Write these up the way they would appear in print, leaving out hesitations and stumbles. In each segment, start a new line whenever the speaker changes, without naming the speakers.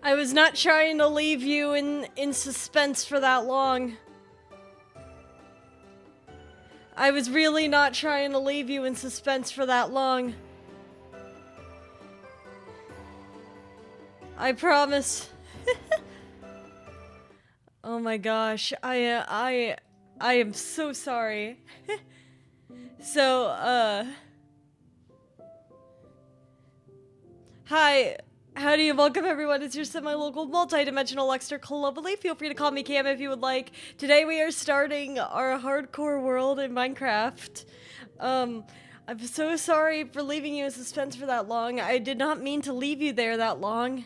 I was not trying to leave you in suspense for that long. I was really not trying to leave you in suspense for that long. I promise. Oh my gosh, I am so sorry. So, hi, howdy and welcome everyone. It's your semi-local multi-dimensional Lexter globally. Feel free to call me Cam if you would like. Today we are starting our hardcore world in Minecraft. I'm so sorry for leaving you in suspense for that long. I did not mean to leave you there that long.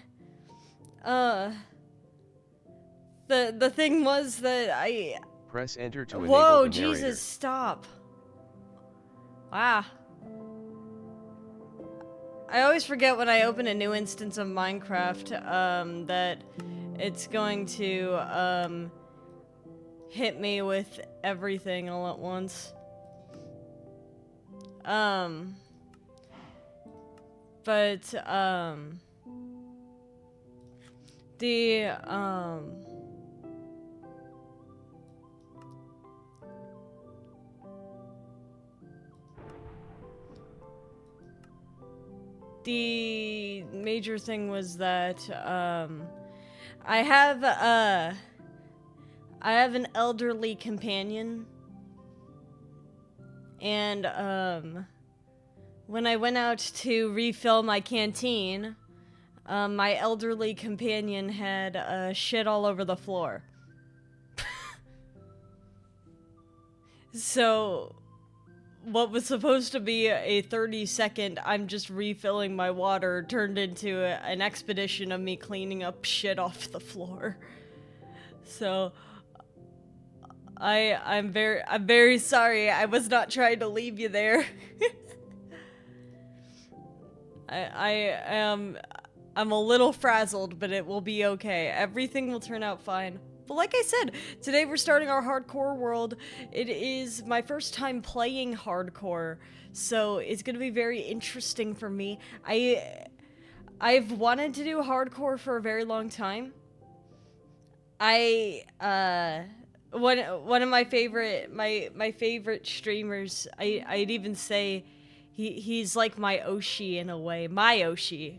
The thing was that I...
Press enter to enable
Whoa,
the narrator.
Jesus, stop. Wow. I always forget when I open a new instance of Minecraft, that it's going to, hit me with everything all at once. The major thing was that, I have an elderly companion, and, when I went out to refill my canteen, my elderly companion had, shit all over the floor. So, what was supposed to be a 30-second, I'm just refilling my water, turned into an expedition of me cleaning up shit off the floor. So, I'm very sorry. I was not trying to leave you there. I'm a little frazzled, but it will be okay. Everything will turn out fine. But like I said, today we're starting our hardcore world. It is my first time playing hardcore, so it's gonna be very interesting for me. I've wanted to do hardcore for a very long time. One of my favorite my favorite streamers, I'd even say he's like my Oshi in a way. My Oshi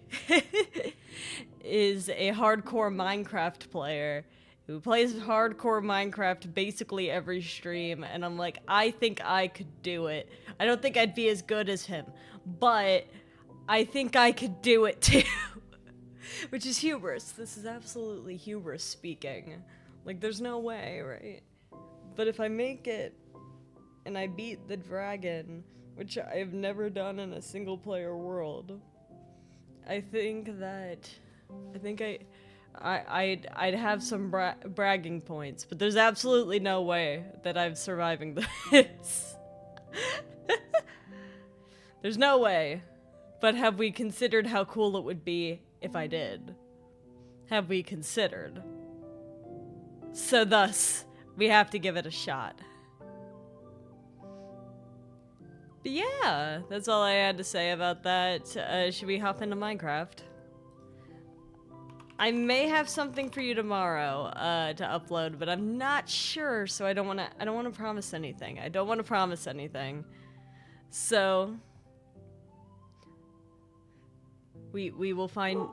is a hardcore Minecraft player who plays hardcore Minecraft basically every stream, and I'm like, I think I could do it. I don't think I'd be as good as him, but I think I could do it too. Which is hubris. This is absolutely hubris speaking. Like, there's no way, right? But if I make it, and I beat the dragon, which I've never done in a single player world, I think I'd have some bragging points, but there's absolutely no way that I'm surviving this. There's no way. But have we considered how cool it would be if I did? Have we considered? So thus, we have to give it a shot. But yeah, that's all I had to say about that. Should we hop into Minecraft? I may have something for you tomorrow to upload, but I'm not sure, so I don't want to promise anything. I don't want to promise anything. So we will find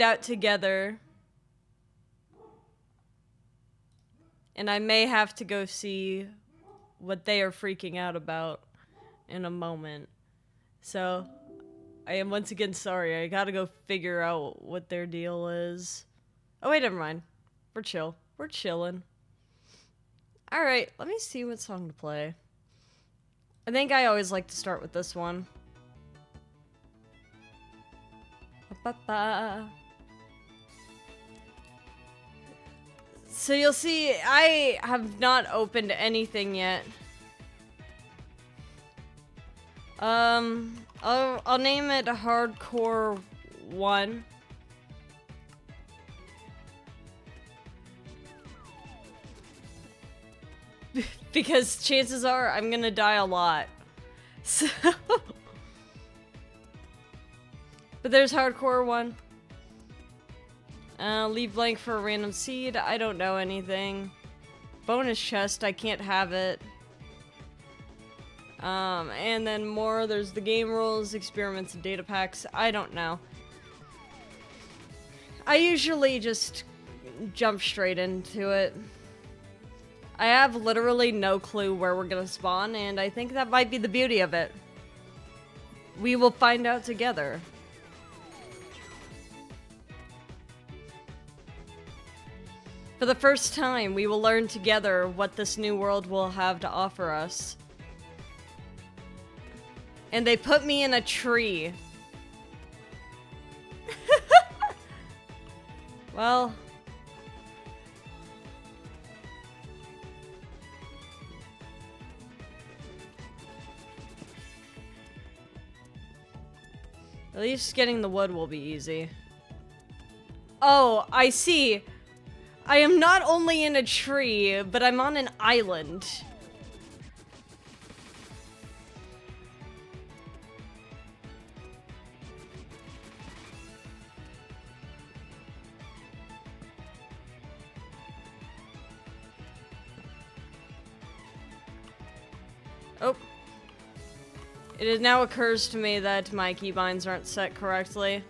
out together. And I may have to go see what they are freaking out about in a moment. So I am once again sorry. I gotta go figure out what their deal is. Oh wait, never mind. We're chill. We're chilling. Alright, let me see what song to play. I think I always like to start with this one. Ba-ba-ba. So you'll see, I have not opened anything yet. I'll name it Hardcore 1. Because chances are I'm gonna die a lot. So but there's Hardcore 1. Leave blank for a random seed. I don't know anything. Bonus chest, I can't have it. And then more, there's the game rules, experiments, and data packs. I don't know. I usually just jump straight into it. I have literally no clue where we're gonna spawn, and I think that might be the beauty of it. We will find out together. For the first time, we will learn together what this new world will have to offer us. And they put me in a tree. Well... At least getting the wood will be easy. Oh, I see. I am not only in a tree, but I'm on an island. Oh. It now occurs to me that my keybinds aren't set correctly.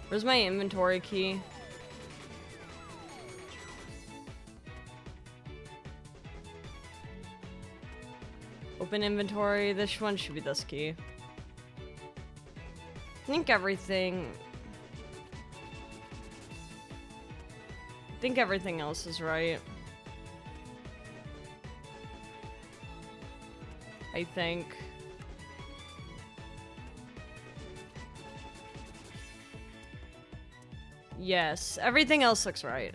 Where's my inventory key? Open inventory. This one should be this key. I think everything else is right. I think. Yes, everything else looks right.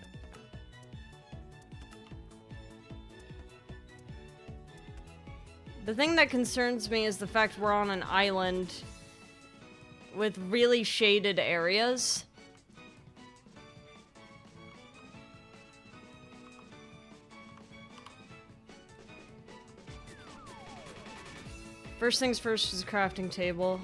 The thing that concerns me is the fact we're on an island with really shaded areas. First things first is a crafting table.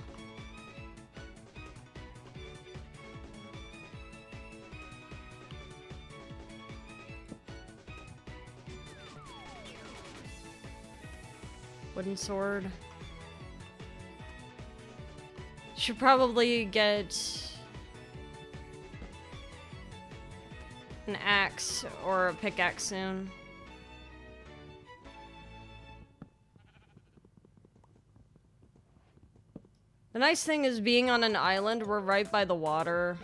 Wooden sword. Should probably get an axe or a pickaxe soon. The nice thing is being on an island, we're right by the water.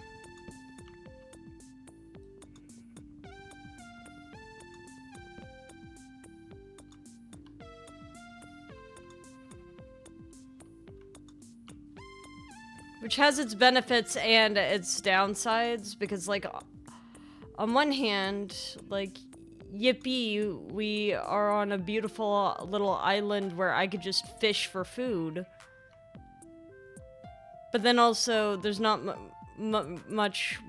Which has its benefits and its downsides, because, like, on one hand, like, yippee, we are on a beautiful little island where I could just fish for food. But then also, there's not much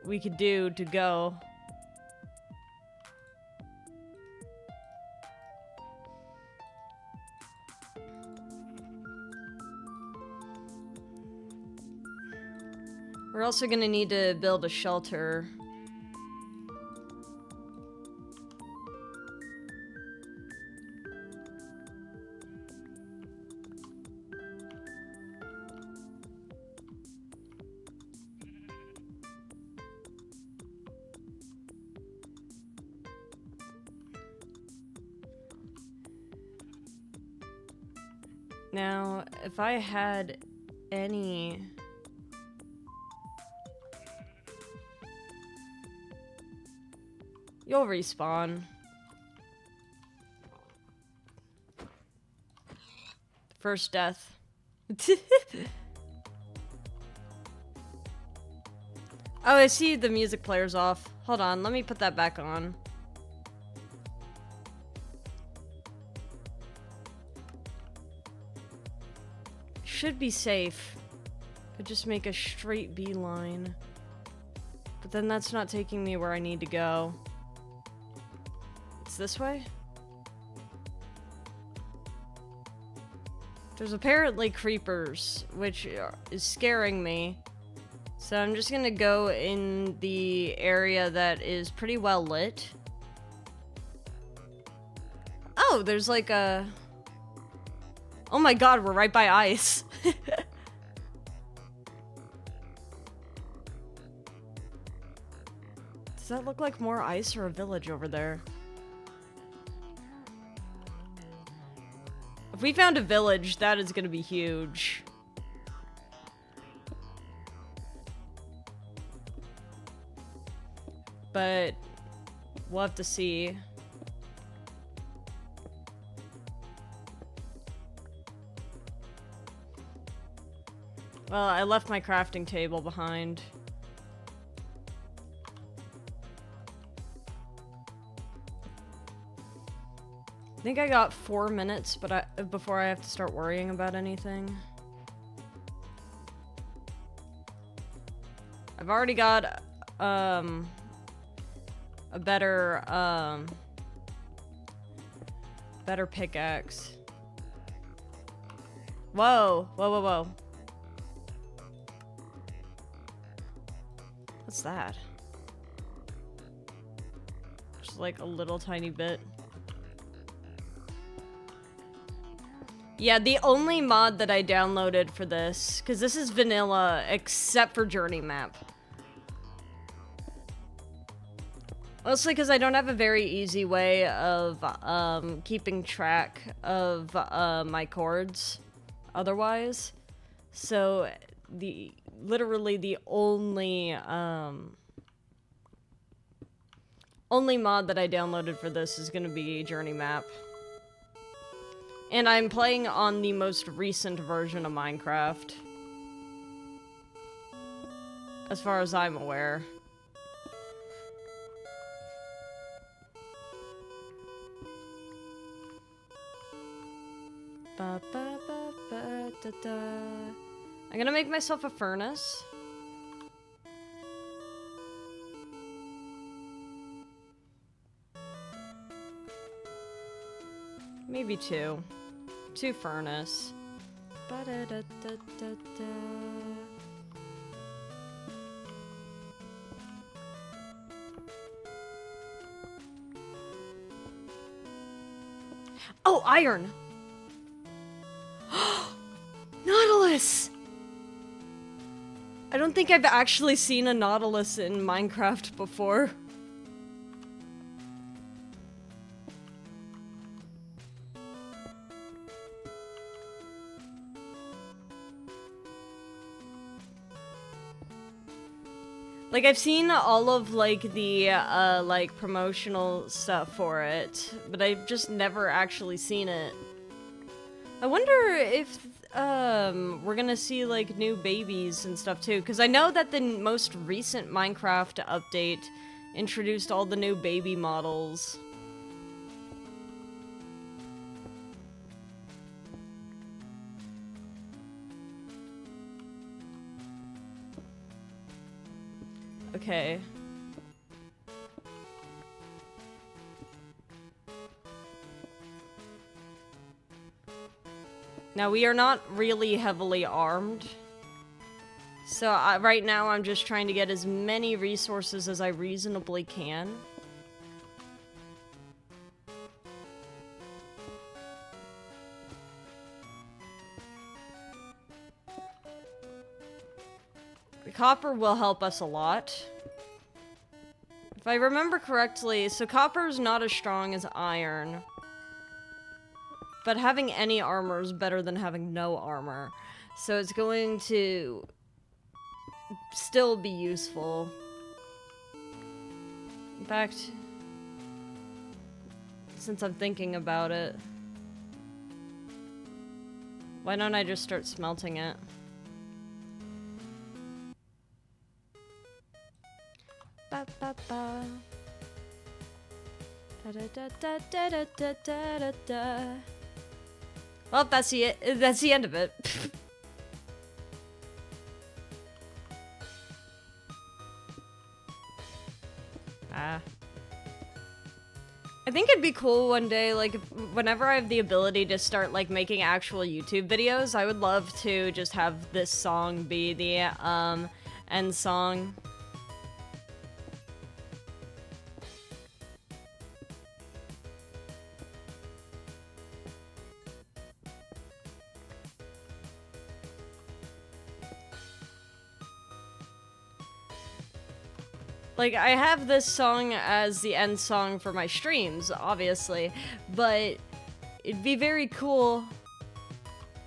we could do to go. We're also gonna need to build a shelter. Now, if I had any... You'll respawn. First death. Oh, I see the music player's off. Hold on, let me put that back on. Should be safe. Could just make a straight beeline. But then that's not taking me where I need to go. It's this way? There's apparently creepers, which is scaring me. So I'm just gonna go in the area that is pretty well lit. Oh, there's like a... Oh my god, we're right by ice. Does that look like more ice or a village over there? If we found a village, that is gonna be huge. But we'll have to see. Well, I left my crafting table behind. I think I got 4 minutes, but before I have to start worrying about anything. I've already got a better better pickaxe. Whoa, whoa, whoa, whoa. What's that? Just like a little tiny bit. Yeah, the only mod that I downloaded for this, because this is vanilla except for journey map. Mostly because I don't have a very easy way of keeping track of my chords otherwise. So literally the only mod that I downloaded for this is gonna be journey map. And I'm playing on the most recent version of Minecraft. As far as I'm aware. Ba, ba, ba, ba, da, da. I'm gonna make myself a furnace. Maybe two. 2 furnace. Ba, da, da, da, da, da. Oh, iron! Nautilus! I don't think I've actually seen a Nautilus in Minecraft before. Like, I've seen all of, like, the, like, promotional stuff for it, but I've just never actually seen it. I wonder if, we're gonna see, like, new babies and stuff, too, because I know that the most recent Minecraft update introduced all the new baby models. Okay. Now, we are not really heavily armed. So, right now, I'm just trying to get as many resources as I reasonably can. The copper will help us a lot. If I remember correctly, so copper is not as strong as iron. But having any armor is better than having no armor. So it's going to still be useful. In fact, since I'm thinking about it, why don't I just start smelting it? Ba ba ba. Da da da da da da da da da. Well, that's the end of it. I think it'd be cool one day, like, whenever I have the ability to start, like, making actual YouTube videos, I would love to just have this song be the, end song. Like, I have this song as the end song for my streams, obviously, but it'd be very cool.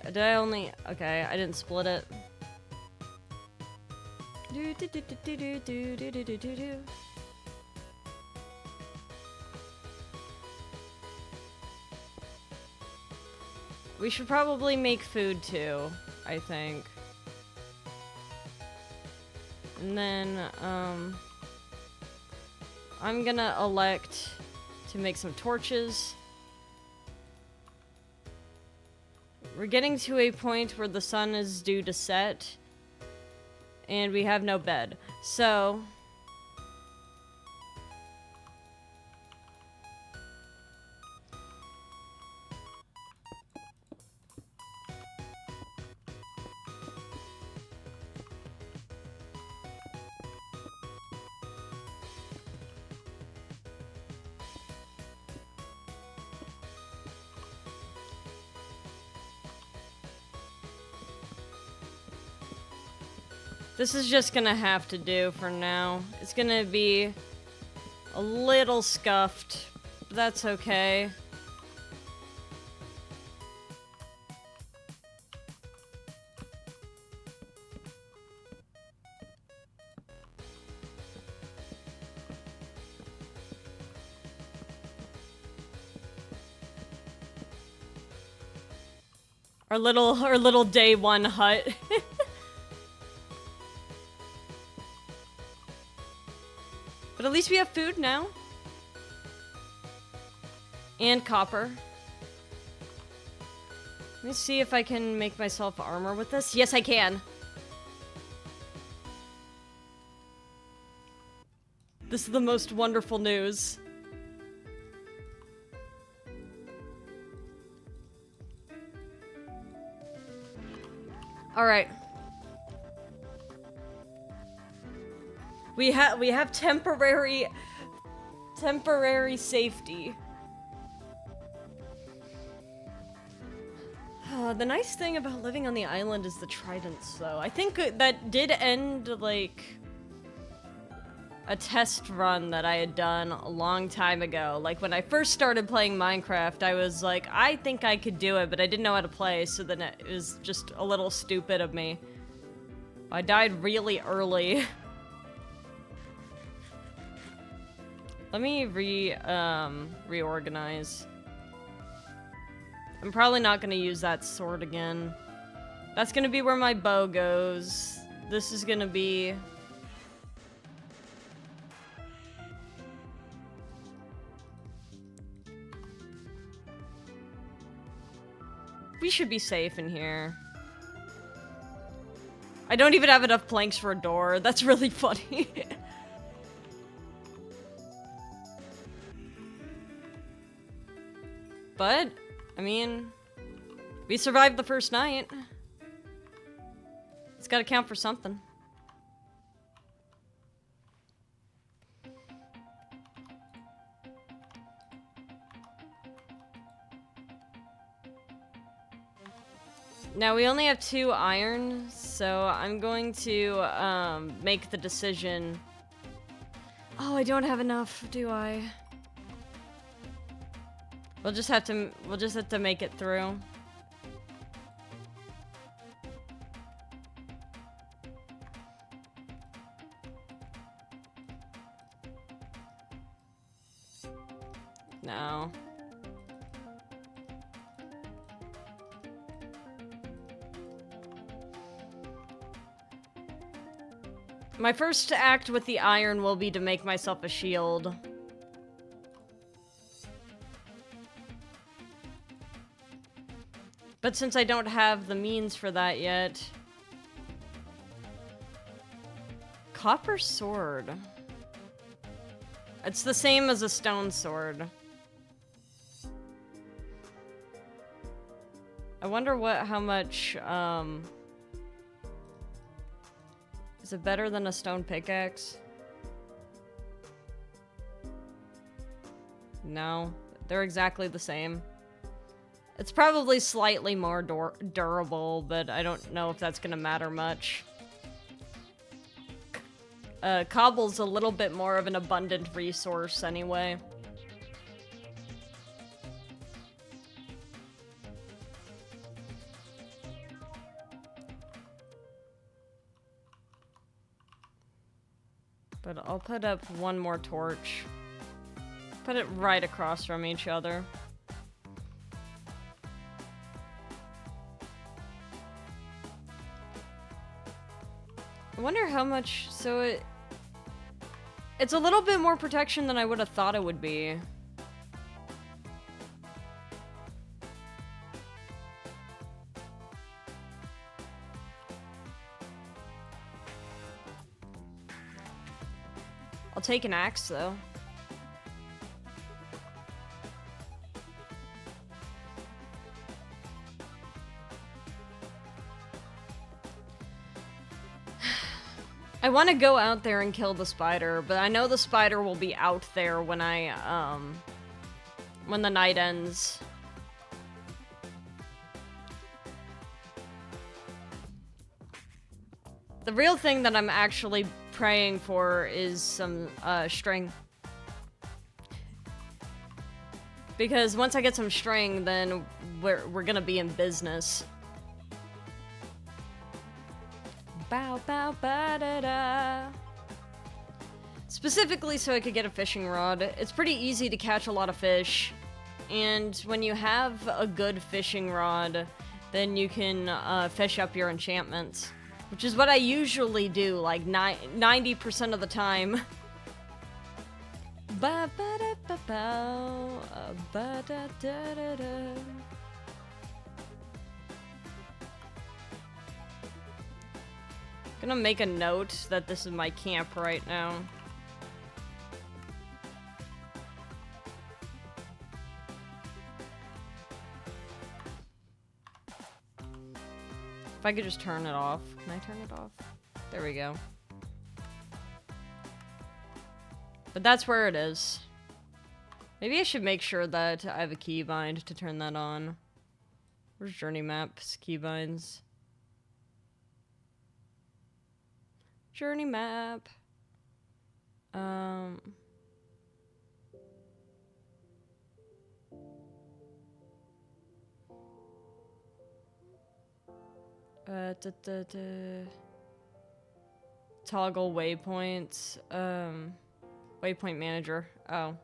Did I only... Okay, I didn't split it. We should probably make food too, I think. And then, I'm gonna elect to make some torches. We're getting to a point where the sun is due to set, and we have no bed. So, this is just gonna have to do for now. It's gonna be a little scuffed, but that's okay. Our little day one hut. But at least we have food now. And copper. Let me see if I can make myself armor with this. Yes, I can. This is the most wonderful news. All right. We have temporary safety. The nice thing about living on the island is the tridents, though. I think that did end, like, a test run that I had done a long time ago. Like, when I first started playing Minecraft, I was like, I think I could do it, but I didn't know how to play, so then it was just a little stupid of me. I died really early. Let me reorganize. I'm probably not gonna use that sword again. That's gonna be where my bow goes. This is gonna be... We should be safe in here. I don't even have enough planks for a door. That's really funny. But, I mean, we survived the first night. It's gotta count for something. Now, we only have 2 iron, so I'm going to, make the decision. Oh, I don't have enough, do I? We'll just have to make it through. No. My first act with the iron will be to make myself a shield. But since I don't have the means for that yet... Copper sword. It's the same as a stone sword. I wonder how much, is it better than a stone pickaxe? No, they're exactly the same. It's probably slightly more durable, but I don't know if that's gonna matter much. Cobble's a little bit more of an abundant resource anyway. But I'll put up one more torch. Put it right across from each other. I wonder how much, so it's a little bit more protection than I would have thought it would be. I'll take an axe though. I want to go out there and kill the spider, but I know the spider will be out there when when the night ends. The real thing that I'm actually praying for is some, string. Because once I get some string, then we're gonna be in business. Bow, bow, ba da da. Specifically so I could get a fishing rod. It's pretty easy to catch a lot of fish. And when you have a good fishing rod, then you can fish up your enchantments. Which is what I usually do, like 90% of the time. Ba ba da ba bow, ba da da da da. Gonna make a note that this is my camp right now. If I could just turn it off. Can I turn it off? There we go. But that's where it is. Maybe I should make sure that I have a keybind to turn that on. Where's journey maps, keybinds? Journey map. Toggle waypoints. Waypoint manager. Oh,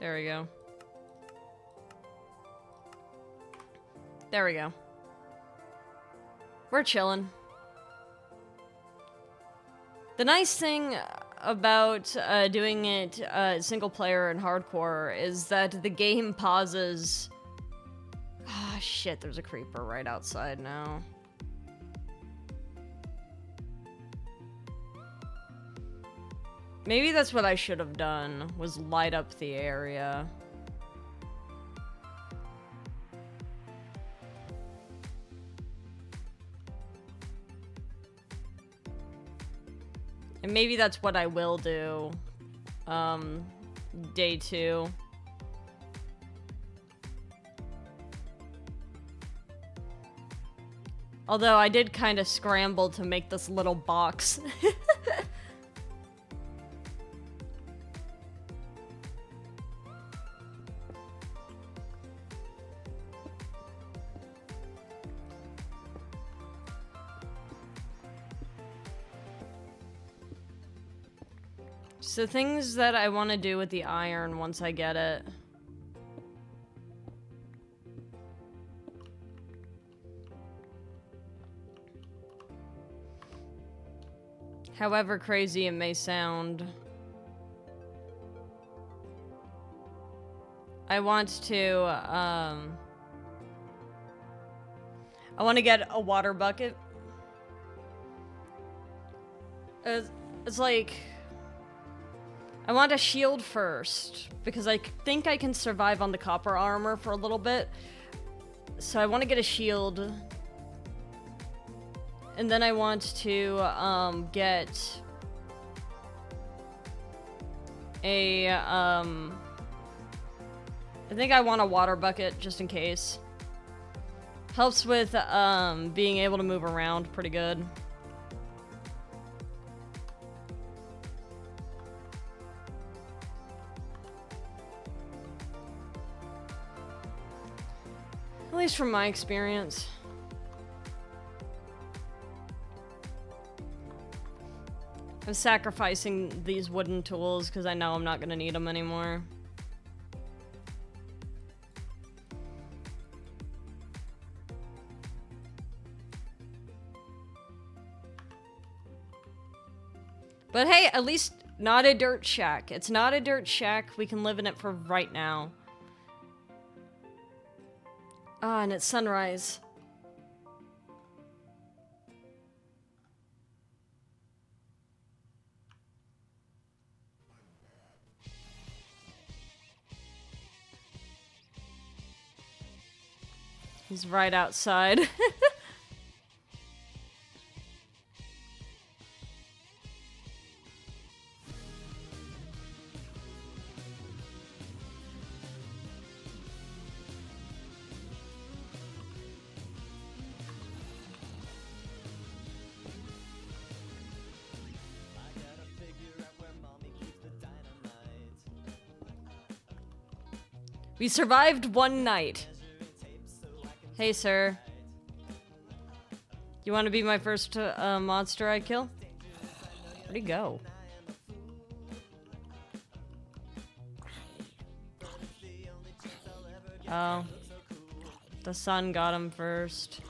there we go. There we go. We're chilling. The nice thing about doing it single player and hardcore is that the game pauses. Ah, shit, there's a creeper right outside now. Maybe that's what I should have done, was light up the area. And maybe that's what I will do, day 2. Although I did kind of scramble to make this little box. So things that I want to do with the iron once I get it. However crazy it may sound. I want to, I want to get a water bucket. It's like... I want a shield first, because I think I can survive on the copper armor for a little bit. So I want to get a shield. And then I want to get a I think I want a water bucket just in case. Helps with being able to move around pretty good. At least from my experience. I'm sacrificing these wooden tools because I know I'm not gonna need them anymore. But hey, at least not a dirt shack. It's not a dirt shack. We can live in it for right now. Ah, and it's sunrise. He's right outside. We survived one night. Hey, sir. You want to be my first monster I kill? Where'd he go? Oh. The sun got him first.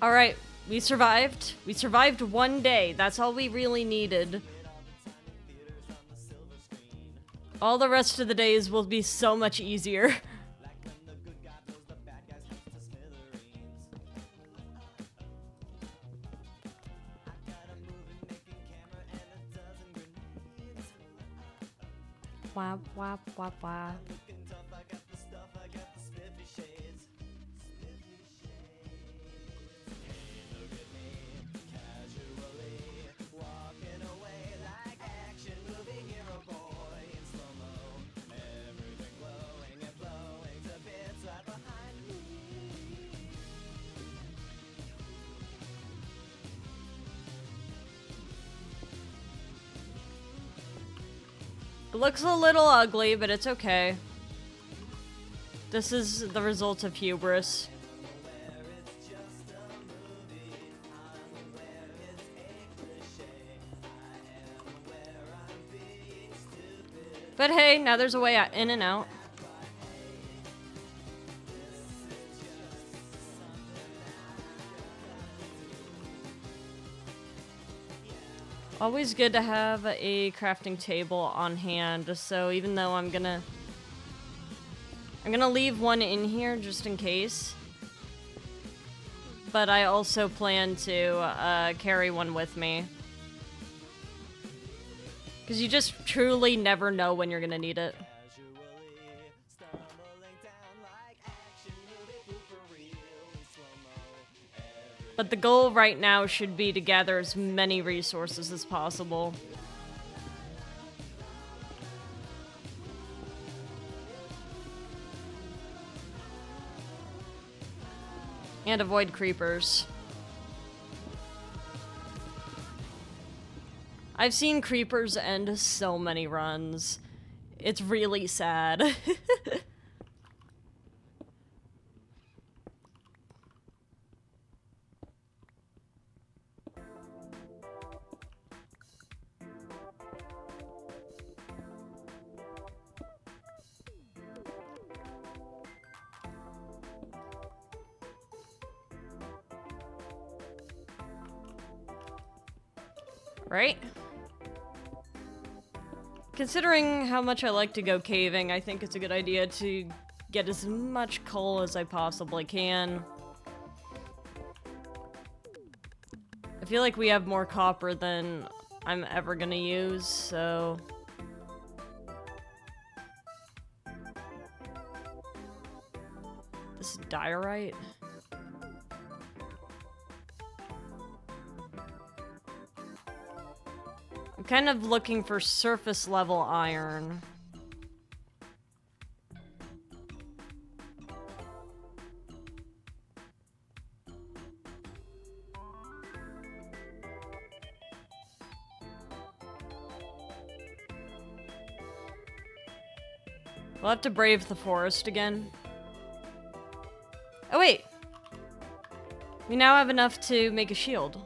Alright, we survived. We survived one day. That's all we really needed. All the rest of the days will be so much easier. Wah, wah, wah, wah. It looks a little ugly, but it's okay. This is the result of hubris. But hey, now there's a way out, in and out. Always good to have a crafting table on hand, so even though I'm gonna leave one in here just in case. But I also plan to carry one with me. Because you just truly never know when you're gonna need it. But the goal right now should be to gather as many resources as possible. And avoid creepers. I've seen creepers end so many runs. It's really sad. Right? Considering how much I like to go caving, I think it's a good idea to get as much coal as I possibly can. I feel like we have more copper than I'm ever gonna use, so... This is diorite? I'm kind of looking for surface level iron. We'll have to brave the forest again. Oh wait! We now have enough to make a shield.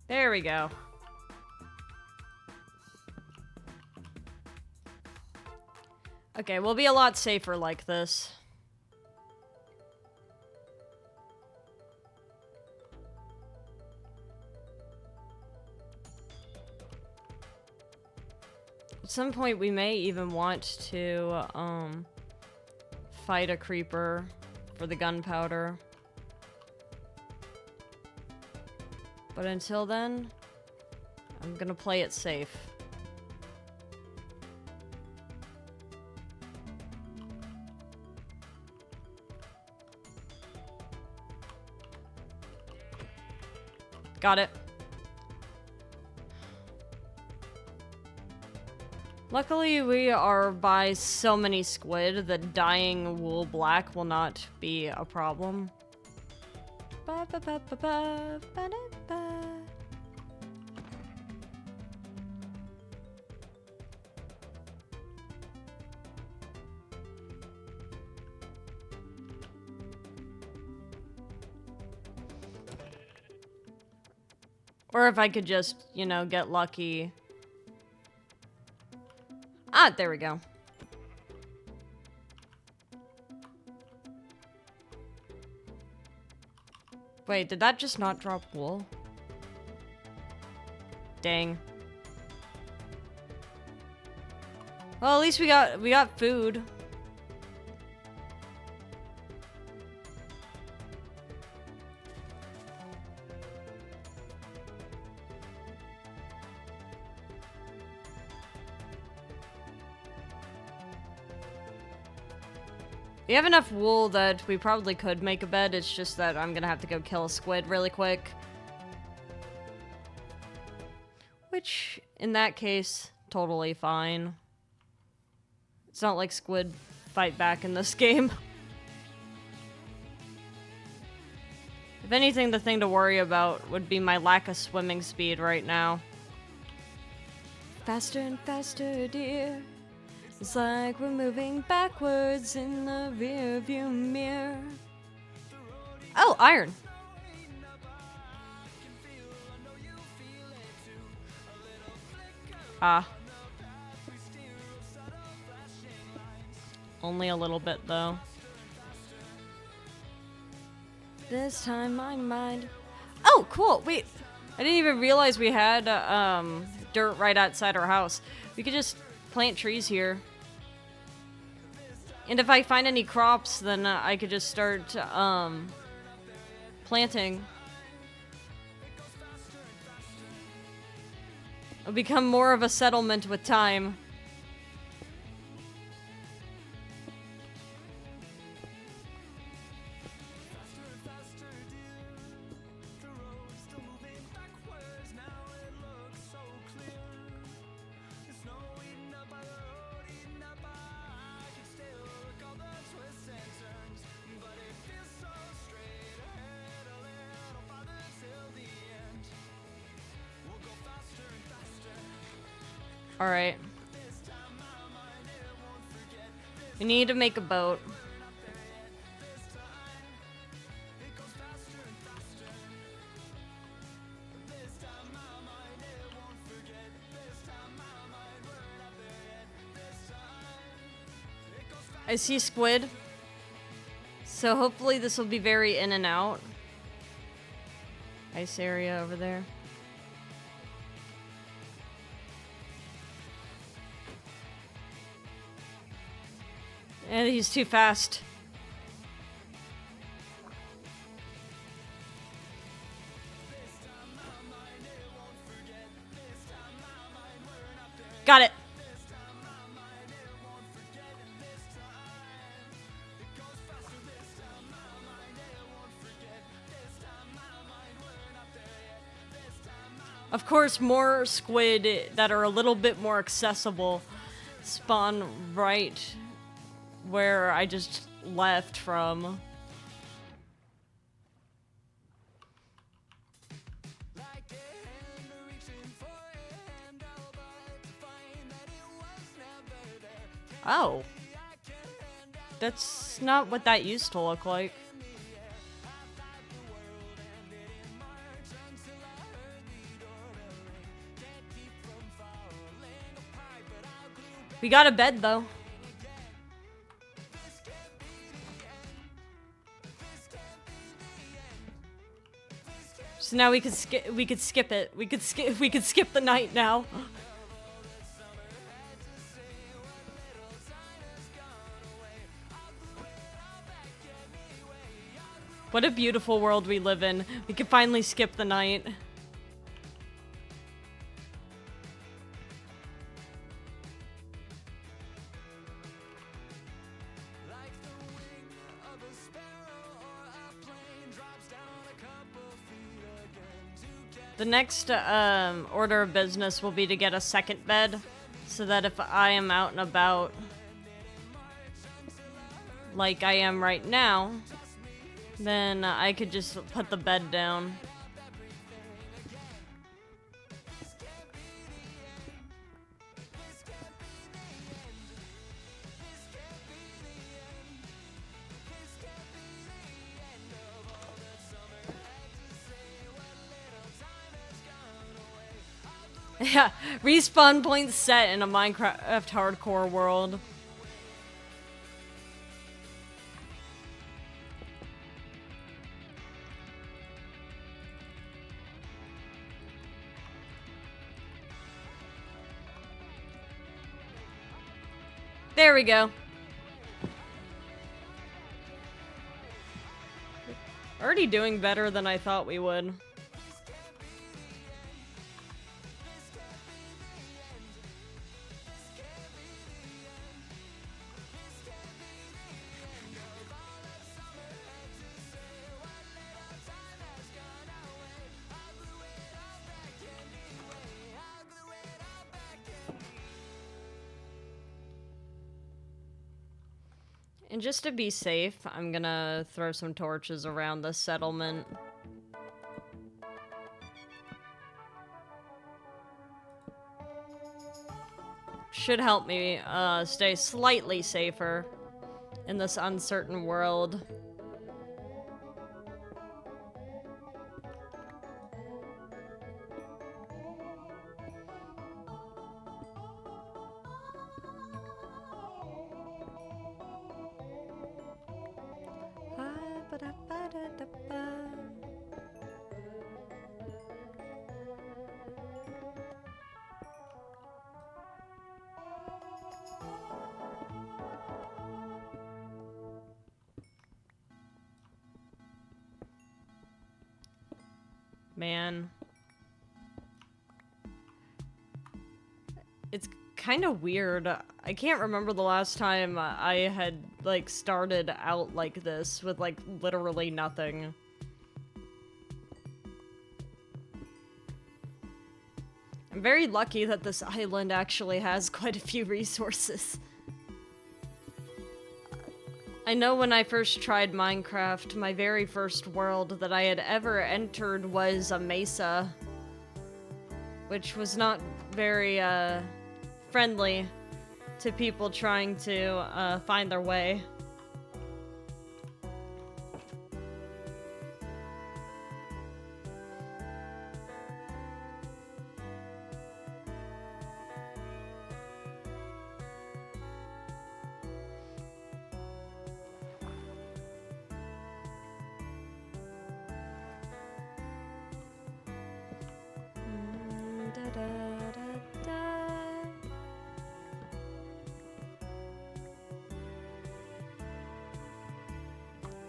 There we go. Okay, we'll be a lot safer like this. At some point, we may even want to, fight a creeper for the gunpowder. But until then, I'm gonna play it safe. Got it. Luckily, we are by so many squid that dyeing wool black will not be a problem. Ba ba ba ba ba ba da ba. Or if I could just, you know, get lucky. Ah, there we go. Wait, did that just not drop wool? Dang. Well, at least we got food. We have enough wool that we probably could make a bed, it's just that I'm gonna have to go kill a squid really quick. Which, in that case, totally fine. It's not like squid fight back in this game. If anything, the thing to worry about would be my lack of swimming speed right now. Faster and faster, dear. It's like we're moving backwards in the rearview mirror. Oh, iron. Ah. Only a little bit, though. This time my mind... Oh, cool! Wait, I didn't even realize we had dirt right outside our house. We could just plant trees here. And if I find any crops, then I could just start planting. It'll become more of a settlement with time. Alright. We need to make a boat. I see squid. So hopefully this will be very in and out. Ice area over there. And he's too fast. Got it. Of course, more squid that are a little bit more accessible spawn right where I just left from. Oh. That's not what that used to look like. We got a bed though. So now we could skip it. We could skip the night now. What a beautiful world we live in. We could finally skip the night. The next order of business will be to get a second bed, so that if I am out and about, like I am right now, then I could just put the bed down. Yeah, respawn point set in a Minecraft hardcore world. There we go. Already doing better than I thought we would. And just to be safe, I'm gonna throw some torches around the settlement. Should help me stay slightly safer in this uncertain world. Man. It's kind of weird. I can't remember the last time I had, like, started out like this with, like, literally nothing. I'm very lucky that this island actually has quite a few resources. I know when I first tried Minecraft, my very first world that I had ever entered was a mesa, which was not very, friendly to people trying to, find their way.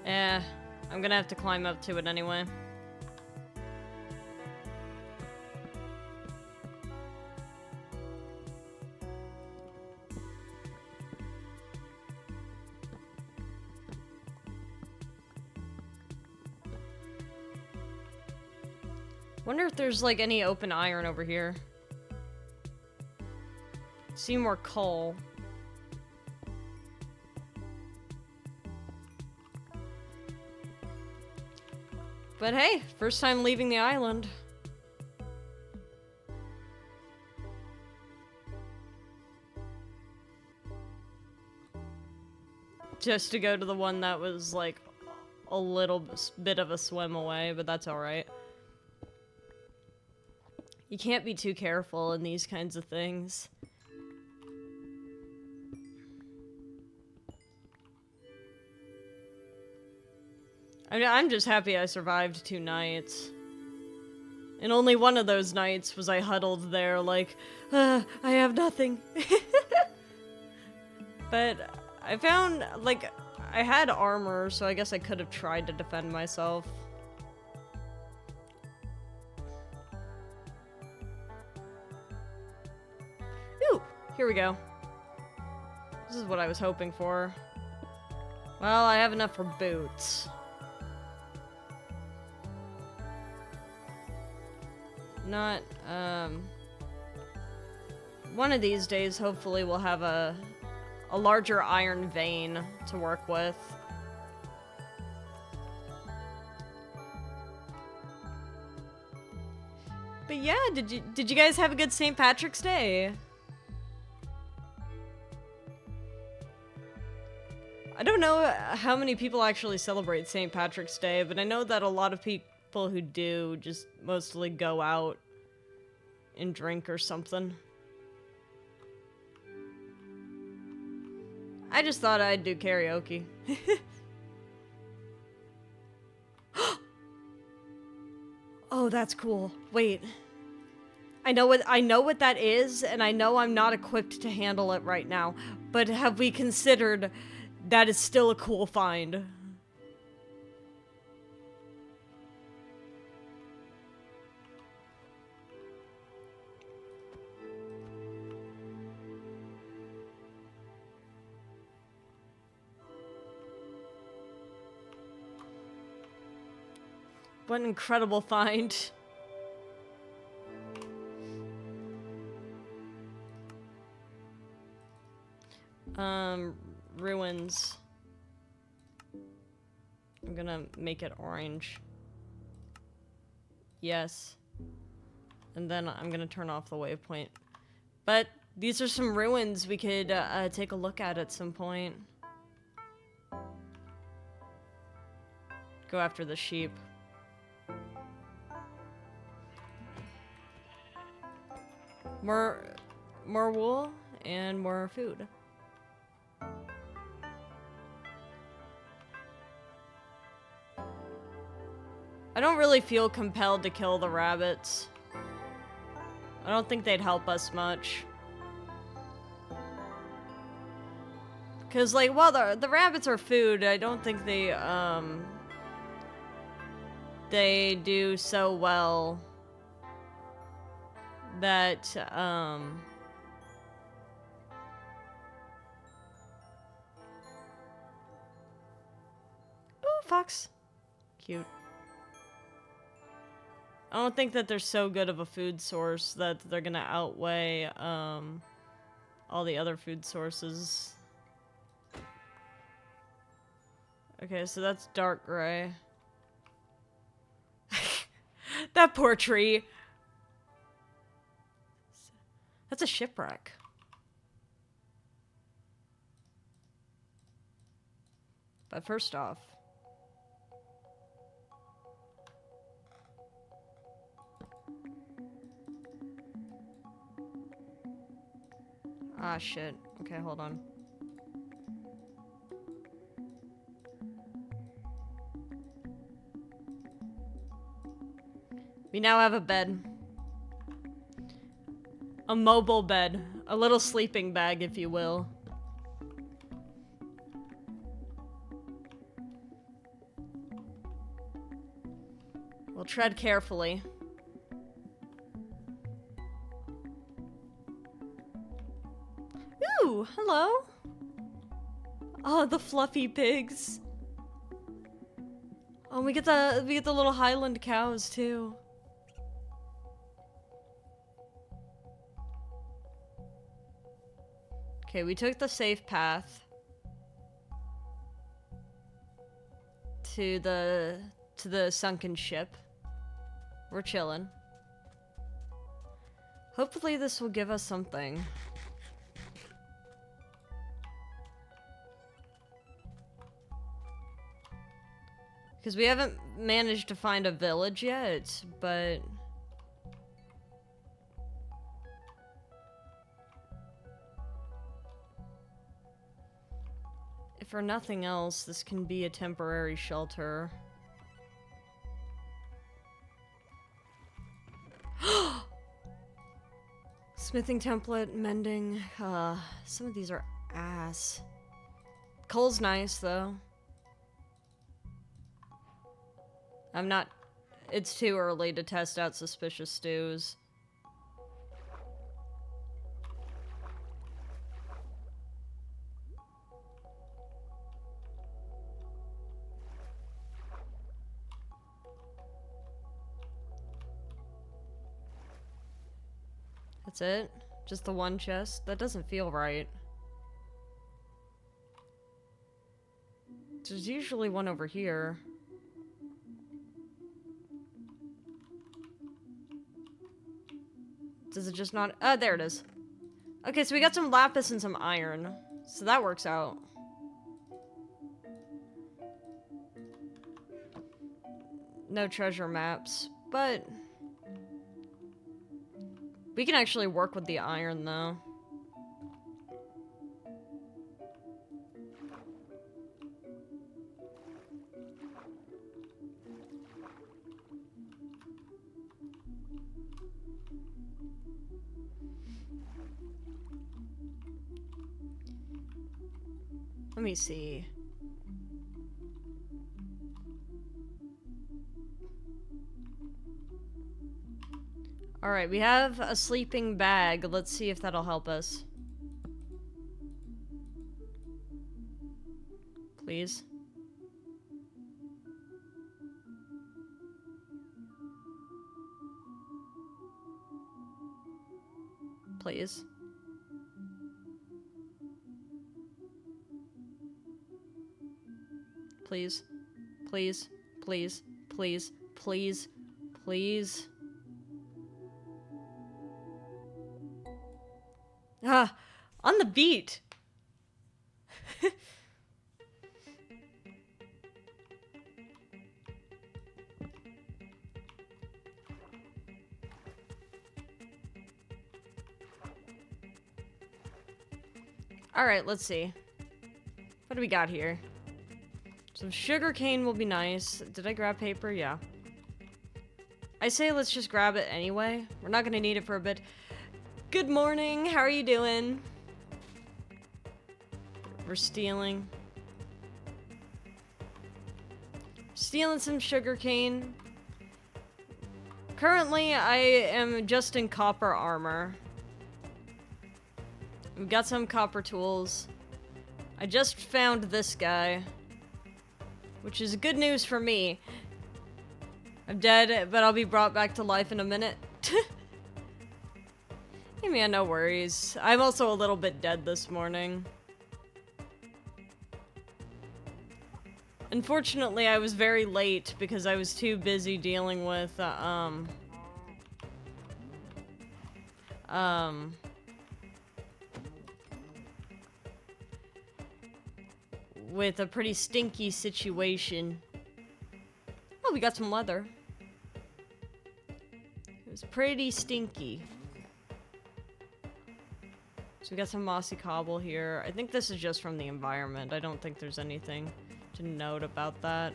Eh, I'm gonna have to climb up to it anyway. Wonder if there's like any open iron over here. See more coal. But hey, first time leaving the island. Just to go to the one that was like a little bit of a swim away, but that's alright. You can't be too careful in these kinds of things. I mean, I'm just happy I survived 2 nights. And only one of those nights was I huddled there like, I have nothing. But I found, like, I had armor, so I guess I could have tried to defend myself. Ooh, here we go. This is what I was hoping for. Well, I have enough for boots. Not, one of these days, hopefully, we'll have a larger iron vein to work with. But yeah, did you guys have a good St. Patrick's Day? I don't know how many people actually celebrate St. Patrick's Day, but I know that a lot of people who do just mostly go out and drink or something. I just thought I'd do karaoke. Oh, that's cool. Wait. I know what that is, and I know I'm not equipped to handle it right now, but have we considered that is still a cool find? What an incredible find. Ruins. I'm gonna make it orange. Yes. And then I'm gonna turn off the waypoint. But these are some ruins we could take a look at some point. Go after the sheep. More wool and more food. I don't really feel compelled to kill the rabbits. I don't think they'd help us much. Cause like, well, the rabbits are food. I don't think they do so well that, ooh, fox. Cute. I don't think that they're so good of a food source that they're gonna outweigh, all the other food sources. Okay, so that's dark gray. That poor tree. That's a shipwreck. But first off, ah, shit. Okay, hold on. We now have a bed. A mobile bed. A little sleeping bag, if you will. We'll tread carefully. Ooh, hello. Oh, the fluffy pigs. Oh, we get the little Highland cows too. Okay, we took the safe path to the sunken ship. We're chilling. Hopefully this will give us something. Because we haven't managed to find a village yet, but... if for nothing else, this can be a temporary shelter. Smithing template, mending. Some of these are ass. Coal's nice, though. It's too early to test out suspicious stews. That's it? Just the one chest? That doesn't feel right. There's usually one over here. Does it just not? There it is. Okay, so we got some lapis and some iron. So that works out. No treasure maps, but... we can actually work with the iron, though. Let me see. Alright, we have a sleeping bag. Let's see if that'll help us. Please. Please. Please. Please. Please. Please. Please. Please. Ah, on the beat. All right, let's see. What do we got here? Some sugar cane will be nice. Did I grab paper? Yeah. I say let's just grab it anyway. We're not gonna need it for a bit. Good morning, how are you doing? We're stealing. Stealing some sugarcane. Currently, I am just in copper armor. We've got some copper tools. I just found this guy, which is good news for me. I'm dead, but I'll be brought back to life in a minute. Hey man, no worries. I'm also a little bit dead this morning. Unfortunately, I was very late because I was too busy dealing with, with a pretty stinky situation. Oh, we got some leather. It was pretty stinky. So we got some mossy cobble here. I think this is just from the environment. I don't think there's anything to note about that.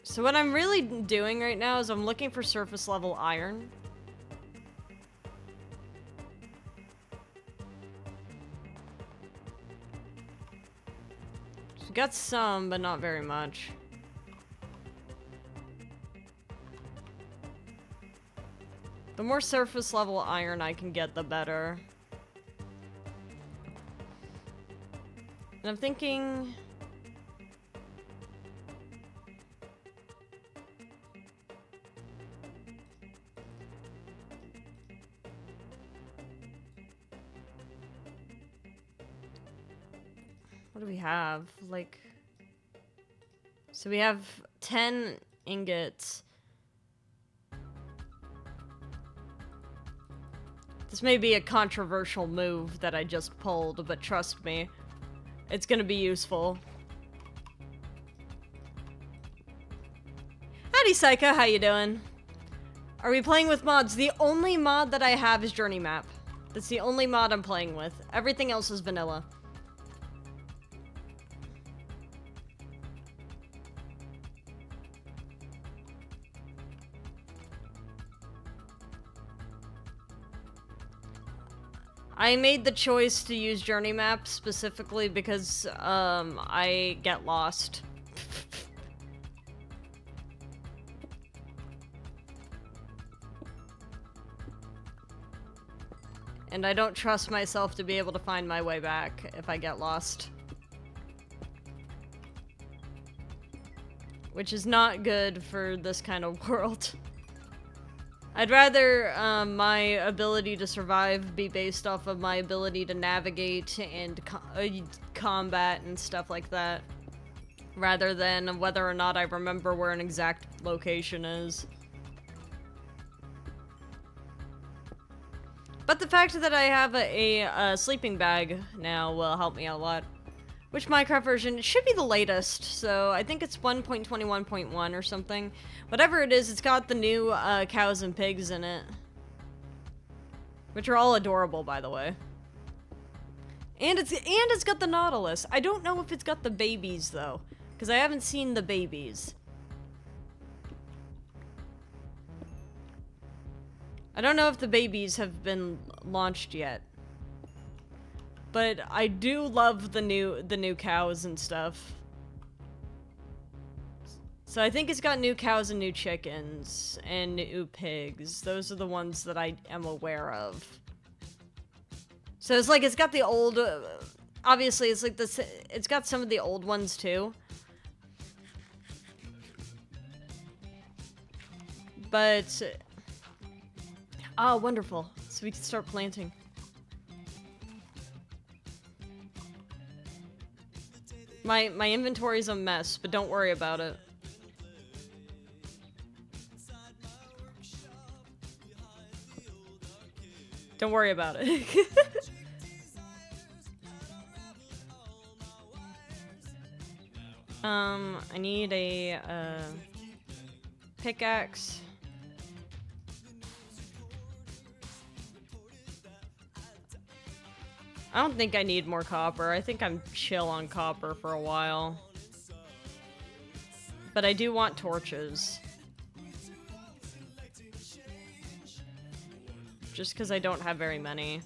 So what I'm really doing right now is I'm looking for surface level iron. Got some, but not very much. The more surface level iron I can get, the better. And I'm thinking... What do we have? Like... So we have 10 ingots. This may be a controversial move that I just pulled, but trust me, it's gonna be useful. Howdy, Psycho, how you doing? Are we playing with mods? The only mod that I have is Journey Map. That's the only mod I'm playing with. Everything else is vanilla. I made the choice to use Journey Map specifically because, I get lost. And I don't trust myself to be able to find my way back if I get lost. Which is not good for this kind of world. I'd rather my ability to survive be based off of my ability to navigate and combat and stuff like that, rather than whether or not I remember where an exact location is. But the fact that I have a sleeping bag now will help me out a lot. Which Minecraft version? It should be the latest, so I think it's 1.21.1 or something. Whatever it is, it's got the new cows and pigs in it. Which are all adorable, by the way. And it's got the Nautilus. I don't know if it's got the babies, though, because I haven't seen the babies. I don't know if the babies have been launched yet. But I do love the new cows and stuff. So I think it's got new cows and new chickens and new pigs. Those are the ones that I am aware of. So it's like it's got the old, obviously it's like this. It's got some of the old ones too. But oh, wonderful! So we can start planting. My inventory's a mess, but don't worry about it. Don't worry about it. I need a pickaxe. I don't think I need more copper. I think I'm chill on copper for a while. But I do want torches. Just because I don't have very many.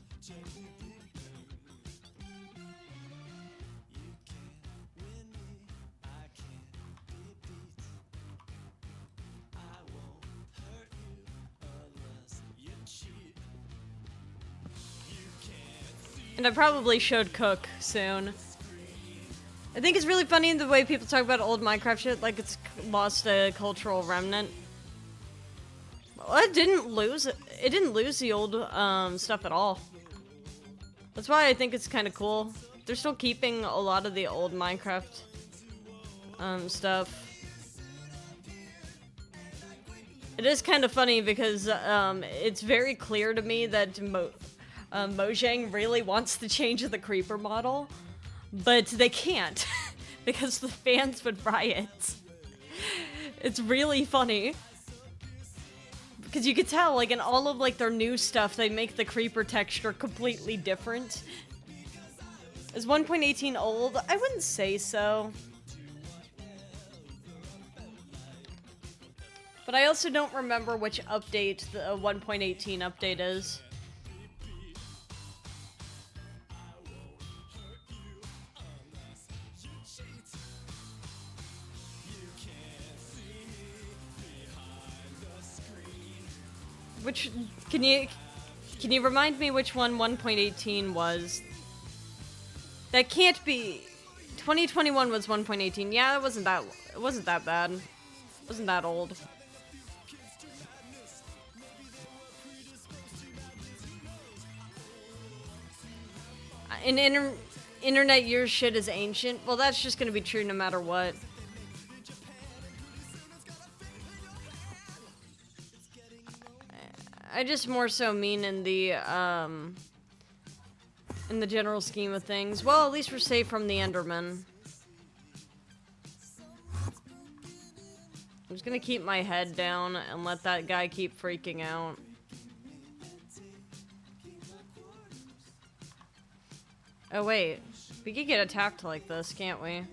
And I probably should cook soon. I think it's really funny the way people talk about old Minecraft shit like it's lost a cultural remnant. Well, it didn't lose the old stuff at all. That's why I think it's kind of cool. They're still keeping a lot of the old Minecraft stuff. It is kind of funny because it's very clear to me that Mojang really wants to change the creeper model, but they can't because the fans would riot. It's really funny because you could tell, like, in all of like their new stuff, they make the creeper texture completely different. Is 1.18 old? I wouldn't say so. But I also don't remember which update the 1.18 update is. Which, can you remind me which one 1.18 was? That can't be... 2021 was 1.18. Yeah, it wasn't that bad. It wasn't that old. Internet year shit is ancient. Well, that's just gonna be true no matter what. I just more so mean in the general scheme of things. Well, at least we're safe from the Enderman. I'm just gonna keep my head down and let that guy keep freaking out. Oh wait, we could get attacked like this, can't we?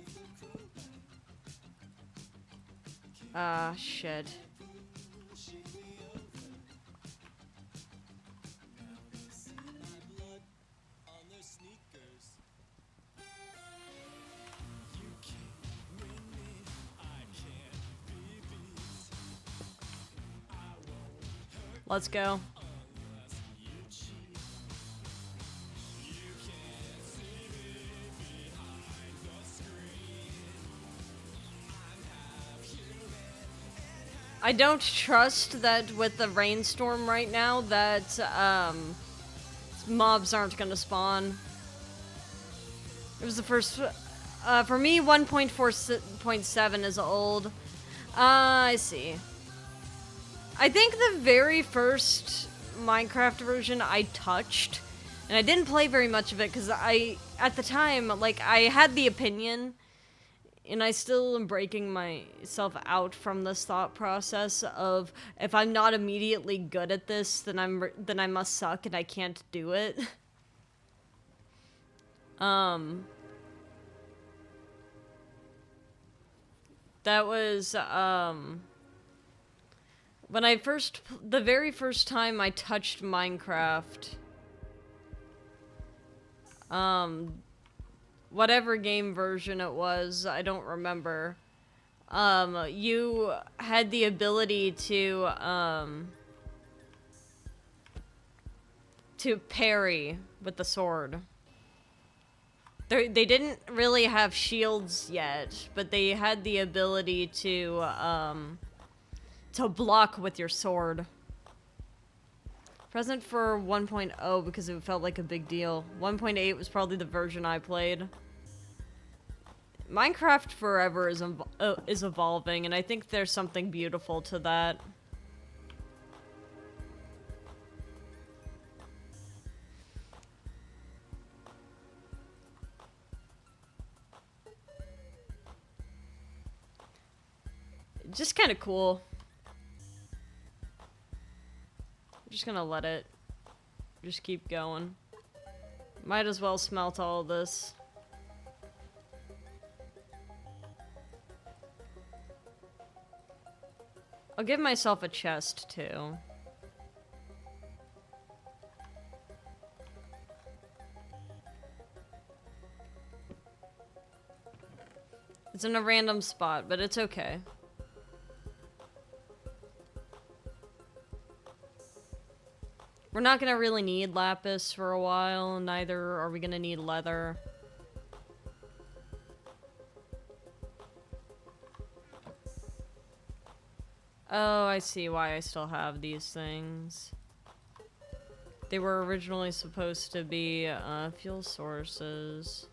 Ah, shit. Let's go. I don't trust that with the rainstorm right now that mobs aren't gonna spawn. It was the first for me 1.4.7 is old. I see. I think the very first Minecraft version I touched, and I didn't play very much of it because at the time, like, I had the opinion, and I still am breaking myself out from this thought process of, if I'm not immediately good at this, then I must suck and I can't do it. That was, when the very first time I touched Minecraft, whatever game version it was, I don't remember, you had the ability to parry with the sword. They didn't really have shields yet, but they had the ability to block with your sword. Present for 1.0 because it felt like a big deal. 1.8 was probably the version I played. Minecraft Forever is evolving, and I think there's something beautiful to that. Just kind of cool. I'm just gonna let it just keep going. Might as well smelt all of this. I'll give myself a chest too. It's in a random spot, but it's okay. We're not gonna really need lapis for a while, neither are we gonna need leather. Oh, I see why I still have these things. They were originally supposed to be fuel sources.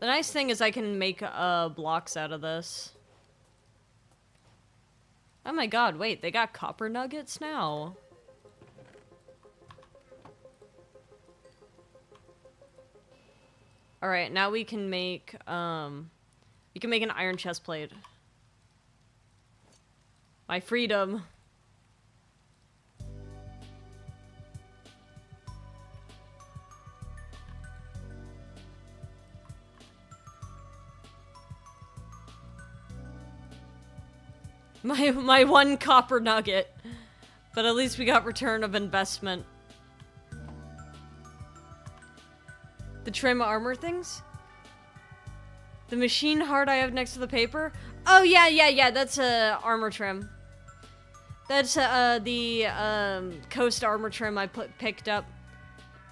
The nice thing is I can make blocks out of this. Oh my god, wait, they got copper nuggets now. Alright, now we can make an iron chest plate. My freedom. My one copper nugget. But at least we got return of investment. The trim armor things? The machine heart I have next to the paper? Oh, yeah, that's armor trim. That's the coast armor trim I picked up.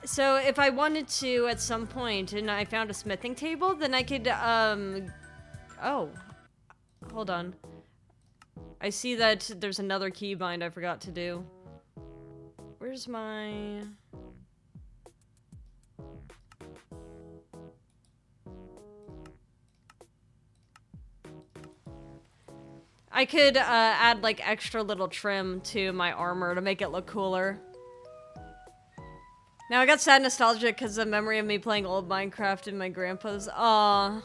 So if I wanted to at some point and I found a smithing table, then I could, oh, hold on. I see that there's another keybind I forgot to do. Where's my... I could add like extra little trim to my armor to make it look cooler. Now I got sad nostalgic because the memory of me playing old Minecraft in my grandpa's. Aww.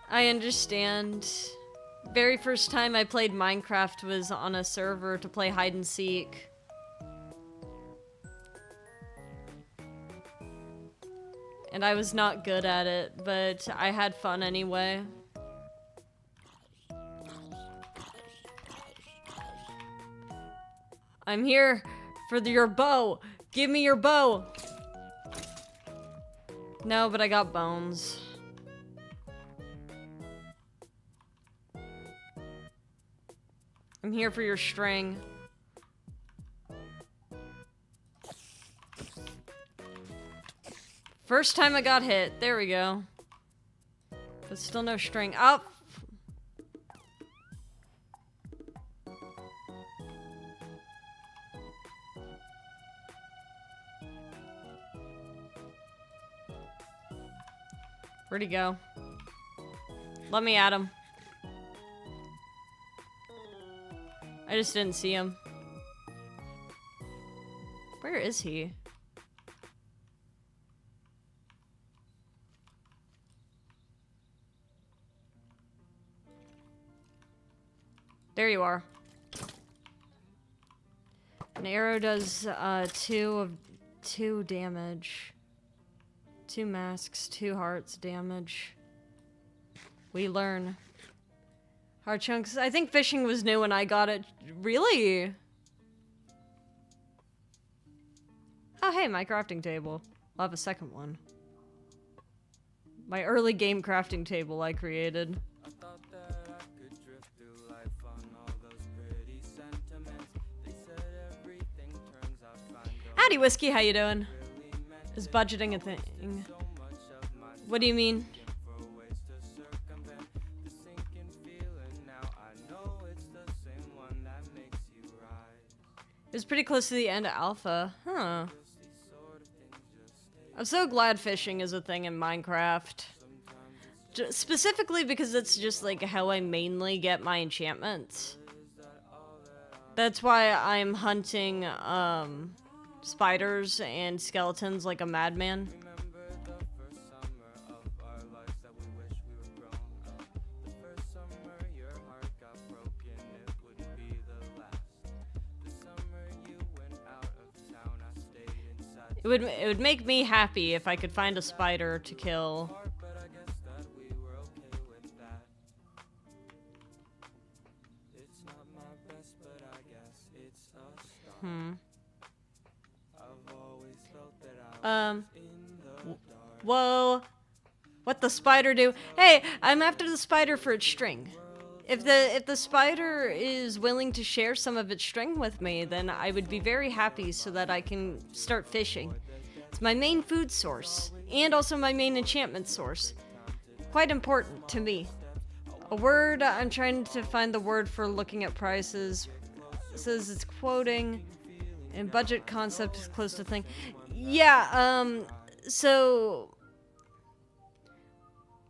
I understand. Very first time I played Minecraft was on a server to play hide and seek. And I was not good at it, but I had fun anyway. I'm here for your bow. Give me your bow. No, but I got bones. I'm here for your string. First time I got hit. There we go. But still no string. Up. Where'd he go? Let me at him. I just didn't see him. Where is he? There you are. An arrow does 2 damage. 2 masks, 2 hearts damage. We learn. Hard chunks. I think fishing was new when I got it. Really? Oh, hey, my crafting table. I'll have a second one. My early game crafting table I created. Howdy, Whiskey. How you doing? Is budgeting a thing? What do you mean? It was pretty close to the end of alpha. Huh. I'm so glad fishing is a thing in Minecraft. Specifically because it's just like how I mainly get my enchantments. That's why I'm hunting, spiders and skeletons like a madman. It would make me happy if I could find a spider to kill. Whoa. What the spider do? Hey, I'm after the spider for its string. If the spider is willing to share some of its string with me, then I would be very happy so that I can start fishing. It's my main food source, and also my main enchantment source. Quite important to me. A word, I'm trying to find the word for looking at prices. It says it's quoting, and budget concept is close to thing. Yeah, so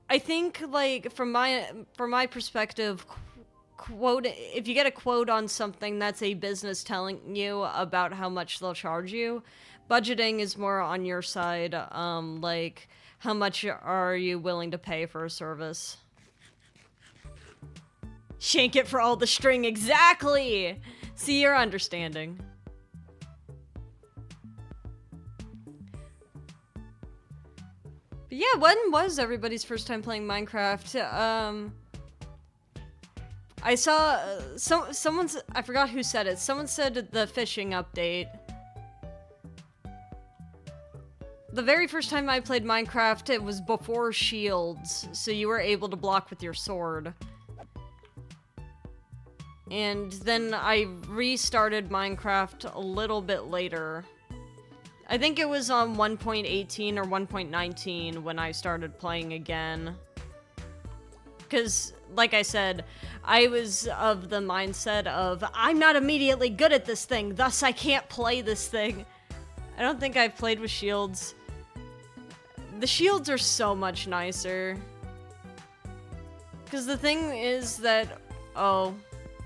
I think, like, from my perspective, quote, if you get a quote on something, that's a business telling you about how much they'll charge you. Budgeting is more on your side, like, how much are you willing to pay for a service? Shank it for all the string, exactly! See, you're understanding. But yeah, when was everybody's first time playing Minecraft? I saw someone's, I forgot who said it. Someone said the fishing update. the very first time I played Minecraft, it was before shields, so you were able to block with your sword. And then I restarted Minecraft a little bit later. I think it was on 1.18 or 1.19 when I started playing again. Because, like I said, I was of the mindset of, I'm not immediately good at this thing, thus I can't play this thing. I don't think I've played with shields. The shields are so much nicer. Because the thing is that, oh,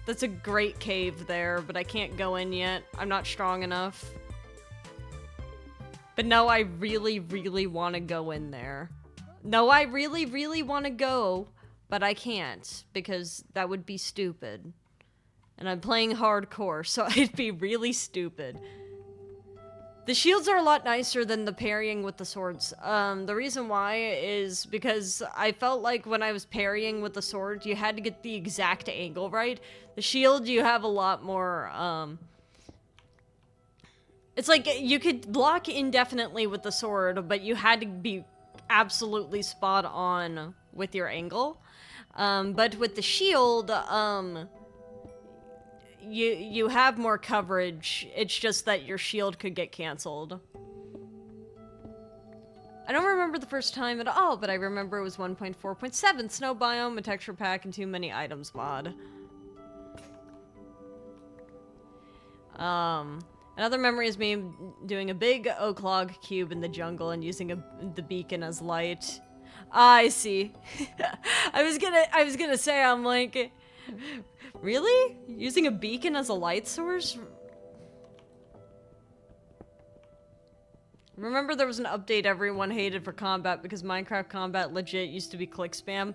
that's a great cave there, but I can't go in yet. I'm not strong enough. But no, I really, really want to go in there. No, I really, really want to go, but I can't, because that would be stupid. And I'm playing hardcore, so it'd be really stupid. The shields are a lot nicer than the parrying with the swords. The reason why is because I felt like when I was parrying with the sword, you had to get the exact angle right. The shield, you have a lot more, it's like you could block indefinitely with the sword, but you had to be absolutely spot on with your angle. But with the shield, you have more coverage. It's just that your shield could get canceled. I don't remember the first time at all, but I remember it was 1.4.7 snow biome, a texture pack, and too many items mod. Another memory is me doing a big oak log cube in the jungle and using the beacon as light. Ah, I see. I was gonna say, I'm like, really? Using a beacon as a light source? Remember there was an update everyone hated for combat because Minecraft combat legit used to be click spam?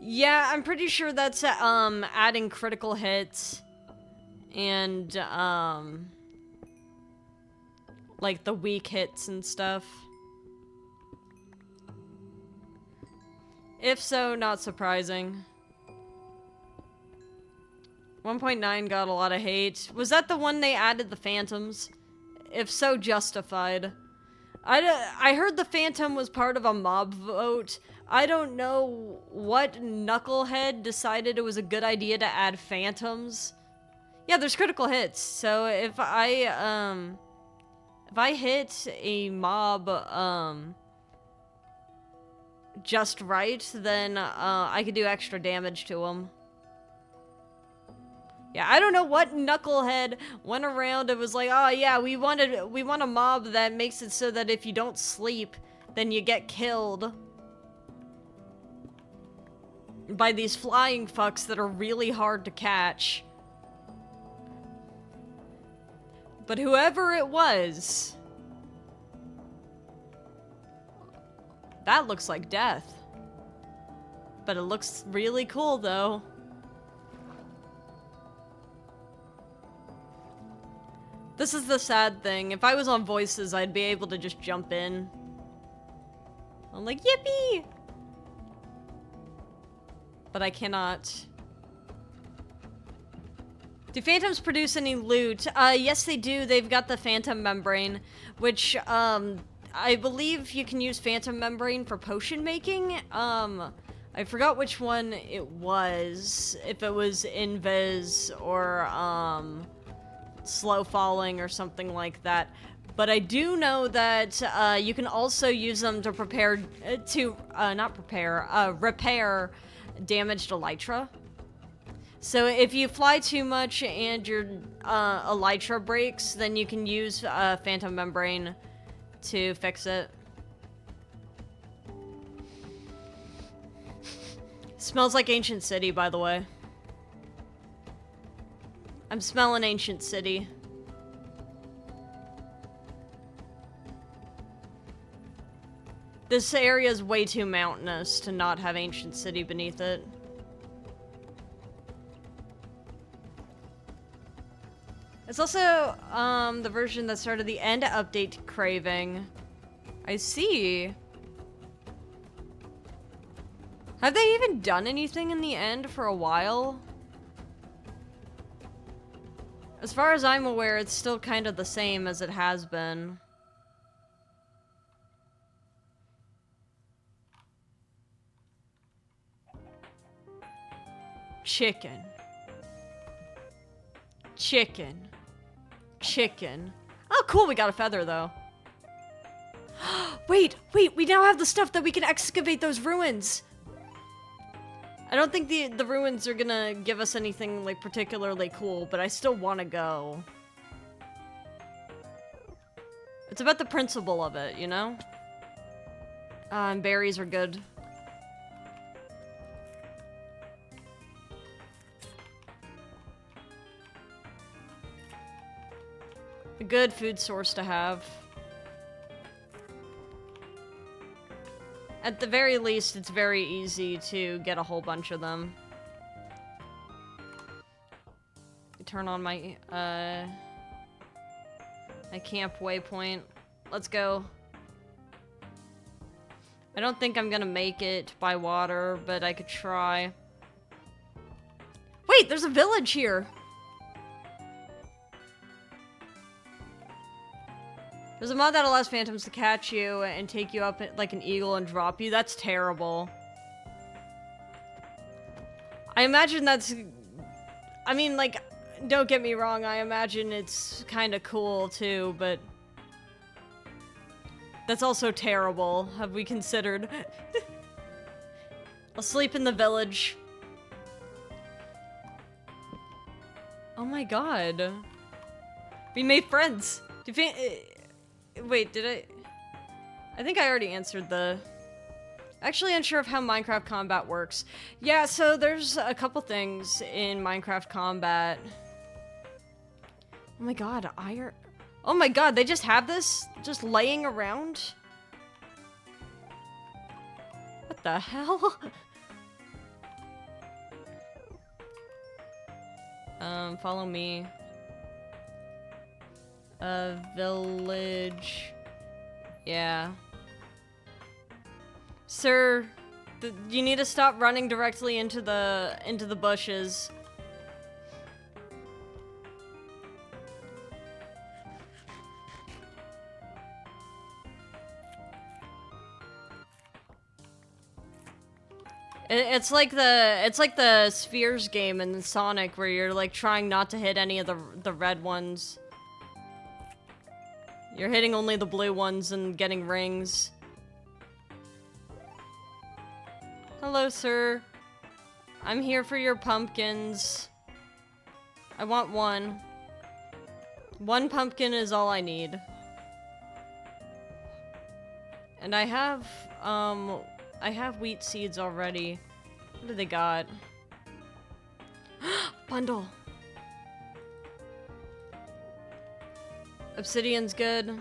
Yeah, I'm pretty sure that's adding critical hits and like the weak hits and stuff. If so, not surprising. 1.9 got a lot of hate. Was that the one they added the phantoms? If so, justified. I heard the phantom was part of a mob vote. I don't know what knucklehead decided it was a good idea to add phantoms. Yeah, there's critical hits. So if I hit a mob just right, then I could do extra damage to him. Yeah, I don't know what knucklehead went around and was like, oh yeah, we want a mob that makes it so that if you don't sleep, then you get killed by these flying fucks that are really hard to catch. But whoever it was, that looks like death. But it looks really cool though. This is the sad thing. If I was on voices, I'd be able to just jump in. I'm like, yippee! But I cannot. Do phantoms produce any loot? Yes they do. They've got the phantom membrane, which, I believe you can use phantom membrane for potion making. I forgot which one it was. If it was Invis or, slow falling or something like that. But I do know that you can also use them to repair damaged elytra. So if you fly too much and your elytra breaks, then you can use phantom membrane to fix it. Smells like Ancient City, by the way. I'm smelling Ancient City. This area is way too mountainous to not have Ancient City beneath it. It's also the version that started the end update craving. I see. Have they even done anything in the end for a while? As far as I'm aware, it's still kind of the same as it has been. Chicken. Chicken. Chicken. Oh, cool, we got a feather, though. Wait, we now have the stuff that we can excavate those ruins. I don't think the ruins are gonna give us anything, like, particularly cool, but I still want to go. It's about the principle of it, you know? And berries are good. A good food source to have. At the very least, it's very easy to get a whole bunch of them. Turn on my camp waypoint. Let's go. I don't think I'm gonna make it by water, but I could try. Wait, there's a village here! There's a mod that allows phantoms to catch you and take you up like an eagle and drop you. That's terrible. I imagine that's... I mean, like, don't get me wrong, I imagine it's kind of cool too, but... That's also terrible, have we considered. I'll sleep in the village. Oh my god. We made friends. Wait, did I... I think I already answered the... Actually unsure of how Minecraft combat works. Yeah, so there's a couple things in Minecraft combat. Oh my god, iron... Oh my god, they just have this? Just laying around? What the hell? Follow me. Village. Yeah. Sir, you need to stop running directly into the bushes. It's like the spheres game in Sonic where you're like trying not to hit any of the red ones. You're hitting only the blue ones and getting rings. Hello, sir. I'm here for your pumpkins. I want one. One pumpkin is all I need. And I have wheat seeds already. What do they got? Bundle. Obsidian's good.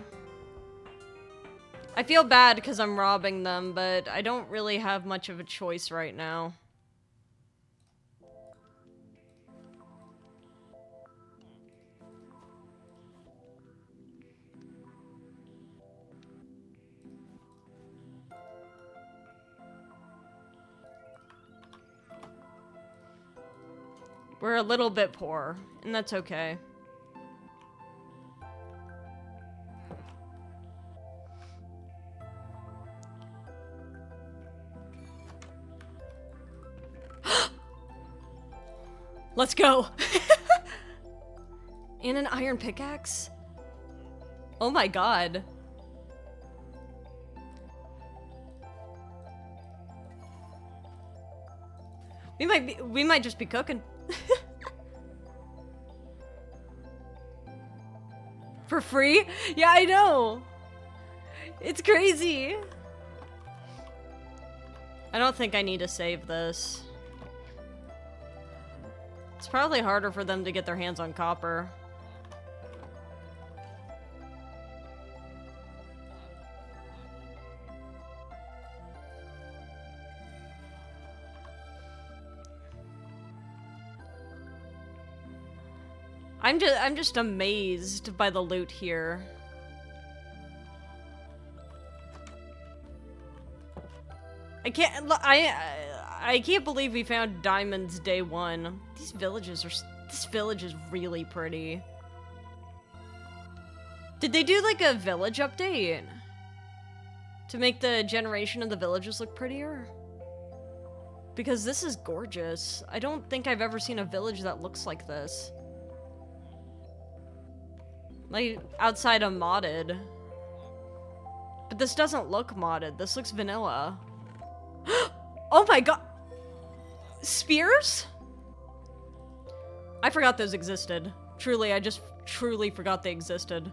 I feel bad because I'm robbing them, but I don't really have much of a choice right now. We're a little bit poor, and that's okay. Let's go! And an iron pickaxe? Oh my god. We might just be cooking. For free? Yeah, I know. It's crazy. I don't think I need to save this. It's probably harder for them to get their hands on copper. I'm just amazed by the loot here. I can't believe we found diamonds day one. This village is really pretty. Did they do like a village update to make the generation of the villages look prettier? Because this is gorgeous. I don't think I've ever seen a village that looks like this. Like, outside of modded. But this doesn't look modded. This looks vanilla. Oh my god! Spears? I forgot those existed. Truly, I just truly forgot they existed.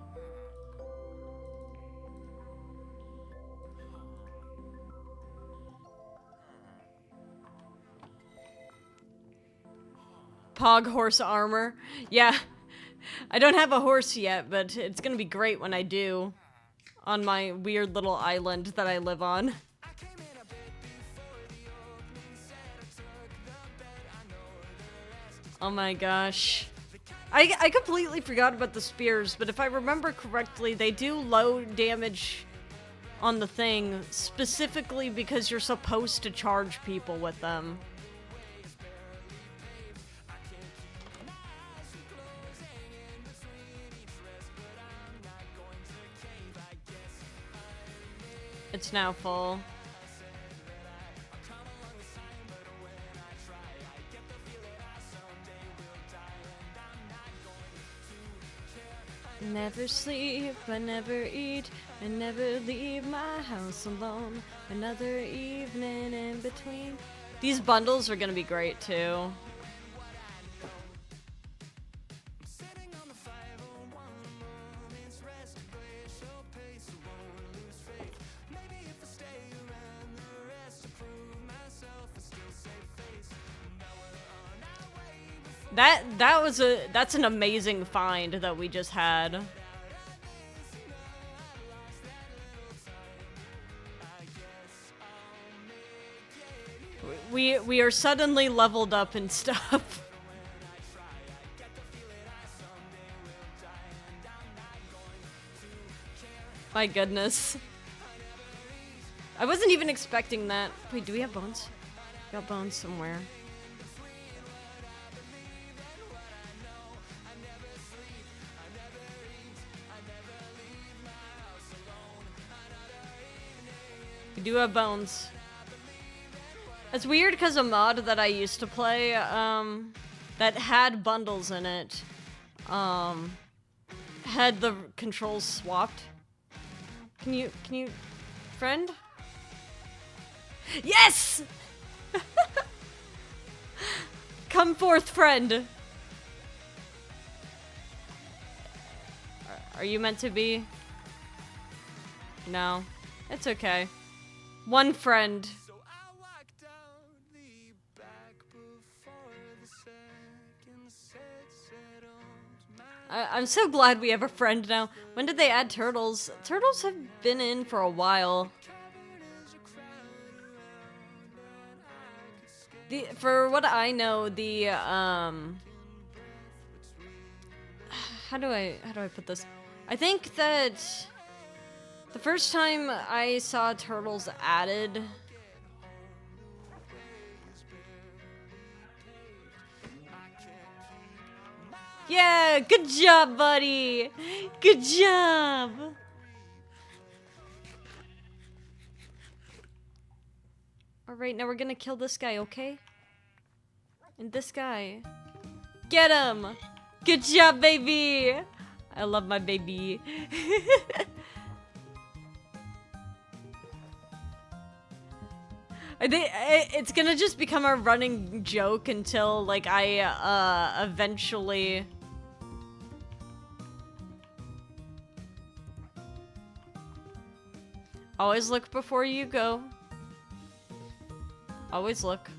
Pog horse armor. Yeah. I don't have a horse yet, but it's gonna be great when I do. On my weird little island that I live on. Oh my gosh. I completely forgot about the spears, but if I remember correctly, they do low damage on the thing, specifically because you're supposed to charge people with them. It's now full. Never sleep, I never eat, I never leave my house alone. Another evening in between. These bundles are gonna be great too. That's an amazing find that we just had. We are suddenly leveled up and stuff. My goodness. I wasn't even expecting that. Wait, do we have bones? We got bones somewhere. We do have bones. It's weird because a mod that I used to play, that had bundles in it, had the controls swapped. Can you, friend? Yes! Come forth, friend. Are you meant to be? No. It's okay. One friend. I'm so glad we have a friend now. When did they add turtles? Turtles have been in for a while. For what I know, how do I put this? I think that the first time I saw turtles added, yeah, good job, buddy. Good job. All right, now we're gonna kill this guy, okay? And this guy. Get him. Good job, baby. I love my baby. I think it's gonna just become a running joke until, like, I eventually... Always look before you go. Always look.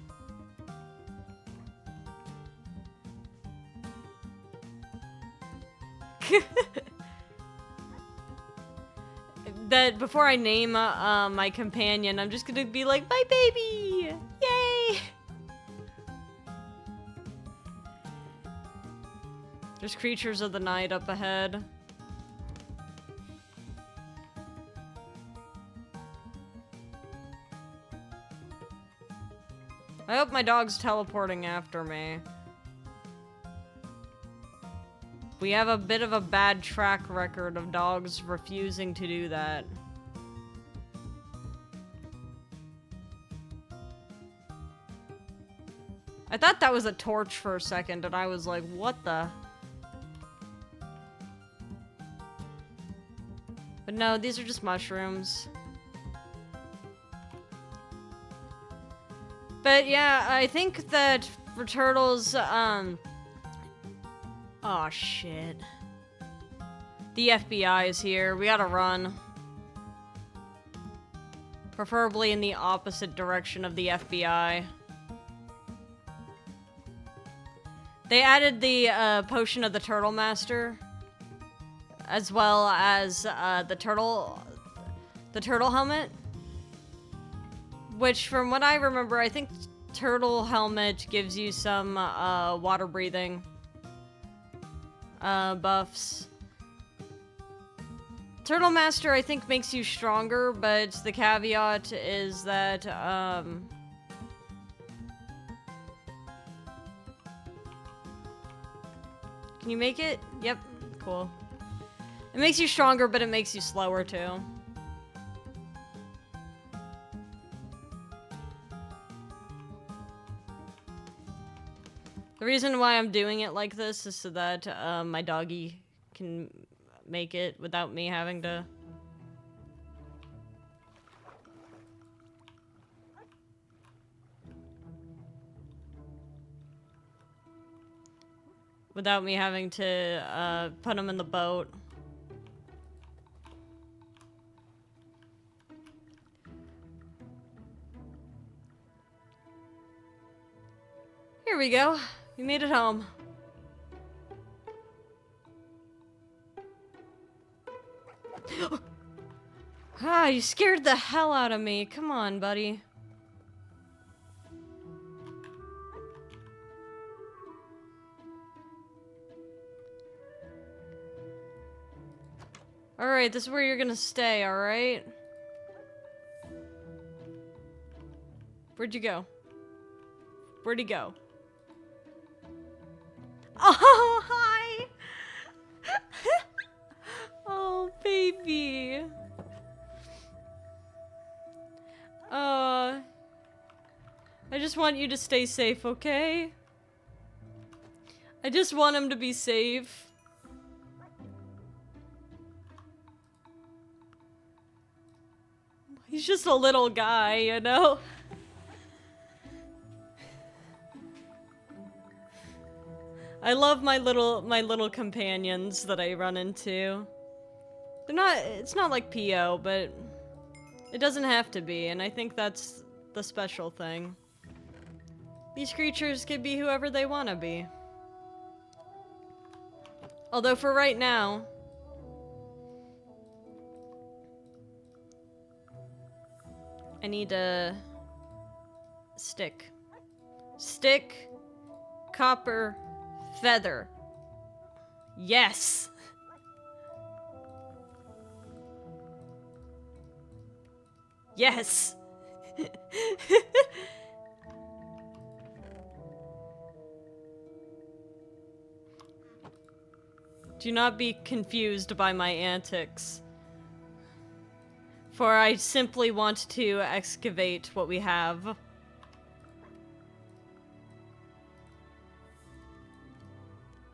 That before I name my companion, I'm just gonna be like, my baby! Yay! There's creatures of the night up ahead. I hope my dog's teleporting after me. We have a bit of a bad track record of dogs refusing to do that. I thought that was a torch for a second, and I was like, what the? But no, these are just mushrooms. But yeah, I think that for turtles, oh shit. The FBI is here. We gotta run. Preferably in the opposite direction of the FBI. They added the potion of the Turtle Master, as well as the turtle helmet. Which, from what I remember, I think turtle helmet gives you some water breathing buffs. Turtle Master, I think, makes you stronger, but the caveat is that, can you make it? Yep, cool. It makes you stronger, but it makes you slower, too. The reason why I'm doing it like this is so that, my doggy can make it without me having to. Without me having to, put him in the boat. Here we go. We made it home. Ah, you scared the hell out of me. Come on, buddy. Alright, this is where you're gonna stay, alright? Where'd you go? Where'd he go? Oh, hi! Oh, baby. I just want you to stay safe, okay? I just want him to be safe. He's just a little guy, you know? I love my little companions that I run into. It's not like P.O., but it doesn't have to be, and I think that's the special thing. These creatures can be whoever they want to be. Although for right now, I need a stick. Stick, copper, feather. Yes! Yes! Do not be confused by my antics. For I simply want to excavate what we have.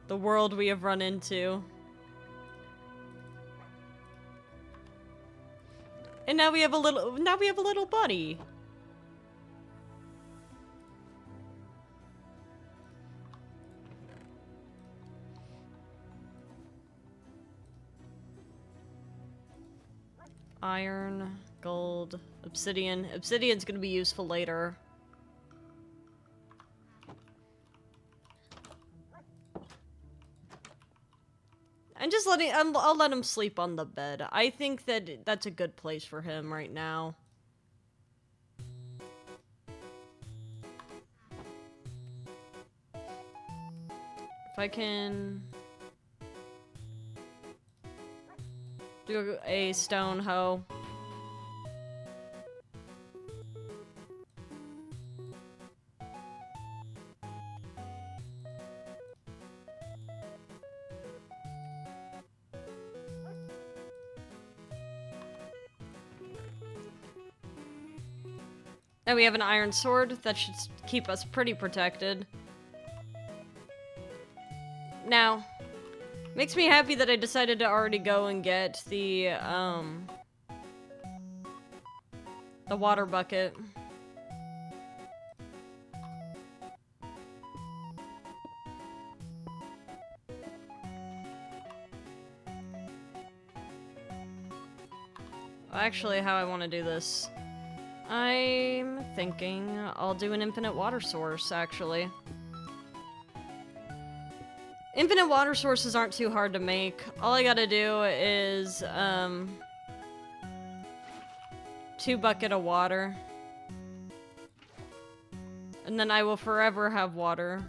The world we have run into. And now we have a little buddy. Iron, gold, obsidian. Obsidian's gonna be useful later. And just I'll let him sleep on the bed. I think that that's a good place for him right now. If I can do a stone hoe. Then we have an iron sword. That should keep us pretty protected. Now, makes me happy that I decided to already go and get the water bucket. Actually, how I want to do this. I'm thinking I'll do an infinite water source, actually. Infinite water sources aren't too hard to make. All I gotta do is, 2 buckets of water. And then I will forever have water.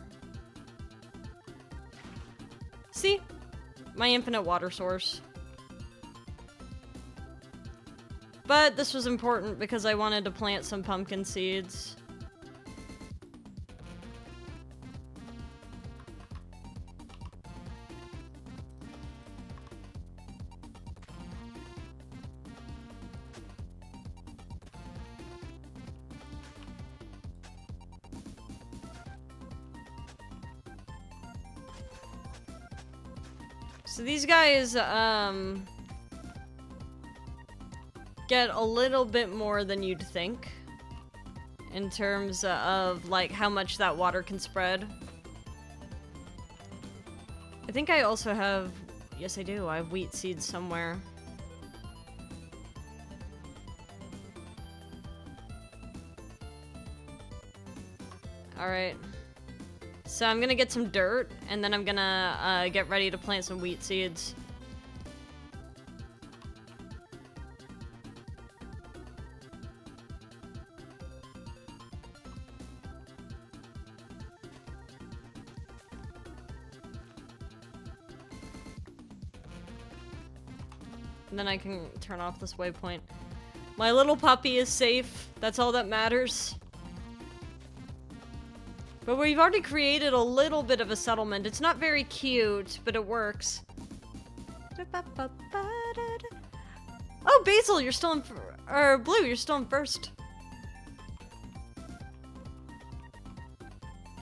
See? My infinite water source. But this was important because I wanted to plant some pumpkin seeds. So these guys, get a little bit more than you'd think in terms of, like, how much that water can spread. I think I also have... Yes, I do. I have wheat seeds somewhere. Alright. So I'm gonna get some dirt, and then I'm gonna get ready to plant some wheat seeds. And then I can turn off this waypoint. My little puppy is safe. That's all that matters. But we've already created a little bit of a settlement. It's not very cute, but it works. Oh, Basil, you're still in... Or Blue, you're still in first.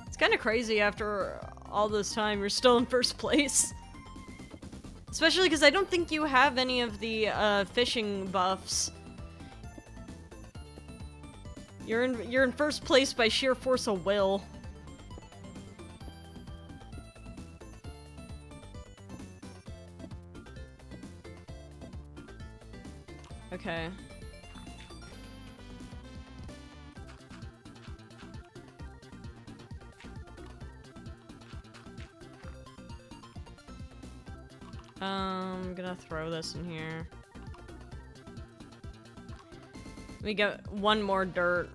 It's kind of crazy after all this time you're still in first place. Especially because I don't think you have any of the fishing buffs. You're in first place by sheer force of will. Okay. I'm gonna throw this in here. We got one more dirt.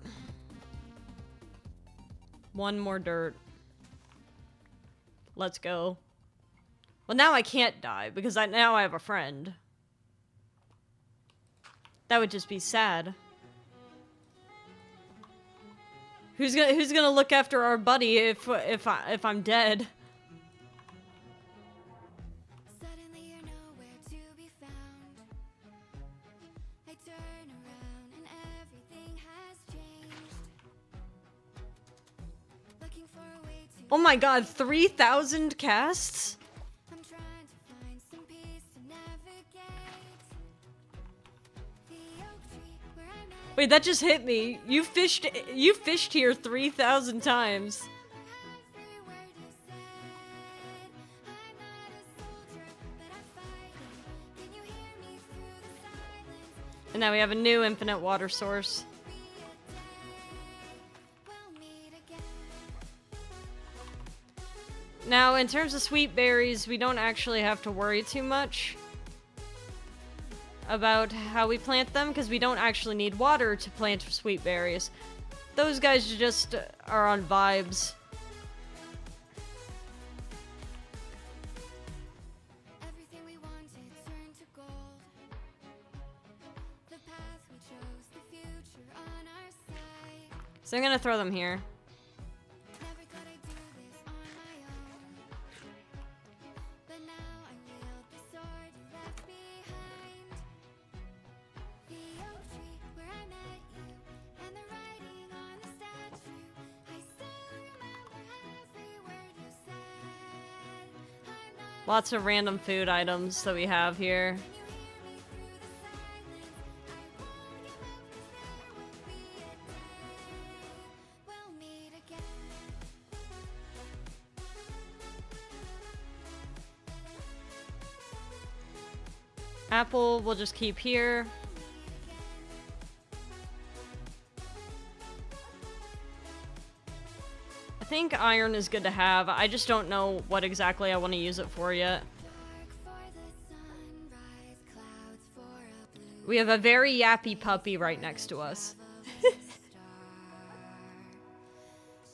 One more dirt. Let's go. Well, now I can't die because now I have a friend. That would just be sad. Who's gonna look after our buddy if I'm dead?
Suddenly you're nowhere to be found. I turn around and everything has changed. Looking for a way to...
Oh my god, 3,000 casts?
I'm trying to find some peace to navigate. The oak tree where I met.
Wait, that just hit me. You fished here 3,000 times.
Every word you said. I'm not a soldier, but I fight it. Can you hear me through the silence?
And now we have a new infinite water source.
We'll meet again.
Now, in terms of sweet berries, we don't actually have to worry too much about how we plant them, because we don't actually need water to plant sweet berries. Those guys just are on vibes.
Everything we wanted turned to gold. The path we chose, the future on our side.
So I'm gonna throw them here.
Never thought I'd do this on my own. But now I wield the sword you left behind. The oak tree where I met you, and the writing
Lots of random food items that we have here.
We'll meet again.
Apple we'll just keep here. I think iron is good to have. I just don't know what exactly I want to use it for yet.
Dark for the sunrise, clouds for a blue
We have a very yappy puppy right next to us.
star.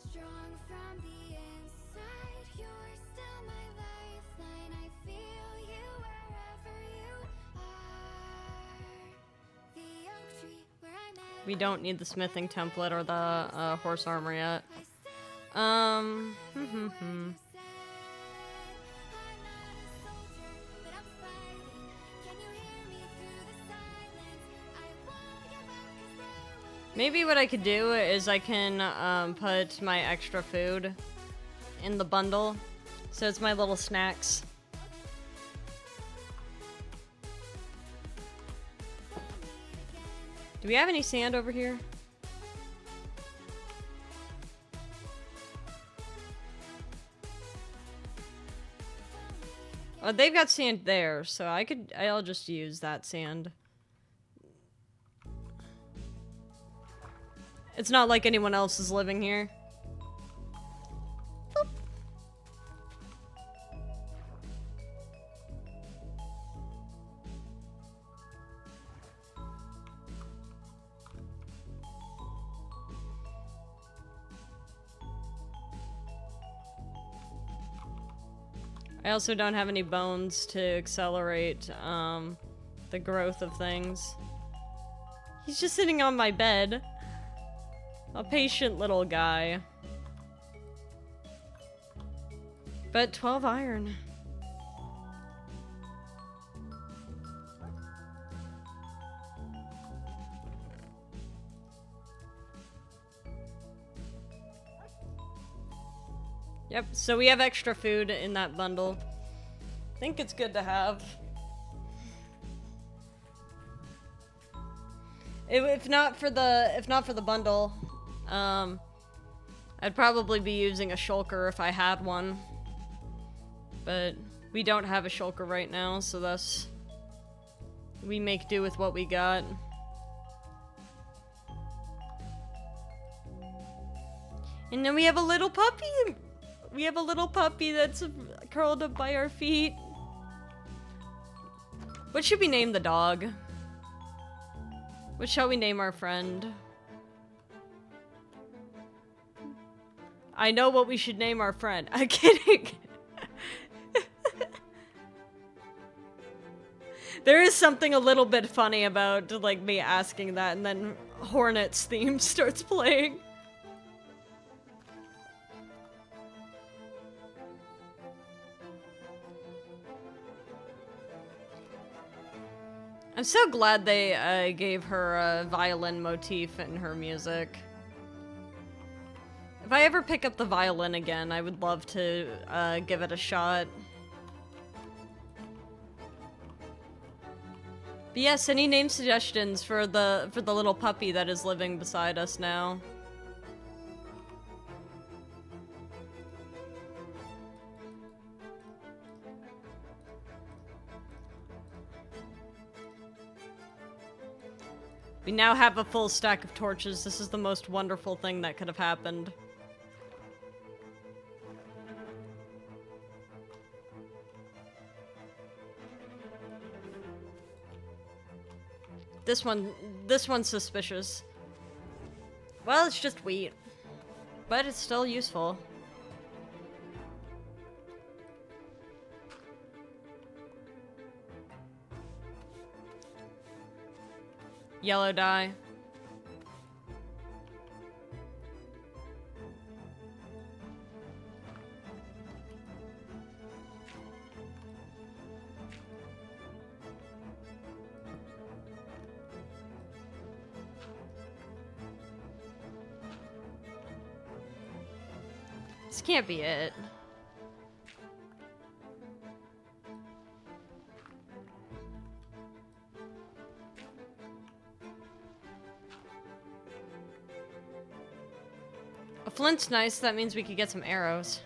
Strong from the inside, you're still my lifeline. I feel you wherever you are. The oak tree where I met
We don't need the smithing template or the horse armor yet.
I still
Um,
said I'm not a soldier, but I'm fighting. Can you hear me through the silence? I won't give up 'cause there will
maybe what I could do is I can put my extra food in the bundle, so it's my little snacks. Do we have any sand over here? Oh, they've got sand there, so I'll just use that sand. It's not like anyone else is living here. Boop. I also don't have any bones to accelerate the growth of things. He's just sitting on my bed. A patient little guy. But 12 iron. Yep, so we have extra food in that bundle. I think it's good to have. If not for the bundle, I'd probably be using a shulker if I had one. But we don't have a shulker right now, so thus we make do with what we got. And then we have a little puppy. We have a little puppy that's curled up by our feet. What should we name the dog? What shall we name our friend? I know what we should name our friend. I'm kidding. There is something a little bit funny about like me asking that, and then Hornet's theme starts playing. I'm so glad they gave her a violin motif in her music. If I ever pick up the violin again, I would love to give it a shot. But yes, any name suggestions for the little puppy that is living beside us now? We now have a full stack of torches. This is the most wonderful thing that could have happened. This one's suspicious. Well, it's just wheat. But it's still useful. Yellow dye. This can't be it. A flint's nice, that means we could get some arrows.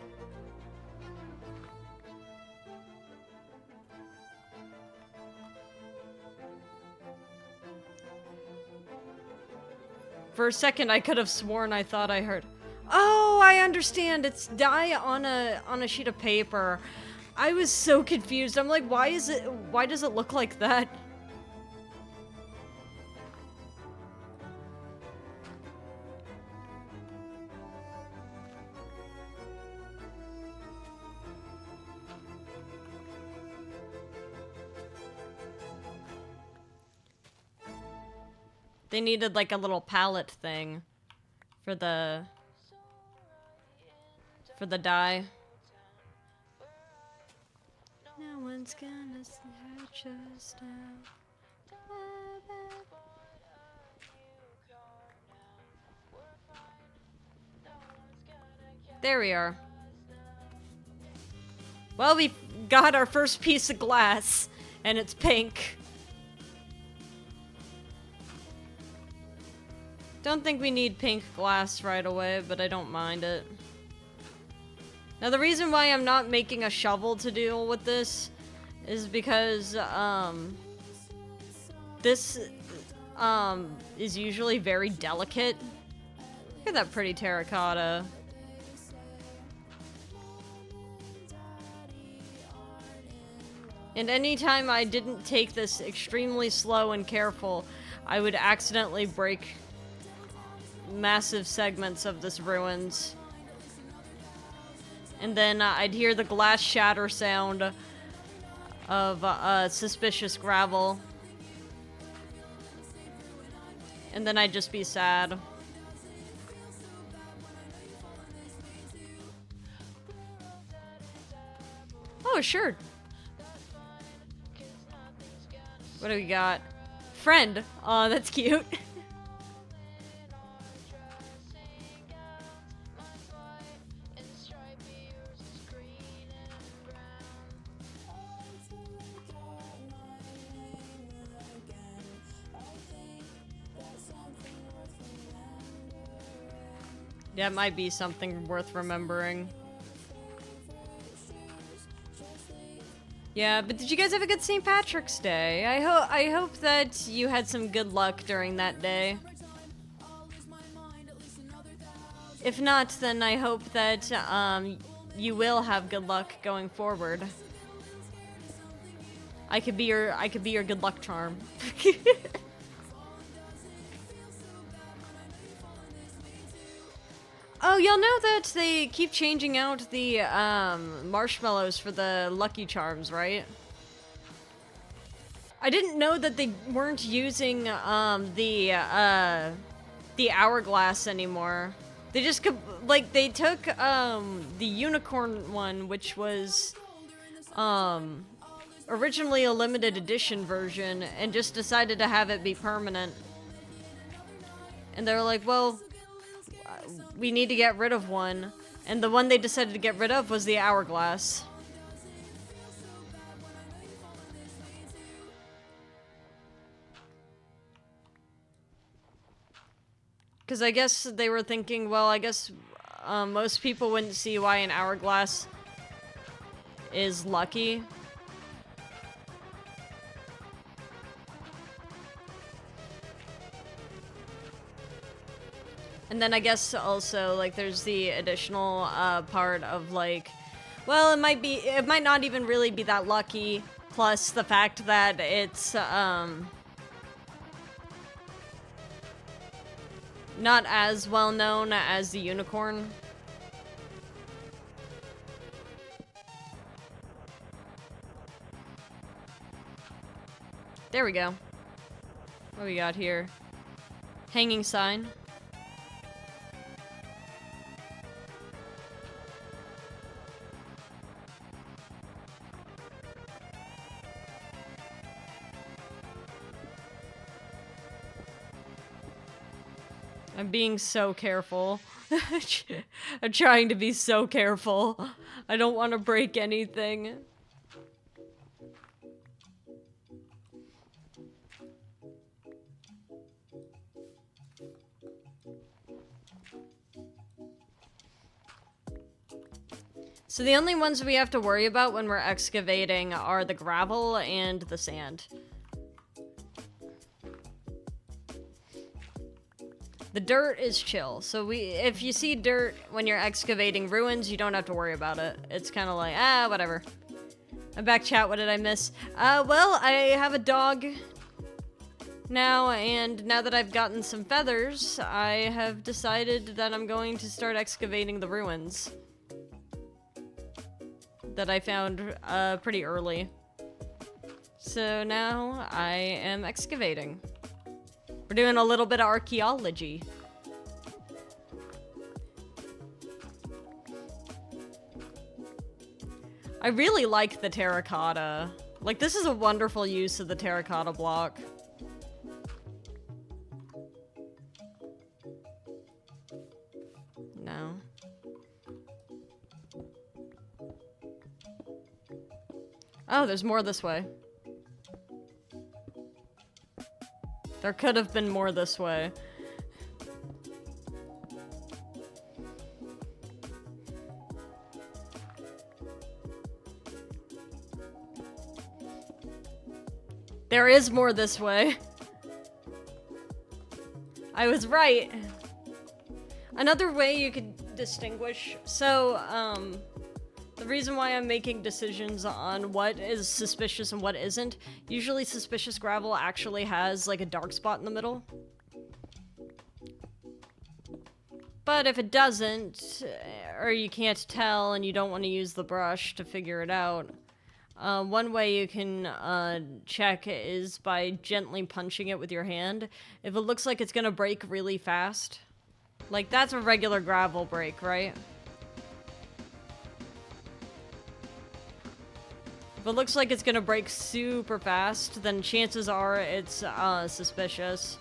For a second, I could have sworn I thought I heard. Oh, I understand. It's dye on a sheet of paper. I was so confused. I'm like, why does it look like that? They needed like a little palette thing for the dye. No one's gonna snatch us down. There we are. Well, we got our first piece of glass, and it's pink. Don't think we need pink glass right away, but I don't mind it. Now, the reason why I'm not making a shovel to deal with this is because, this, is usually very delicate. Look at that pretty terracotta. And anytime I didn't take this extremely slow and careful, I would accidentally break massive segments of this ruins. And then I'd hear the glass shatter sound of suspicious gravel. And then I'd just be sad. Oh, sure. What do we got? Friend. Aw, that's cute. Yeah, it might be something worth remembering. Yeah, but did you guys have a good St. Patrick's Day? I hope that you had some good luck during that day. If not, then I hope that you will have good luck going forward. I could be your good luck charm. Oh, y'all know that they keep changing out the marshmallows for the Lucky Charms, right? I didn't know that they weren't using the hourglass anymore. They just like they took the unicorn one, which was originally a limited edition version, and just decided to have it be permanent. And they were like, well, we need to get rid of one. And the one they decided to get rid of was the hourglass. Because I guess they were thinking, well, I guess most people wouldn't see why an hourglass is lucky. And then I guess also, like, there's the additional part of, like, well, it might not even really be that lucky, plus the fact that it's not as well known as the unicorn. There we go. What we got here? Hanging sign. I'm being so careful. I'm trying to be so careful. I don't want to break anything. So the only ones we have to worry about when we're excavating are the gravel and the sand. The dirt is chill. So if you see dirt when you're excavating ruins, you don't have to worry about it. It's kind of like, whatever. I'm back, chat. What did I miss? Well, I have a dog now, and now that I've gotten some feathers, I have decided that I'm going to start excavating the ruins that I found pretty early. So now I am excavating. We're doing a little bit of archaeology. I really like the terracotta. Like, this is a wonderful use of the terracotta block. No. Oh, there's more this way. There could have been more this way. There is more this way. I was right. Another way you could distinguish. So, the reason why I'm making decisions on what is suspicious and what isn't, usually suspicious gravel actually has like a dark spot in the middle. But if it doesn't, or you can't tell and you don't want to use the brush to figure it out, one way you can check is by gently punching it with your hand. If it looks like it's gonna break really fast, like that's a regular gravel break, right? If it looks like it's gonna break super fast, then chances are it's suspicious.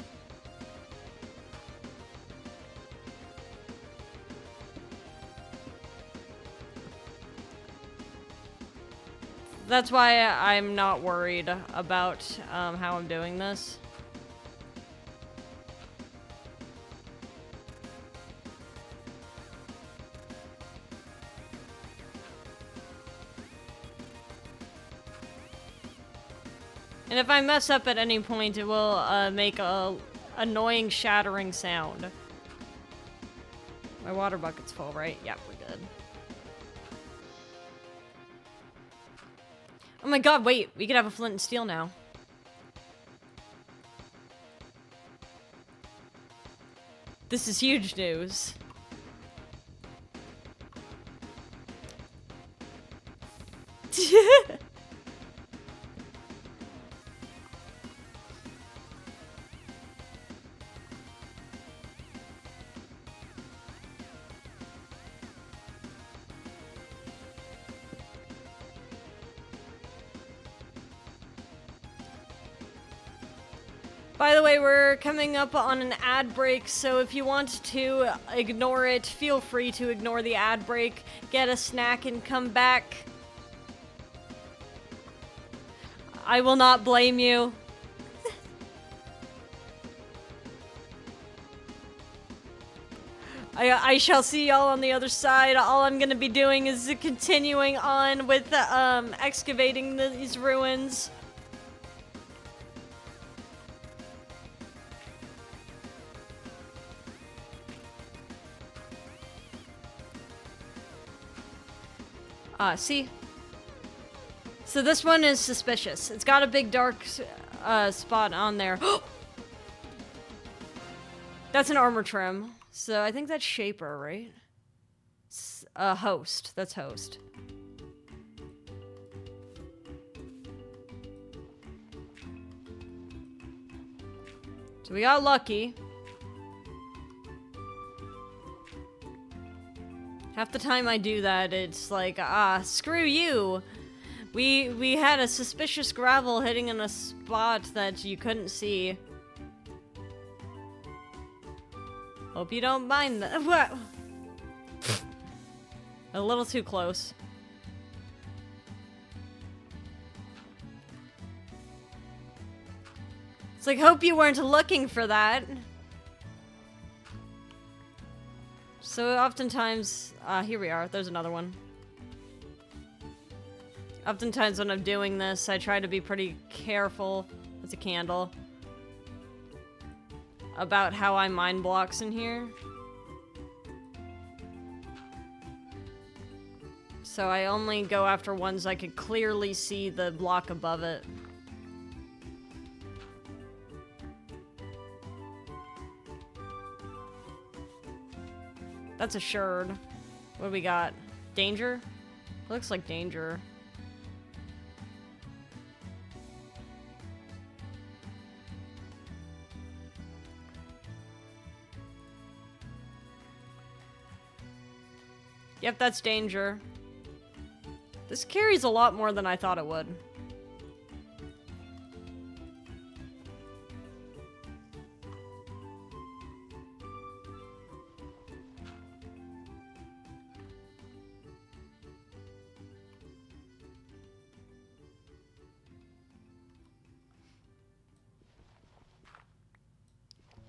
That's why I'm not worried about how I'm doing this. And if I mess up at any point, it will make a annoying shattering sound. My water bucket's full, right? Yeah, we're good. Oh my god, wait, we could have a flint and steel now. This is huge news. By the way, we're coming up on an ad break, so if you want to ignore it, feel free to ignore the ad break, get a snack, and come back. I will not blame you. I shall see y'all on the other side. All I'm gonna be doing is continuing on with excavating these ruins. See? So this one is suspicious. It's got a big dark spot on there. That's an armor trim. So I think that's Shaper, right? Host. That's Host. So we got lucky. Half the time I do that, it's like, screw you! We had a suspicious gravel hitting in a spot that you couldn't see. Hope you don't mind that. What? A little too close. It's like, hope you weren't looking for that. So oftentimes, here we are, there's another one. Oftentimes when I'm doing this, I try to be pretty careful, as a candle, about how I mind blocks in here. So I only go after ones I could clearly see the block above it. That's assured. What do we got? Danger? Looks like danger. Yep, that's danger. This carries a lot more than I thought it would.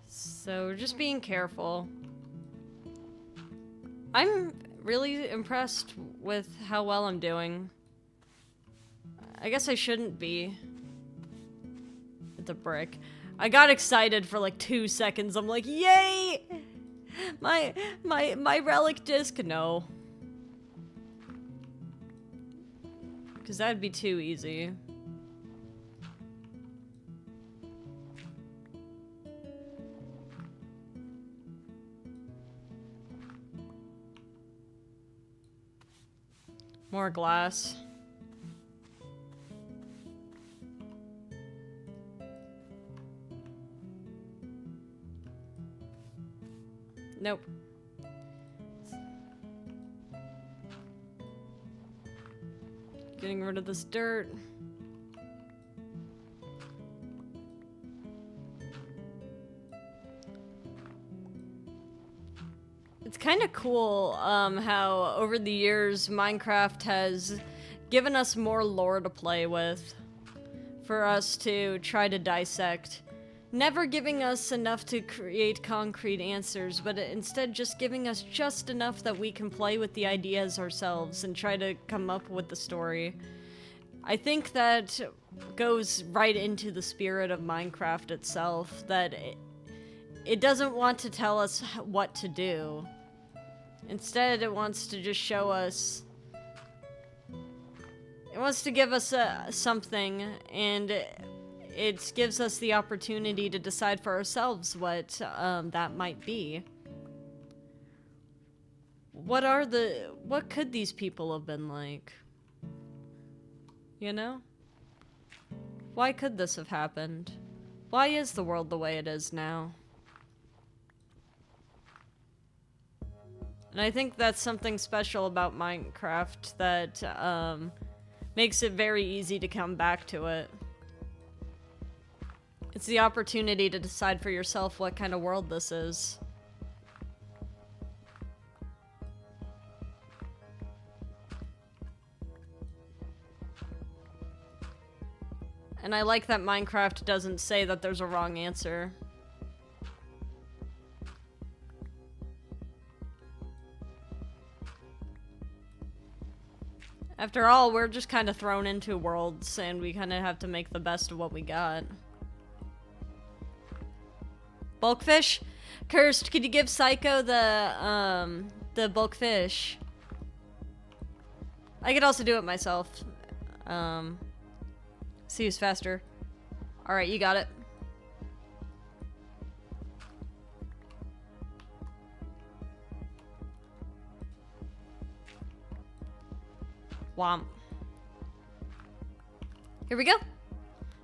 So, just being careful. I'm really impressed with how well I'm doing. I guess I shouldn't be. It's a brick. I got excited for like 2 seconds. I'm like, yay! My relic disc. No. Because that'd be too easy. More glass. Nope. Getting rid of this dirt. It's kind of cool how over the years Minecraft has given us more lore to play with for us to try to dissect. Never giving us enough to create concrete answers, but instead just giving us just enough that we can play with the ideas ourselves and try to come up with the story. I think that goes right into the spirit of Minecraft itself, that it doesn't want to tell us what to do. Instead, it wants to just show us... It wants to give us something, and it gives us the opportunity to decide for ourselves what that might be. What could these people have been like? You know? Why could this have happened? Why is the world the way it is now? And I think that's something special about Minecraft that makes it very easy to come back to it. It's the opportunity to decide for yourself what kind of world this is. And I like that Minecraft doesn't say that there's a wrong answer. After all, we're just kind of thrown into worlds, and we kind of have to make the best of what we got. Bulkfish? Cursed, could you give Psycho the bulkfish? I could also do it myself. See who's faster. Alright, you got it. Womp. Here we go.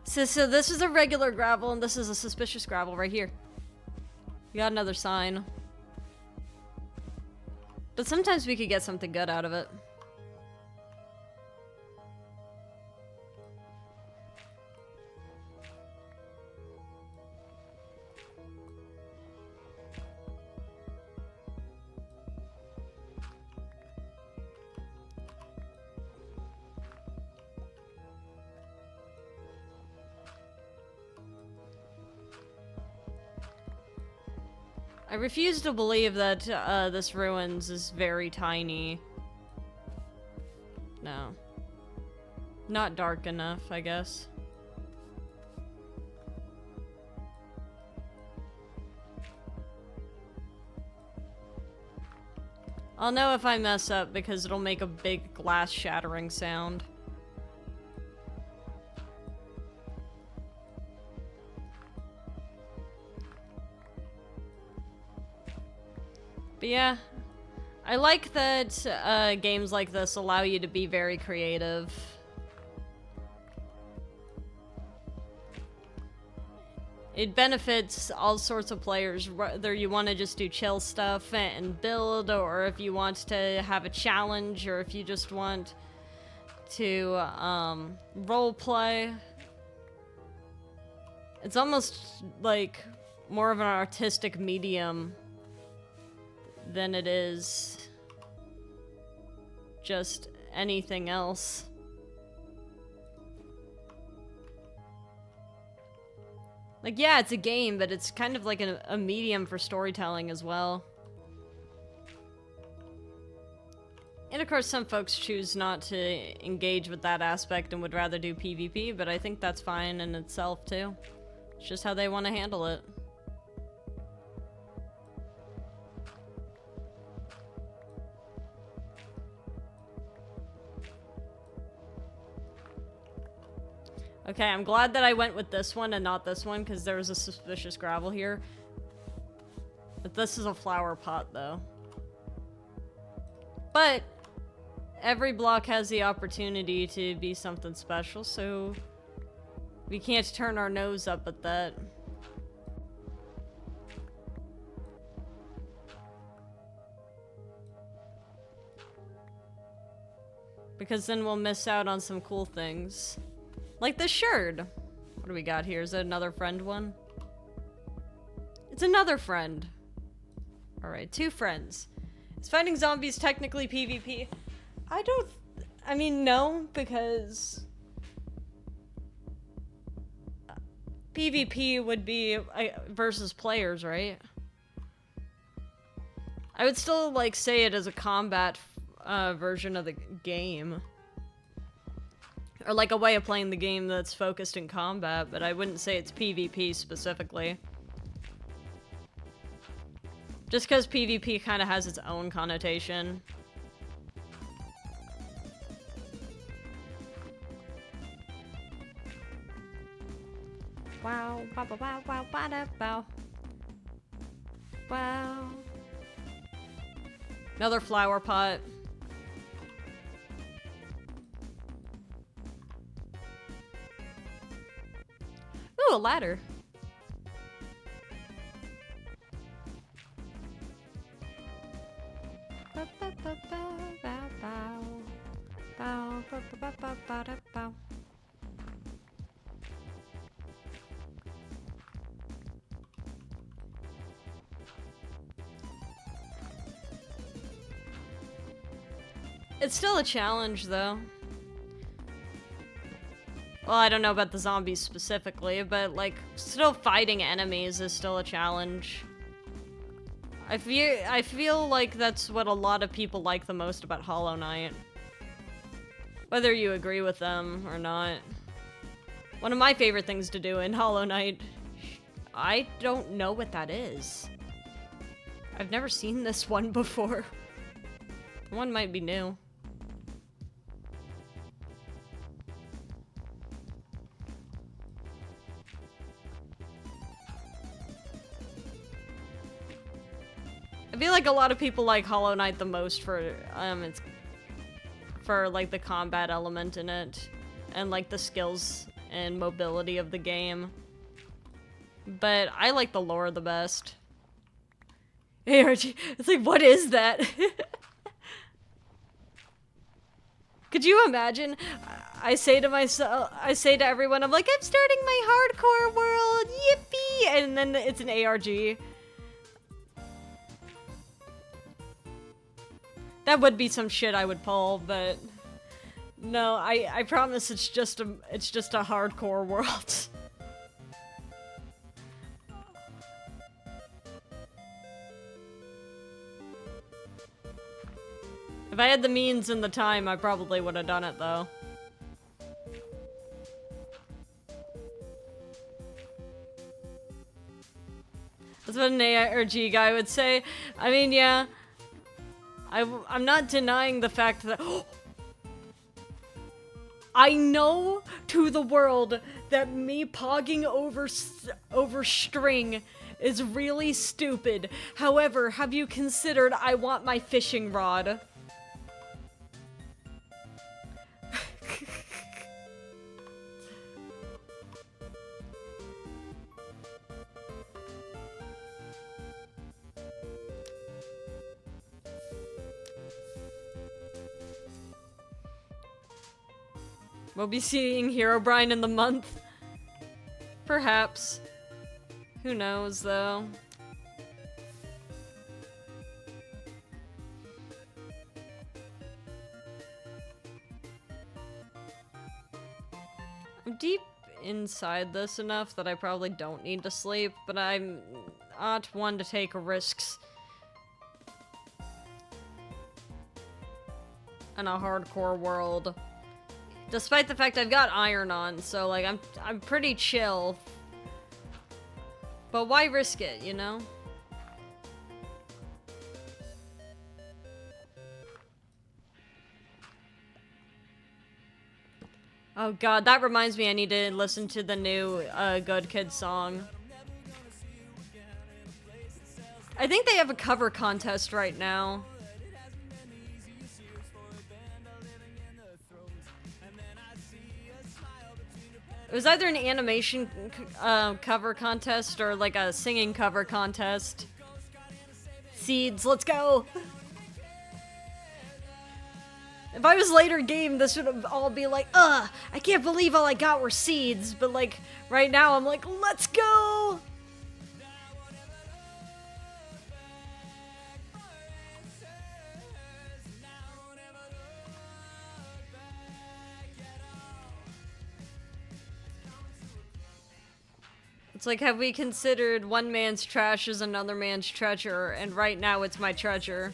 So this is a regular gravel, and this is a suspicious gravel right here. We got another sign. But sometimes we could get something good out of it. I refuse to believe that this ruins is very tiny. No. Not dark enough, I guess. I'll know if I mess up because it'll make a big glass shattering sound. But yeah, I like that games like this allow you to be very creative. It benefits all sorts of players, whether you want to just do chill stuff and build, or if you want to have a challenge, or if you just want to role play. It's almost like more of an artistic medium than it is just anything else. Like, yeah, it's a game, but it's kind of like a medium for storytelling as well. And of course, some folks choose not to engage with that aspect and would rather do PvP, but I think that's fine in itself, too. It's just how they want to handle it. Okay, I'm glad that I went with this one and not this one, because there was a suspicious gravel here. But this is a flower pot, though. But every block has the opportunity to be something special, so we can't turn our nose up at that. Because then we'll miss out on some cool things. Like the sherd. What do we got here? Is it another friend one? It's another friend. Alright, 2 friends. Is fighting zombies technically PvP? I mean, no, because PvP would be versus players, right? I would still, like, say it as a combat version of the game. Or like a way of playing the game that's focused in combat, but I wouldn't say it's PvP specifically. Just because PvP kind of has its own connotation. Wow, wow, wow, wow, wow, wow, wow. Wow. Another flower pot. Ooh, a ladder. It's still a challenge, though. Well, I don't know about the zombies specifically, but, like, still fighting enemies is still a challenge. I feel like that's what a lot of people like the most about Hollow Knight. Whether you agree with them or not. One of my favorite things to do in Hollow Knight... I don't know what that is. I've never seen this one before. One might be new. I feel like a lot of people like Hollow Knight the most for like the combat element in it and like the skills and mobility of the game. But I like the lore the best. ARG, it's like, what is that? Could you imagine? I say to myself, I say to everyone, I'm like, I'm starting my hardcore world, yippee! And then it's an ARG. That would be some shit I would pull, but no, I promise it's just a hardcore world. If I had the means and the time, I probably would have done it, though. what an ARG guy would say. I mean, yeah. I'm not denying the fact that... I know to the world that me pogging over string is really stupid. However, have you considered I want my fishing rod? We'll be seeing Herobrine in the month. Perhaps. Who knows, though? I'm deep inside this enough that I probably don't need to sleep, but I'm not one to take risks in a hardcore world. Despite the fact I've got iron on, so like I'm pretty chill. But why risk it, you know? Oh god, that reminds me I need to listen to the new Good Kid song. I think they have a cover contest right now. It was either an animation cover contest or like a singing cover contest. Seeds, let's go! If I was later game, this would all be like, ugh, I can't believe all I got were seeds. But like, right now I'm like, let's go! It's like, have we considered one man's trash is another man's treasure, and right now it's my treasure.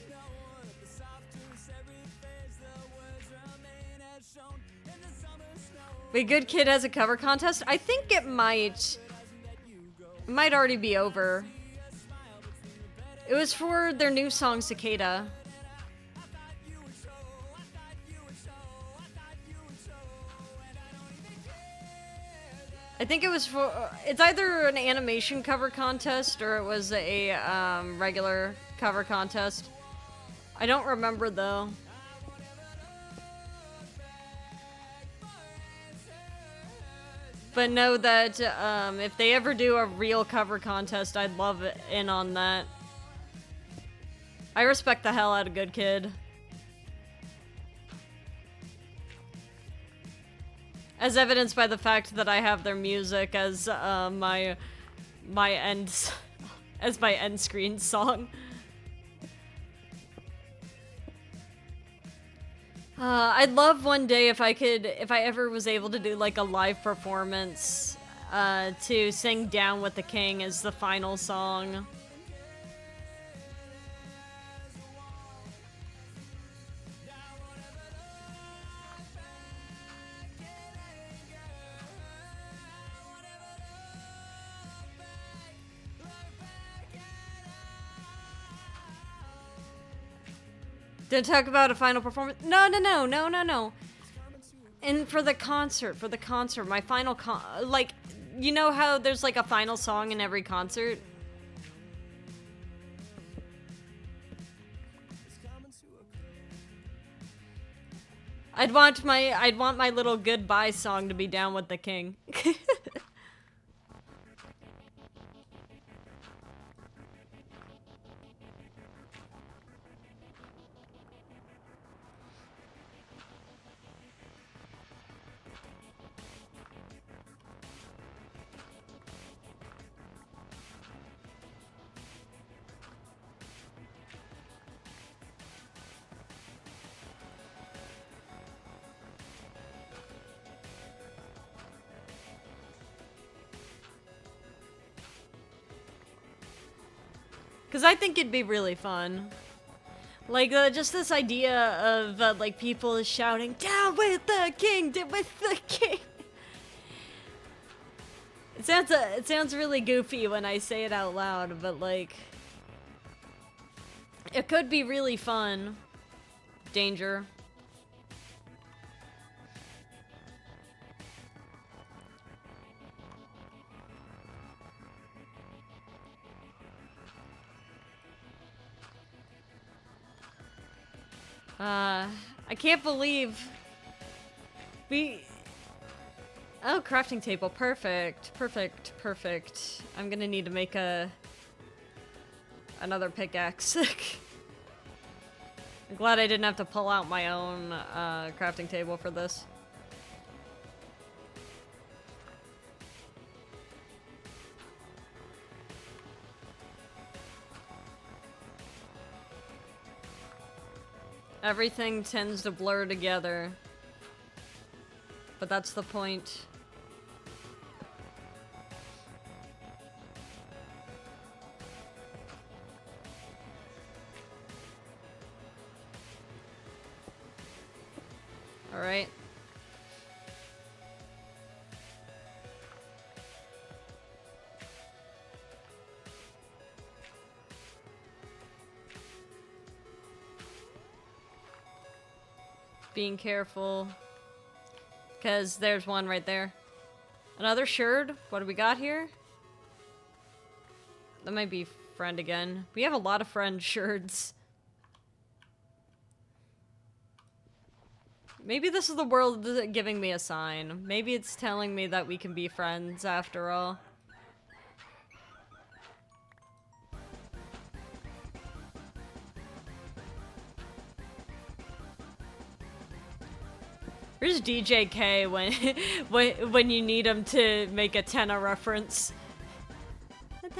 Wait, Good Kid has a cover contest? I think it might already be over. It was for their new song, Cicada. I think it was for... It's either an animation cover contest or it was a regular cover contest. I don't remember, though. But know that if they ever do a real cover contest, I'd love in on that. I respect the hell out of Good Kid. As evidenced by the fact that I have their music as my end screen song. I'd love one day if I ever was able to do like a live performance to sing "Down with the King" as the final song. Did I talk about a final performance? No. And for the concert, my final like, you know how there's like a final song in every concert? I'd want my little goodbye song to be "Down with the King." Because I think it'd be really fun. Like, just this idea of, like, people shouting, "Down with the king! Down with the king!" It sounds really goofy when I say it out loud, but like it could be really fun. Danger. I can't believe we... Oh, crafting table. Perfect. Perfect. Perfect. I'm gonna need to make another pickaxe. I'm glad I didn't have to pull out my own crafting table for this. Everything tends to blur together. But that's the point. All right. Being careful. Because there's one right there. Another sherd? What do we got here? That might be friend again. We have a lot of friend sherds. Maybe this is the world giving me a sign. Maybe it's telling me that we can be friends after all. Where's DJK when you need him to make a Tenna reference? Has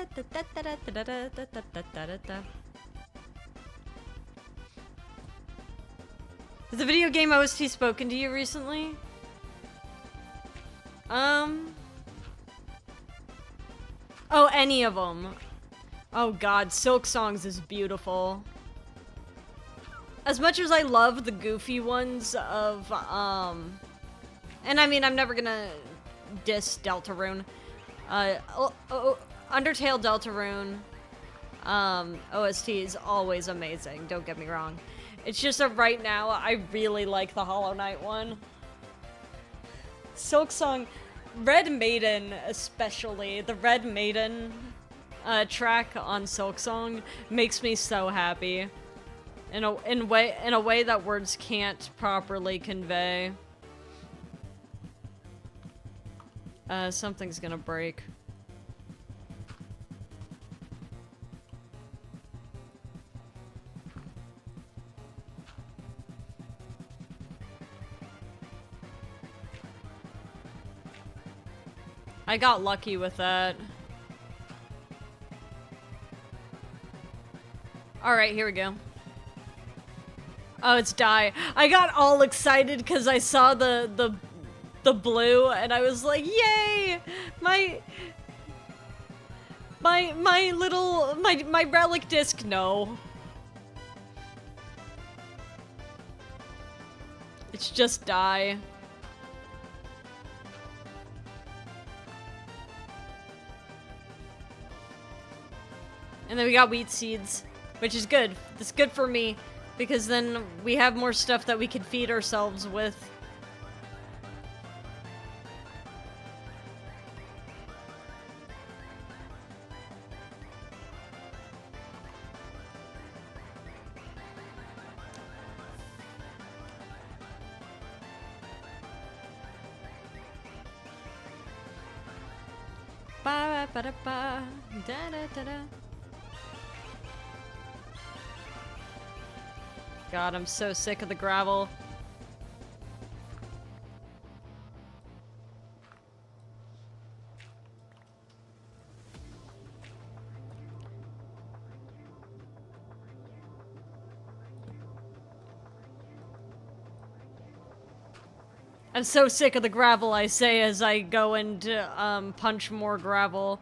the video game OST spoken to you recently? Oh, any of them. Oh god, Silk Songs is beautiful. As much as I love the goofy ones of, and I mean, I'm never gonna diss Deltarune. Undertale Deltarune, OST is always amazing, don't get me wrong. It's just that right now, I really like the Hollow Knight one. Silk Song, Red Maiden especially, the Red Maiden track on Silk Song makes me so happy. In a way that words can't properly convey. Something's gonna break. I got lucky with that. Alright, here we go. Oh, it's die. I got all excited because I saw the blue and I was like, yay! My relic disc, no. It's just die. And then we got wheat seeds, which is good. It's good for me. Because then we have more stuff that we can feed ourselves with. Ba ba da ba da da da da. God, I'm so sick of the gravel. I'm so sick of the gravel, I say as I go and punch more gravel.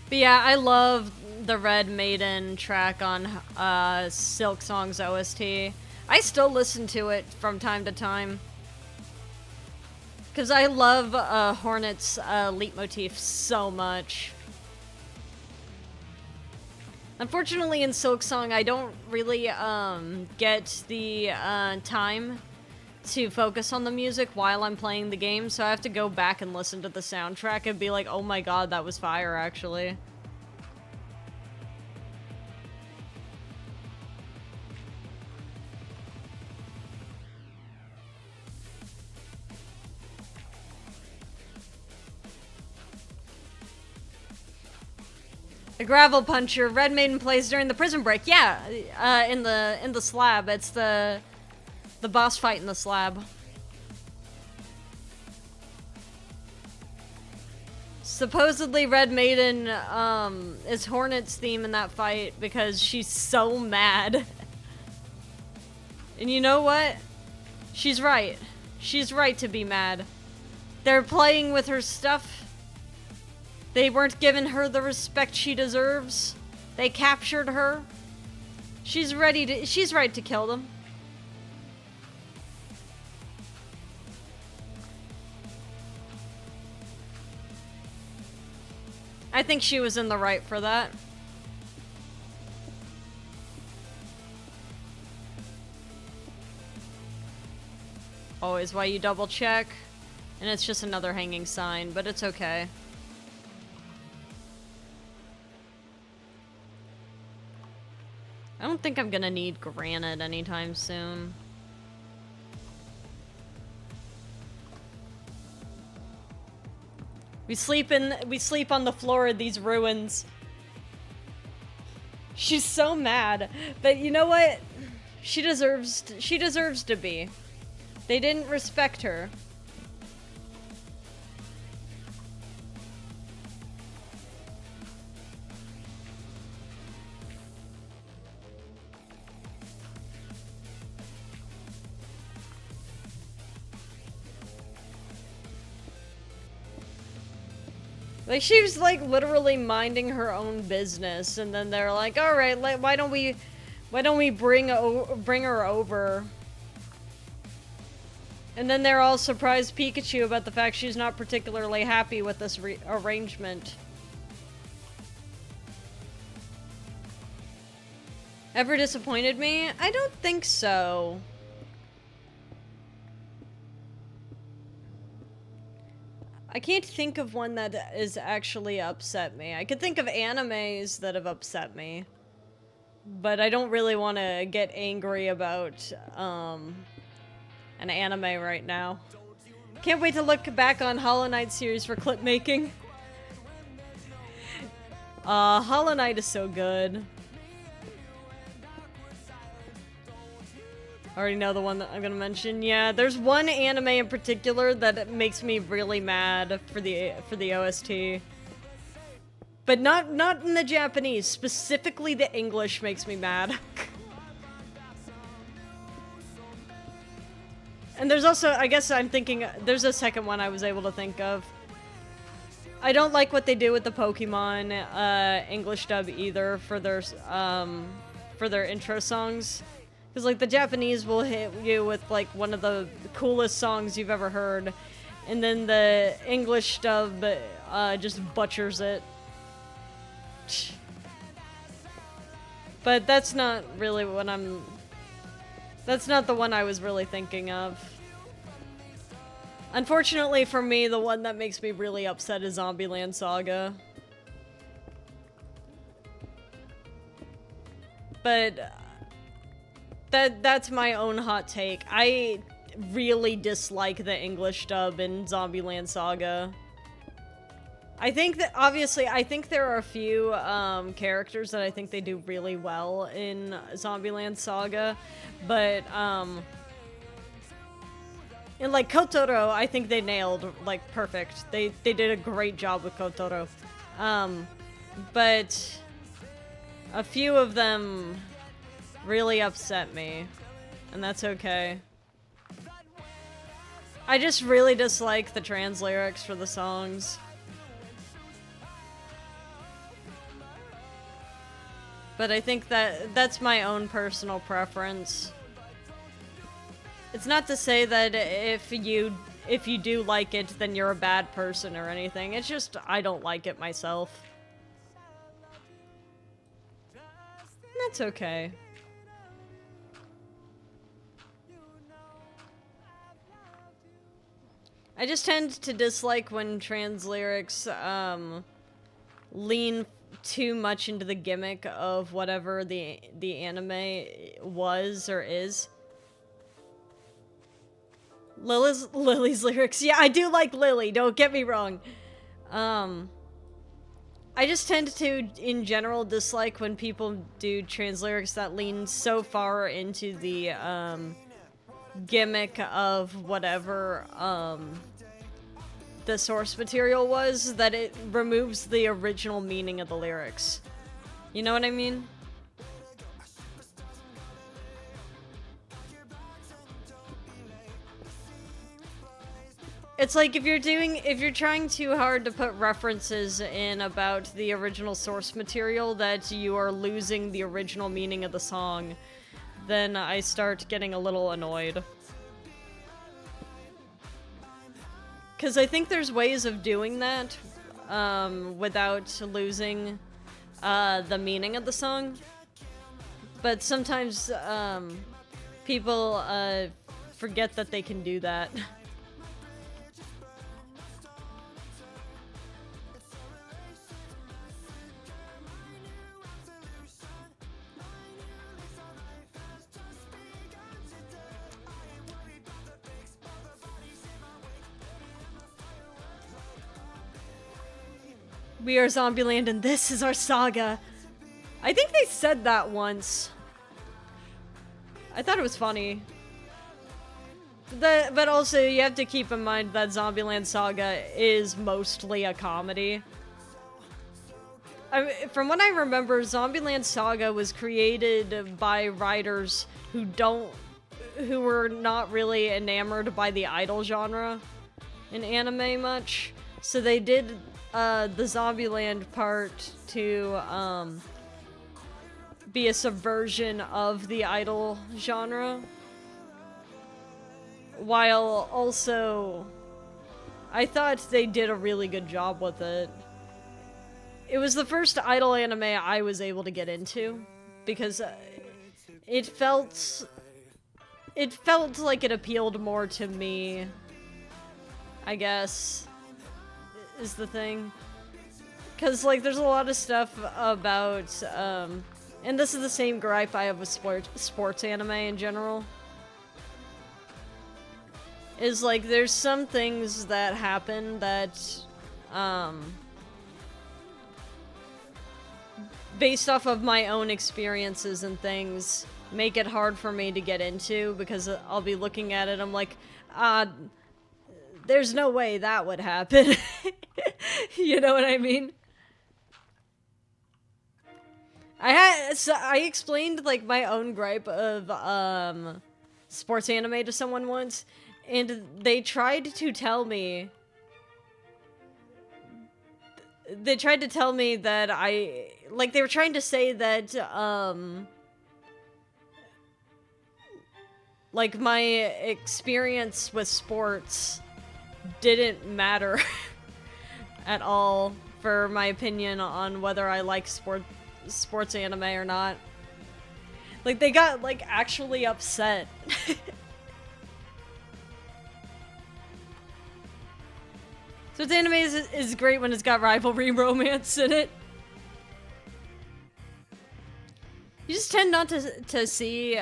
But yeah, I love the Red Maiden track on Silk Song's OST. I still listen to it from time to time. Because I love Hornet's leitmotif so much. Unfortunately, in Silk Song, I don't really get the time to focus on the music while I'm playing the game, so I have to go back and listen to the soundtrack and be like, oh my god, that was fire, actually. The Gravel Puncher, Red Maiden plays during the prison break. Yeah, in the slab. It's the boss fight in the slab. Supposedly Red Maiden is Hornet's theme in that fight because she's so mad. And you know what? She's right. She's right to be mad. They're playing with her stuff. They weren't giving her the respect she deserves. They captured her. She's right to kill them. I think she was in the right for that. Always why you double check. And it's just another hanging sign, but it's okay. I don't think I'm gonna need granite anytime soon. We sleep on the floor of these ruins. She's so mad, but you know what? She deserves to be. They didn't respect her. Like, she was, like, literally minding her own business, and then they're like, alright, why don't we bring her over? And then they're all surprised Pikachu about the fact she's not particularly happy with this arrangement. Ever disappointed me? I don't think so. I can't think of one that has actually upset me. I could think of animes that have upset me. But I don't really want to get angry about an anime right now. Can't wait to look back on Hollow Knight series for clip making. Hollow Knight is so good. Already know the one that I'm gonna mention. Yeah, there's one anime in particular that makes me really mad for the OST. But not in the Japanese. Specifically the English makes me mad. And there's also, I guess I'm thinking, there's a second one I was able to think of. I don't like what they do with the Pokemon English dub either for their intro songs. Because, like, the Japanese will hit you with, like, one of the coolest songs you've ever heard. And then the English dub just butchers it. But that's not really what that's not the one I was really thinking of. Unfortunately for me, the one that makes me really upset is Zombieland Saga. But that's my own hot take. I really dislike the English dub in Zombieland Saga. I think that, obviously, I think there are a few characters that I think they do really well in Zombieland Saga, but in, like, Kotaro, I think they nailed, like, perfect. They did a great job with Kotaro. But a few of them really upset me, and that's okay. I just really dislike the trans lyrics for the songs. But I think that that's my own personal preference. It's not to say that if you do like it, then you're a bad person or anything. It's just I don't like it myself. That's okay. I just tend to dislike when trans lyrics lean too much into the gimmick of whatever the anime was or is. Lily's lyrics. Yeah, I do like Lily, don't get me wrong. I just tend to, in general, dislike when people do trans lyrics that lean so far into the, gimmick of whatever, the source material was, that it removes the original meaning of the lyrics. You know what I mean? It's like if you're trying too hard to put references in about the original source material, that you are losing the original meaning of the song, then I start getting a little annoyed. Because I think there's ways of doing that without losing the meaning of the song. But sometimes people forget that they can do that. We are Zombieland and this is our saga. I think they said that once. I thought it was funny. But also, you have to keep in mind that Zombieland Saga is mostly a comedy. From what I remember, Zombieland Saga was created by writers who were not really enamored by the idol genre in anime much. So they did the Zombieland part to be a subversion of the idol genre, while also I thought they did a really good job with it. It was the first idol anime I was able to get into because it felt like it appealed more to me, I guess, is the thing. Because, like, there's a lot of stuff about, and this is the same gripe I have with sports anime in general, is, like, there's some things that happen that, based off of my own experiences and things, make it hard for me to get into, because I'll be looking at it, I'm like, there's no way that would happen. You know what I mean? I explained, like, my own gripe of, sports anime to someone once, and they tried to tell me that they were trying to say that, like, my experience with sports didn't matter at all for my opinion on whether I like sports anime or not. Like, they got, like, actually upset. Sports anime is great when it's got rivalry romance in it. You just tend not to see,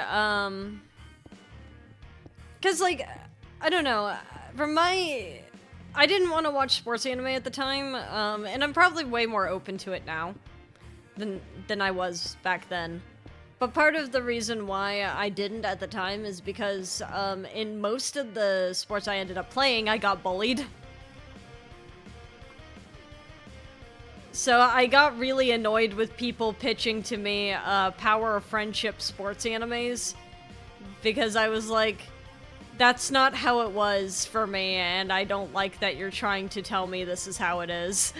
cause, like, I don't know, I didn't want to watch sports anime at the time, and I'm probably way more open to it now than I was back then. But part of the reason why I didn't at the time is because, in most of the sports I ended up playing, I got bullied. So I got really annoyed with people pitching to me, Power of Friendship sports animes, because I was like, that's not how it was for me, and I don't like that you're trying to tell me this is how it is.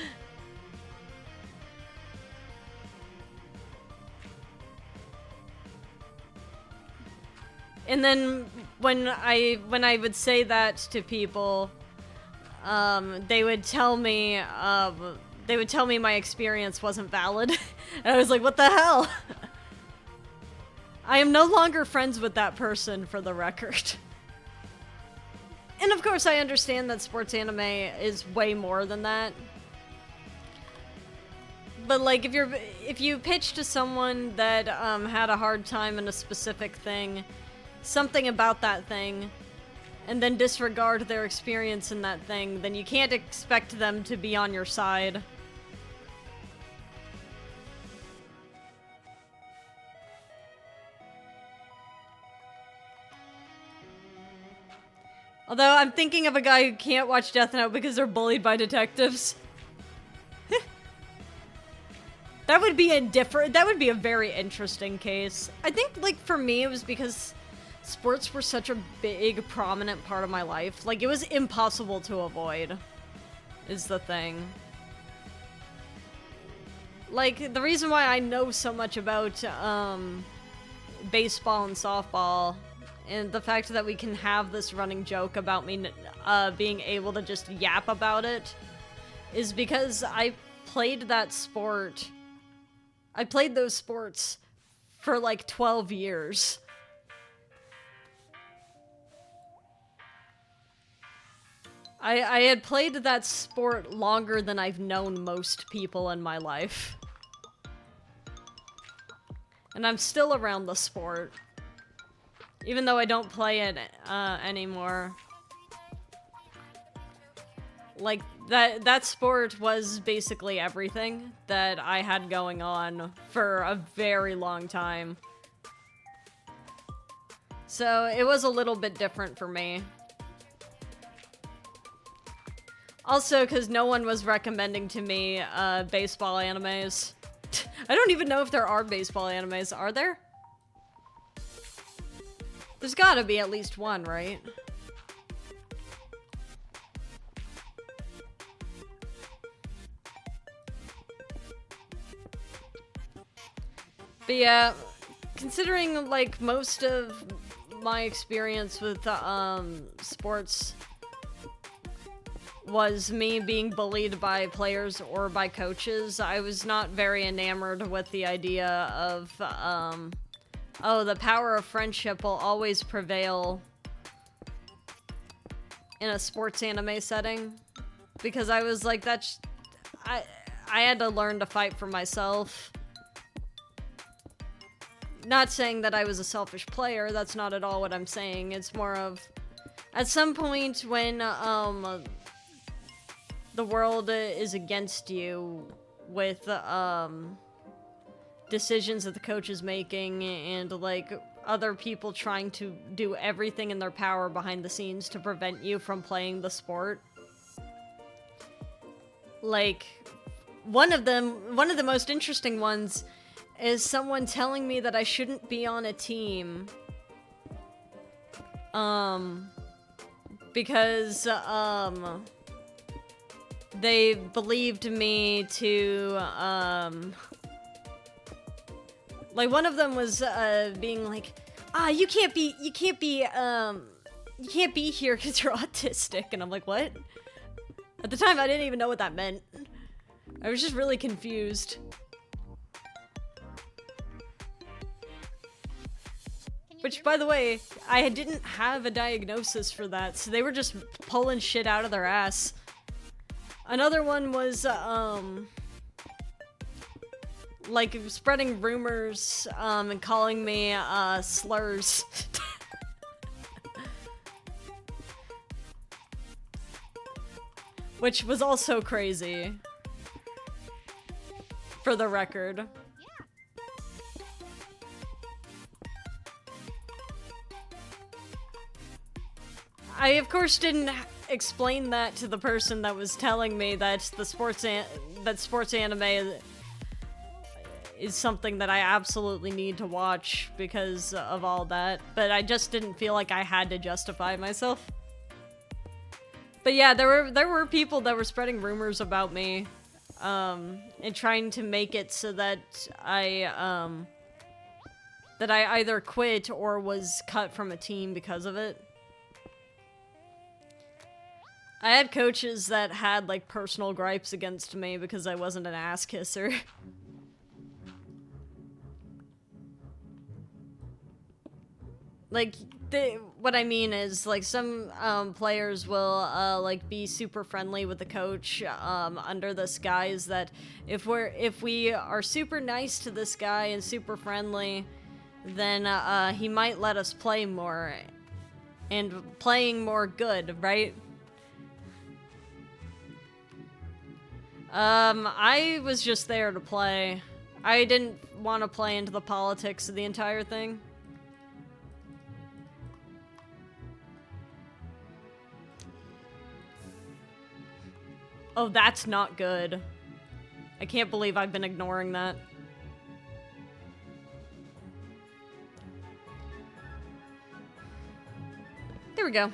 And then when I would say that to people, they would tell me my experience wasn't valid. And I was like, what the hell? I am no longer friends with that person, for the record. And of course, I understand that sports anime is way more than that. But like, if you pitch to someone that had a hard time in a specific thing, something about that thing, and then disregard their experience in that thing, then you can't expect them to be on your side. Although I'm thinking of a guy who can't watch Death Note because they're bullied by detectives. That would be a very interesting case. I think, like, for me, it was because sports were such a big, prominent part of my life. Like, it was impossible to avoid, is the thing. Like, the reason why I know so much about, baseball and softball, and the fact that we can have this running joke about me, being able to just yap about it, is because I played that sport. I played those sports for like 12 years. I had played that sport longer than I've known most people in my life. And I'm still around the sport. Even though I don't play it anymore. Like, that sport was basically everything that I had going on for a very long time. So it was a little bit different for me. Also, because no one was recommending to me baseball animes. I don't even know if there are baseball animes. Are there? There's gotta be at least one, right? But yeah, considering, like, most of my experience with, sports was me being bullied by players or by coaches, I was not very enamored with the idea of, oh, the power of friendship will always prevail in a sports anime setting. Because I was like, I had to learn to fight for myself. Not saying that I was a selfish player, that's not at all what I'm saying. It's more of, at some point when, the world is against you with, decisions that the coach is making and, like, other people trying to do everything in their power behind the scenes to prevent you from playing the sport. Like, one of the most interesting ones is someone telling me that I shouldn't be on a team. Because, they believed me to, like, one of them was, being like, you can't be here because you're autistic. And I'm like, what? At the time, I didn't even know what that meant. I was just really confused. Which, by the way, I didn't have a diagnosis for that, so they were just pulling shit out of their ass. Another one was, like, spreading rumors, and calling me, slurs. Which was also crazy. For the record. I, of course, didn't explain that to the person that was telling me that sports anime is something that I absolutely need to watch because of all that, but I just didn't feel like I had to justify myself. But yeah, there were people that were spreading rumors about me, and trying to make it so that that I either quit or was cut from a team because of it. I had coaches that had, like, personal gripes against me because I wasn't an ass kisser. Like, what I mean is, like, some players will like be super friendly with the coach under this guise that if we are super nice to this guy and super friendly, then he might let us play more, and playing more good, right? I was just there to play. I didn't want to play into the politics of the entire thing. Oh, that's not good. I can't believe I've been ignoring that. There we go.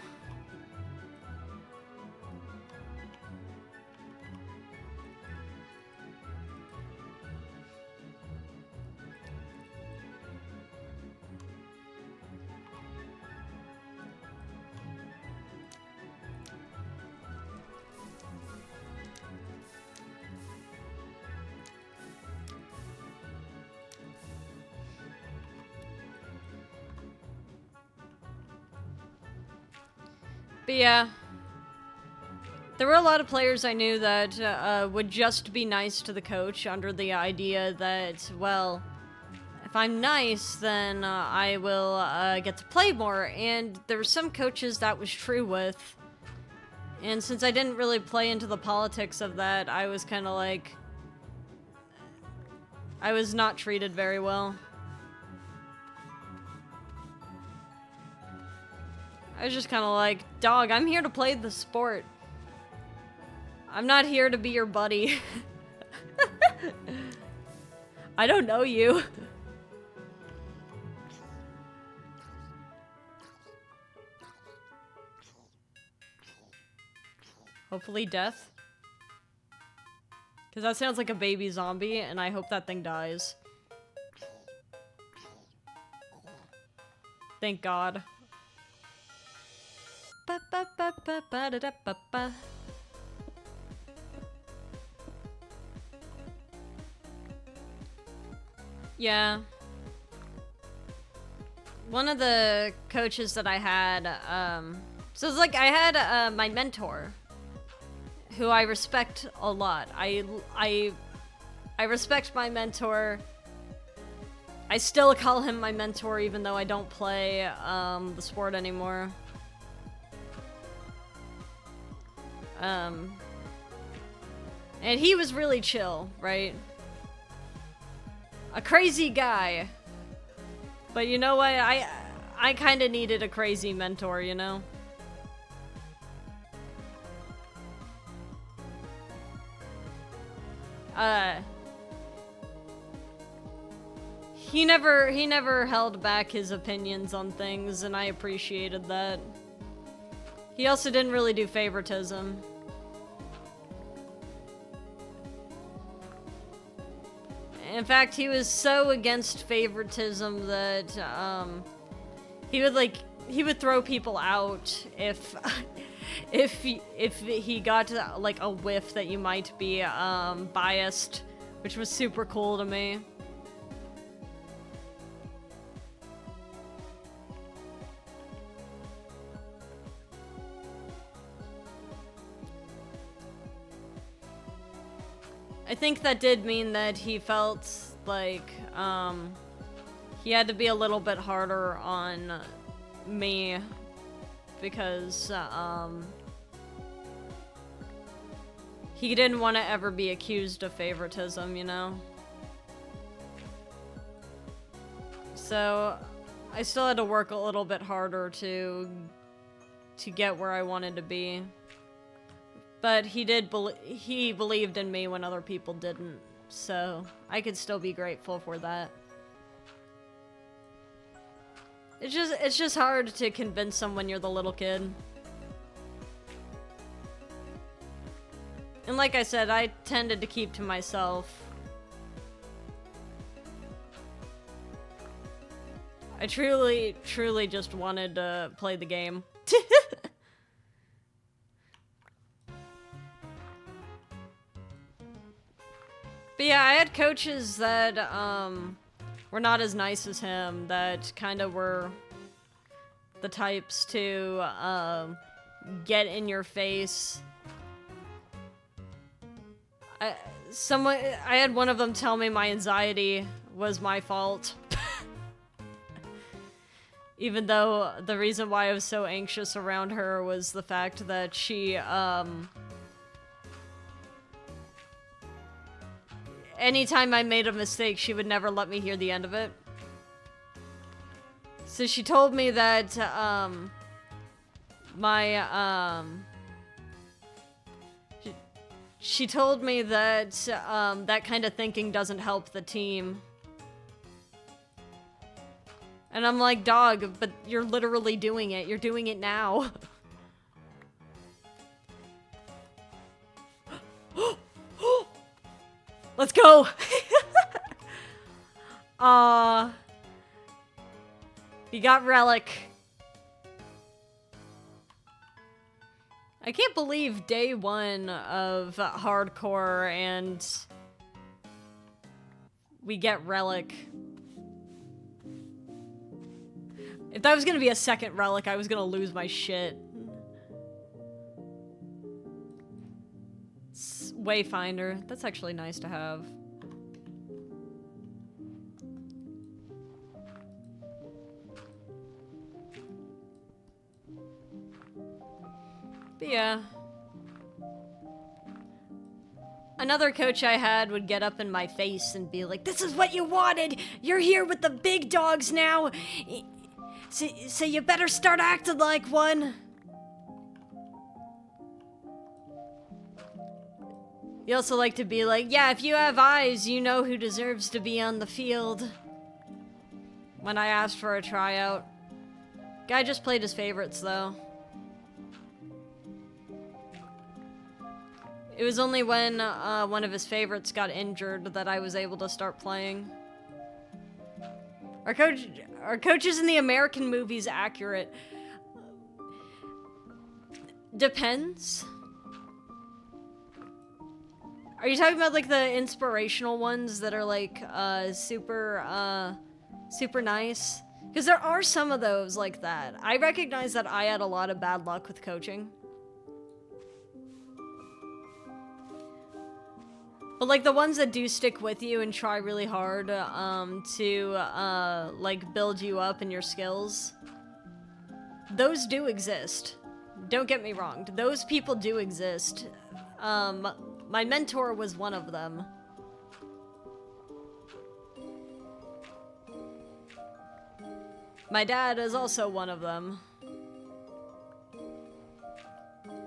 But yeah, there were a lot of players I knew that would just be nice to the coach under the idea that, well, if I'm nice, then I will get to play more. And there were some coaches that was true with. And since I didn't really play into the politics of that, I was kind of like, I was not treated very well. I was just kind of like, dog, I'm here to play the sport. I'm not here to be your buddy. I don't know you. Hopefully death. Because that sounds like a baby zombie, and I hope that thing dies. Thank God. Ba-ba-ba-ba-ba-da-da-ba-ba. Yeah. One of the coaches that I had, so it's like I had my mentor, who I respect a lot. I respect my mentor. I still call him my mentor even though I don't play the sport anymore. And he was really chill, right? A crazy guy. But you know what? I kind of needed a crazy mentor, you know? He never held back his opinions on things, and I appreciated that. He also didn't really do favoritism. In fact, he was so against favoritism that he would throw people out if if he got like a whiff that you might be biased, which was super cool to me. I think that did mean that he felt like he had to be a little bit harder on me because he didn't want to ever be accused of favoritism, you know? So I still had to work a little bit harder to get where I wanted to be. But he believed in me when other people didn't, so I could still be grateful for that. It's just hard to convince someone you're the little kid. And like I said, I tended to keep to myself. I truly, truly just wanted to play the game. But yeah, I had coaches that, were not as nice as him, that kind of were the types to, get in your face. I had one of them tell me my anxiety was my fault. Even though the reason why I was so anxious around her was the fact that she, anytime I made a mistake, she would never let me hear the end of it. So she told me that, she told me that, that kind of thinking doesn't help the team. And I'm like, dog, but you're literally doing it. You're doing it now. Let's go! You got Relic. I can't believe day one of hardcore and we get Relic. If that was gonna be a second Relic, I was gonna lose my shit. Wayfinder. That's actually nice to have. But yeah. Another coach I had would get up in my face and be like, "This is what you wanted! You're here with the big dogs now! So you better start acting like one!" You also like to be like, "Yeah, if you have eyes, you know who deserves to be on the field." When I asked for a tryout. Guy just played his favorites, though. It was only when one of his favorites got injured that I was able to start playing. Are coaches in the American movies accurate? Depends. Are you talking about like the inspirational ones that are like super nice? Because there are some of those like that. I recognize that I had a lot of bad luck with coaching. But like the ones that do stick with you and try really hard to like build you up in your skills, those do exist. Don't get me wrong, those people do exist. My mentor was one of them. My dad is also one of them.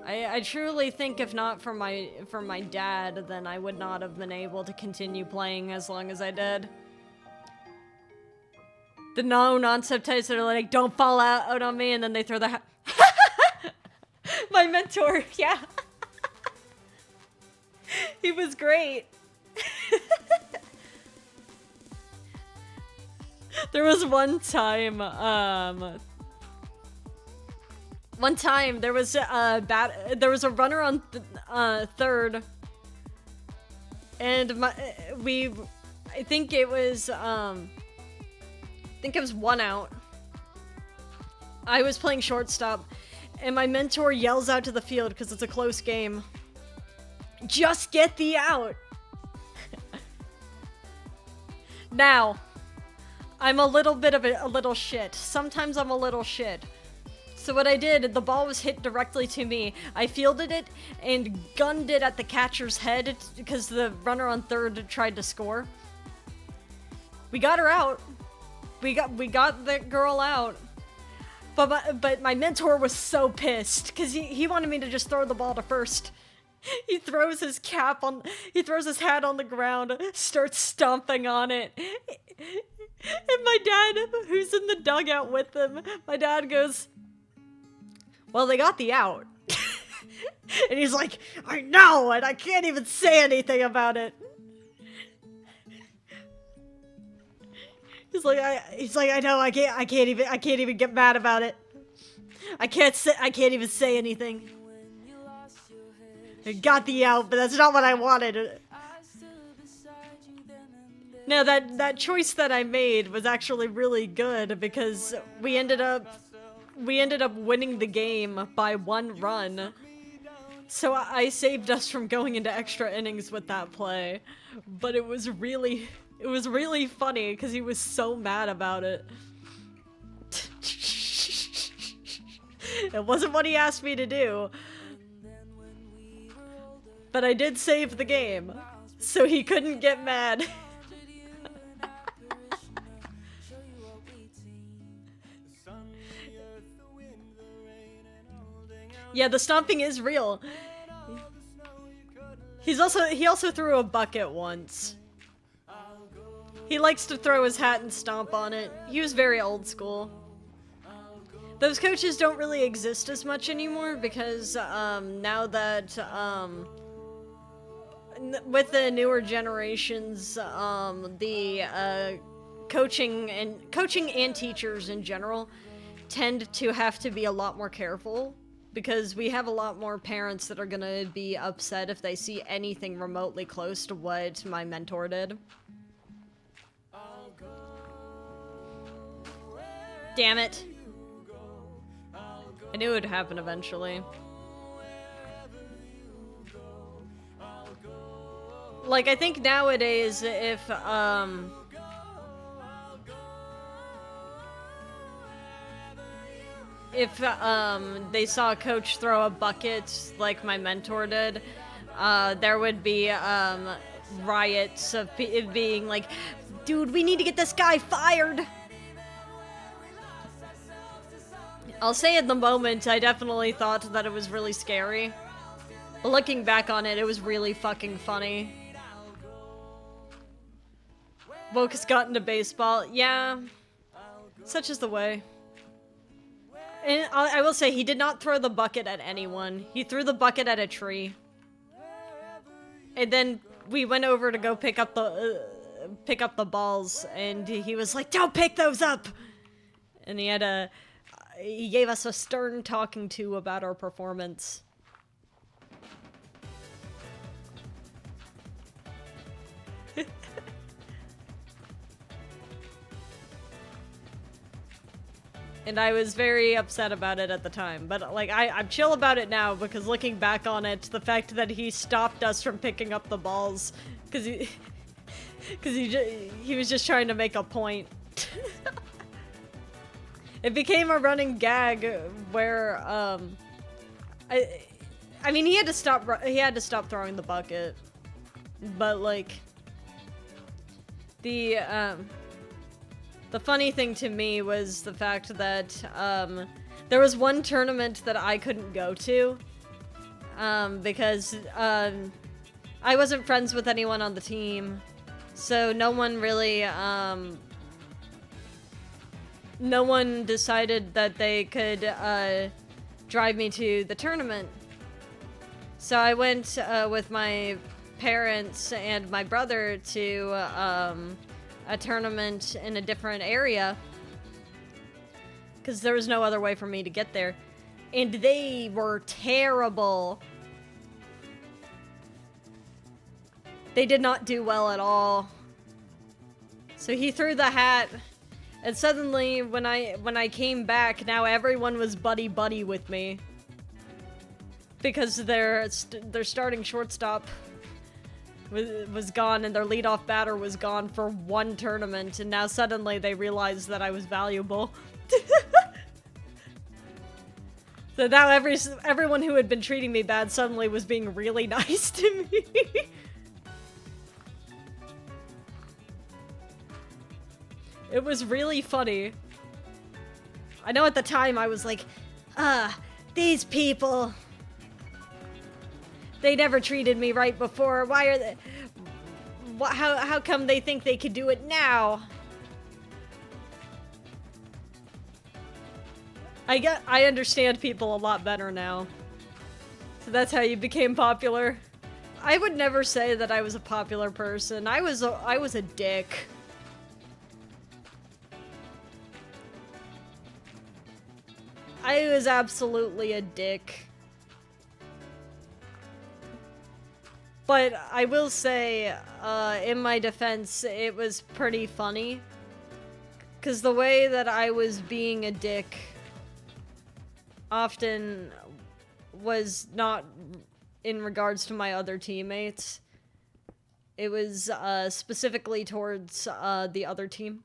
I truly think if not for my dad, then I would not have been able to continue playing as long as I did. The no-nonsense types that are like, "Don't fall out on me," and then they throw the My mentor, yeah. He was great. There was one time there was a runner on third, and I think it was 1 out. I was playing shortstop, and my mentor yells out to the field because it's a close game, "Just get the out." Now, I'm a little bit of a little shit. Sometimes I'm a little shit. So what I did, the ball was hit directly to me. I fielded it and gunned it at the catcher's head because the runner on third tried to score. We got her out. We got the girl out. But my mentor was so pissed because he wanted me to just throw the ball to first. He throws his hat on the ground, starts stomping on it. And my dad, who's in the dugout with him, my dad goes, "Well, they got the out." And he's like, "I know, and I can't even say anything about it." He's like, I know, I can't even get mad about it. I can't even say anything. I got the out, but that's not what I wanted. No, that choice that I made was actually really good because we ended up winning the game by 1 run. So I saved us from going into extra innings with that play. But it was really funny because he was so mad about it. It wasn't what he asked me to do. But I did save the game, so he couldn't get mad. Yeah, the stomping is real. He also threw a bucket once. He likes to throw his hat and stomp on it. He was very old school. Those coaches don't really exist as much anymore because now that with the newer generations, the coaching and teachers in general tend to have to be a lot more careful because we have a lot more parents that are gonna be upset if they see anything remotely close to what my mentor did. Damn it. I knew it would happen eventually. Like, I think nowadays, if they saw a coach throw a bucket like my mentor did, there would be, riots of it being like, dude, we need to get this guy fired! I'll say at the moment, I definitely thought that it was really scary. But looking back on it, it was really fucking funny. Vocus got into baseball. Yeah. Such is the way. And I will say, he did not throw the bucket at anyone. He threw the bucket at a tree. And then we went over to go pick up the balls, and he was like, "Don't pick those up!" And he gave us a stern talking to about our performance. And I was very upset about it at the time, but like I'm chill about it now because looking back on it, the fact that he stopped us from picking up the balls because he was just trying to make a point. It became a running gag where I mean he had to stop throwing the bucket, but like the funny thing to me was the fact that there was one tournament that I couldn't go to because I wasn't friends with anyone on the team, so no one really no one decided that they could drive me to the tournament. So I went with my parents and my brother to a tournament in a different area because there was no other way for me to get there, and they were terrible. They did not do well at all. So he threw the hat, and suddenly when I came back, now everyone was buddy with me because their starting shortstop was gone and their leadoff batter was gone for one tournament, and now suddenly they realized that I was valuable. So now everyone who had been treating me bad suddenly was being really nice to me. It was really funny. I know at the time I was like, these people, they never treated me right before. Why are they... How come they think they could do it now? I understand people a lot better now. So that's how you became popular. I would never say that I was a popular person. I was a dick. I was absolutely a dick. But I will say, in my defense, it was pretty funny. Because the way that I was being a dick often was not in regards to my other teammates. It was specifically towards the other team.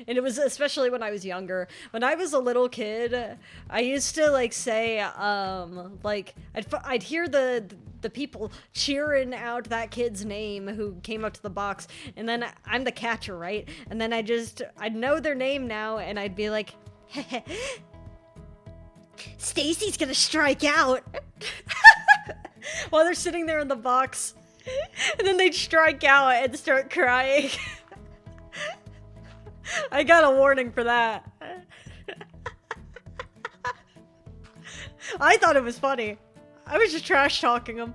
And it was especially when I was younger. When I was a little kid, I used to like say, like I'd hear the people cheering out that kid's name who came up to the box, and then I'm the catcher, right? And then I'd know their name now, and I'd be like, Stacy's gonna strike out, while they're sitting there in the box, and then they'd strike out and start crying. I got a warning for that. I thought it was funny. I was just trash talking them.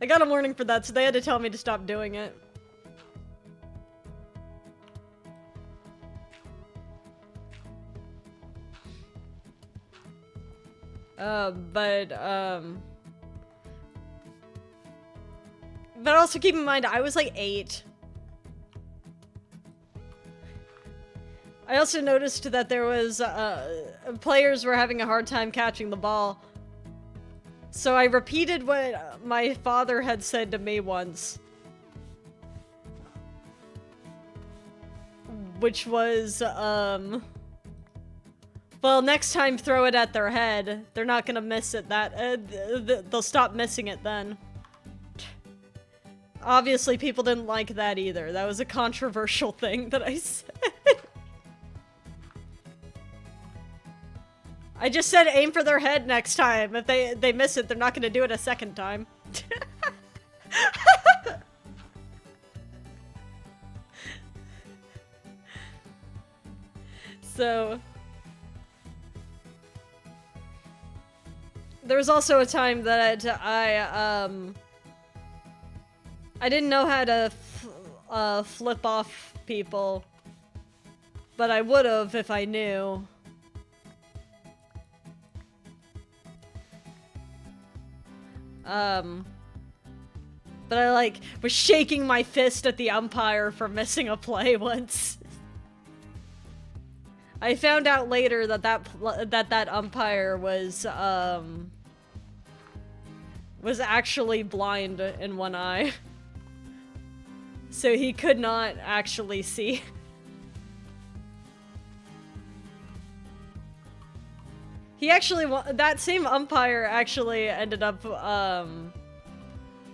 I got a warning for that, so they had to tell me to stop doing it. But also keep in mind, I was like 8. I also noticed that there was, players were having a hard time catching the ball. So I repeated what my father had said to me once. Which was, well, next time throw it at their head. They're not gonna miss it they'll stop missing it then. Obviously, people didn't like that either. That was a controversial thing that I said. I just said aim for their head next time. If they miss it, they're not gonna do it a second time. So... there was also a time that I didn't know how to flip off people, but I would've if I knew. But I, like, was shaking my fist at the umpire for missing a play once. I found out later that that umpire was actually blind in one eye. So he could not actually see. He actually, that same umpire actually ended up,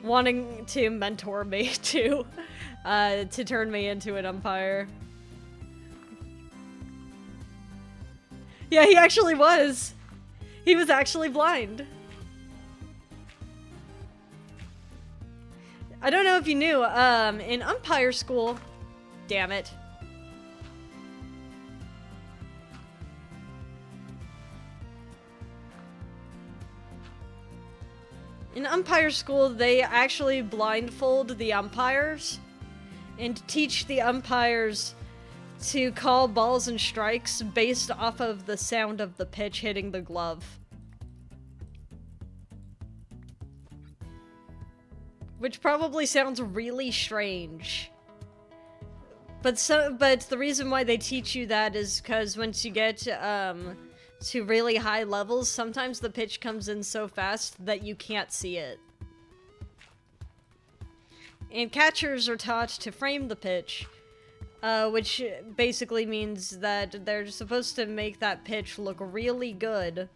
wanting to mentor me to turn me into an umpire. Yeah, he actually was. He was actually blind. I don't know if you knew, in umpire school, damn it. In umpire school, they actually blindfold the umpires and teach the umpires to call balls and strikes based off of the sound of the pitch hitting the glove. Which probably sounds really strange. But the reason why they teach you that is because once you get to really high levels, sometimes the pitch comes in so fast that you can't see it. And catchers are taught to frame the pitch, which basically means that they're supposed to make that pitch look really good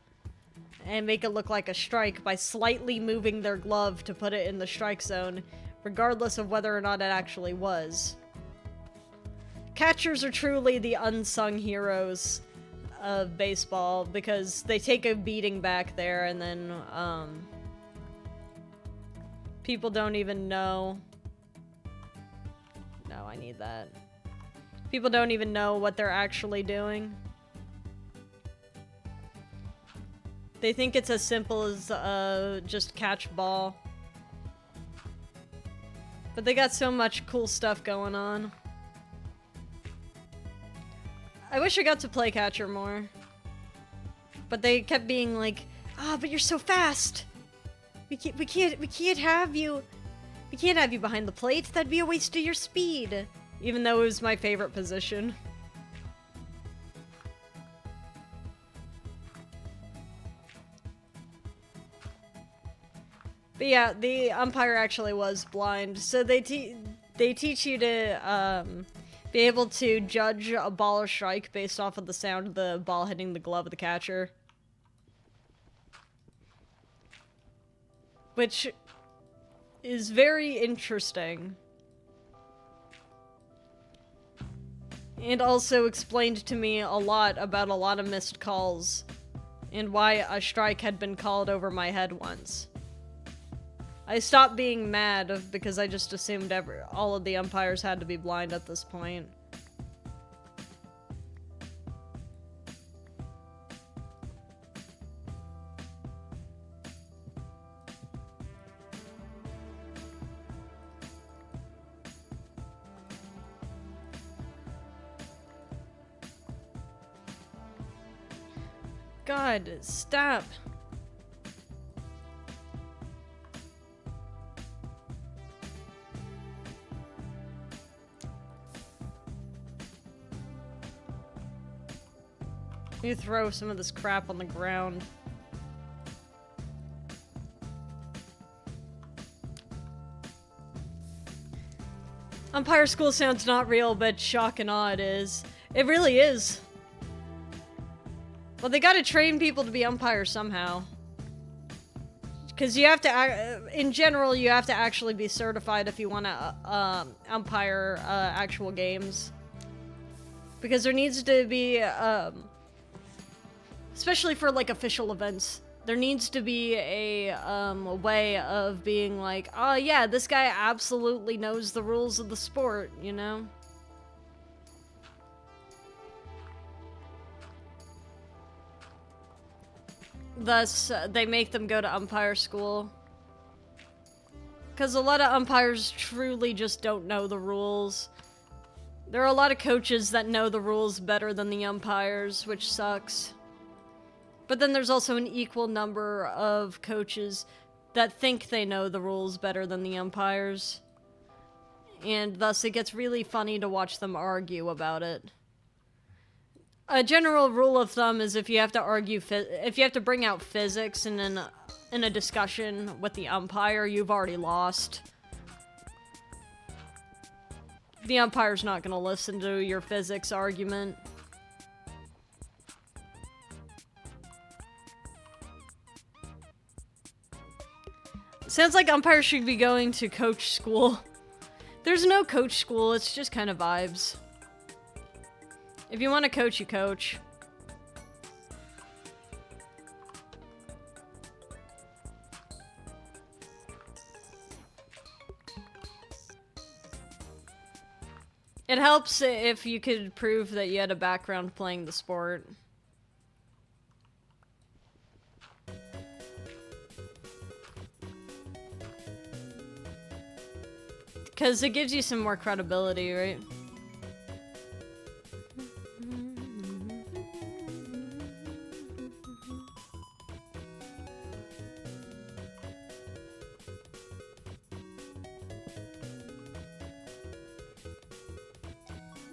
and make it look like a strike by slightly moving their glove to put it in the strike zone, regardless of whether or not it actually was. Catchers are truly the unsung heroes of baseball because they take a beating back there and then people don't even know. No, I need that. People don't even know what they're actually doing. They think it's as simple as just catch ball. But they got so much cool stuff going on. I wish I got to play catcher more. But they kept being like, but you're so fast. We can't have you. We can't have you behind the plate. That'd be a waste of your speed. Even though it was my favorite position. But yeah, the umpire actually was blind, so they teach you to be able to judge a ball or strike based off of the sound of the ball hitting the glove of the catcher. Which is very interesting. And also explained to me a lot about a lot of missed calls and why a strike had been called over my head once. I stopped being mad because I just assumed all of the umpires had to be blind at this point. God, stop. You throw some of this crap on the ground. Umpire school sounds not real, but shock and awe it is. It really is. Well, they gotta train people to be umpires somehow. Because you have to, in general, you have to actually be certified if you want to umpire actual games. Because there needs to be, especially for like official events, there needs to be a way of being like, oh yeah, this guy absolutely knows the rules of the sport, you know? Thus, they make them go to umpire school. Because a lot of umpires truly just don't know the rules. There are a lot of coaches that know the rules better than the umpires, which sucks. But then there's also an equal number of coaches that think they know the rules better than the umpires. And thus it gets really funny to watch them argue about it. A general rule of thumb is if you have to argue, if you have to bring out physics in a discussion with the umpire, you've already lost. The umpire's not gonna listen to your physics argument. Sounds like umpires should be going to coach school. There's no coach school, it's just kind of vibes. If you want to coach, you coach. It helps if you could prove that you had a background playing the sport. Because it gives you some more credibility, right?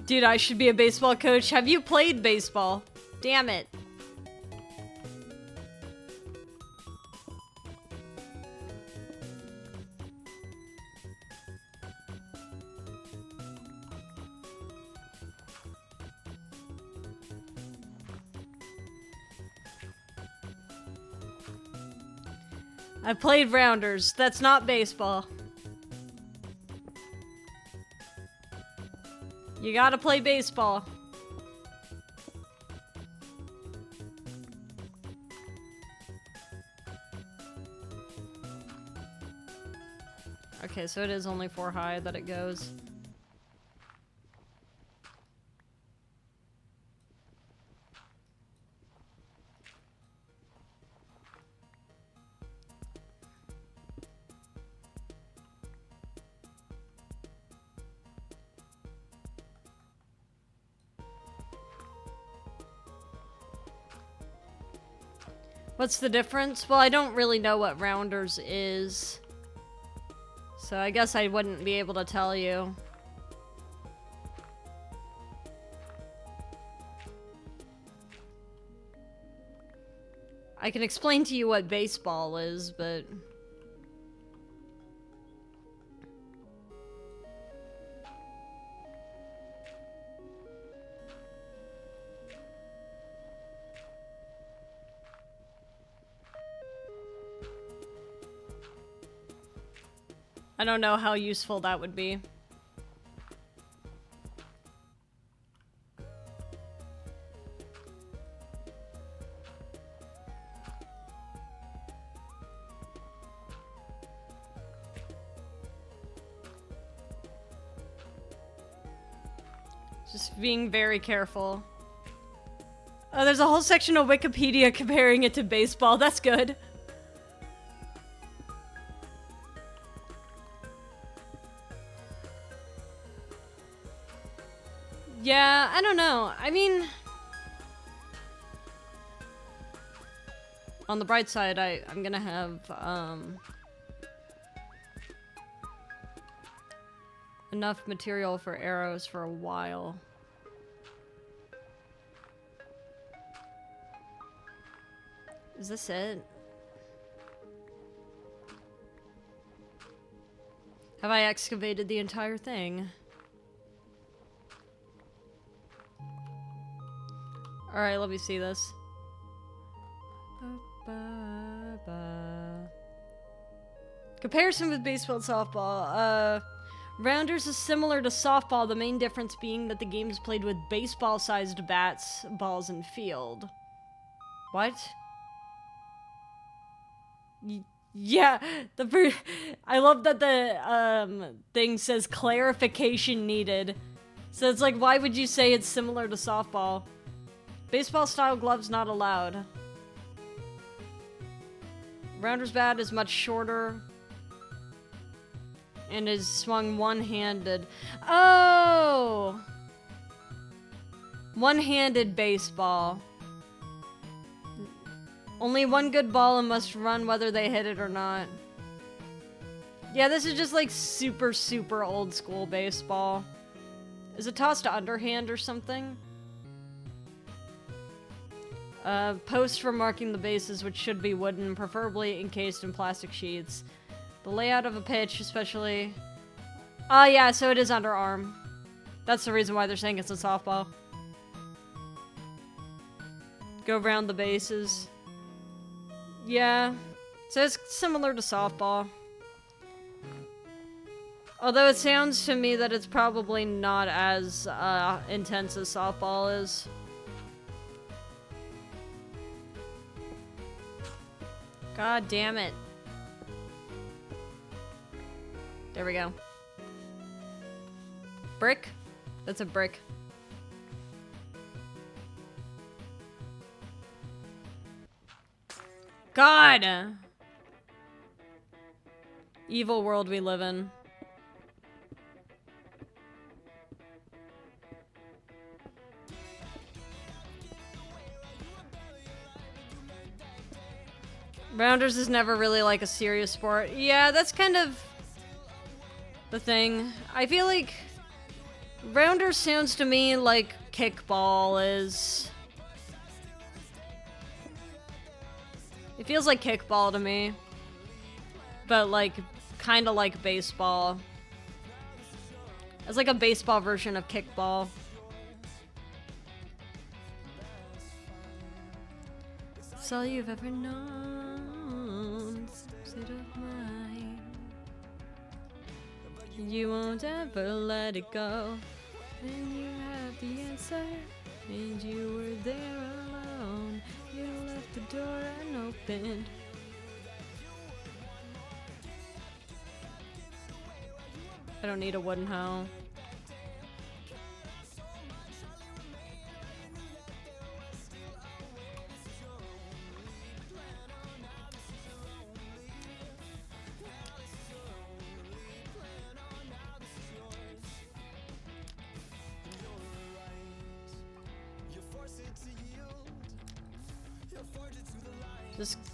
Dude, I should be a baseball coach. Have you played baseball? Damn it. I played rounders. That's not baseball. You gotta play baseball. Okay, so it is only 4 high that it goes. What's the difference? Well, I don't really know what Rounders is. So I guess I wouldn't be able to tell you. I can explain to you what baseball is, but... I don't know how useful that would be. Just being very careful. Oh, there's a whole section of Wikipedia comparing it to baseball. That's good. Yeah, I don't know. I mean... On the bright side, I'm gonna have, enough material for arrows for a while. Is this it? Have I excavated the entire thing? Alright, let me see this. Comparison with baseball and softball. Rounders is similar to softball, the main difference being that the game is played with baseball-sized bats, balls, and field. What? Yeah, I love that the thing says clarification needed. So it's like, why would you say it's similar to softball? Baseball-style gloves not allowed. Rounder's bat is much shorter and is swung one-handed. Oh! One-handed baseball. Only one good ball and must run whether they hit it or not. Yeah, this is just like super, super old school baseball. Is it tossed to underhand or something? Posts for marking the bases, which should be wooden, preferably encased in plastic sheets. The layout of a pitch, especially... Oh yeah, so it is underarm. That's the reason why they're saying it's a softball. Go around the bases. Yeah, so it's similar to softball. Although it sounds to me that it's probably not as intense as softball is. God damn it. There we go. Brick? That's a brick. God! Evil world we live in. Rounders is never really like a serious sport. Yeah, that's kind of the thing. I feel like Rounders sounds to me like kickball is. It feels like kickball to me. But like, kind of like baseball. It's like a baseball version of kickball. It's all you've ever known. State of mind. You won't ever let it go. And you have the answer. And you were there alone. You left the door unopened. I don't need a wooden hoe.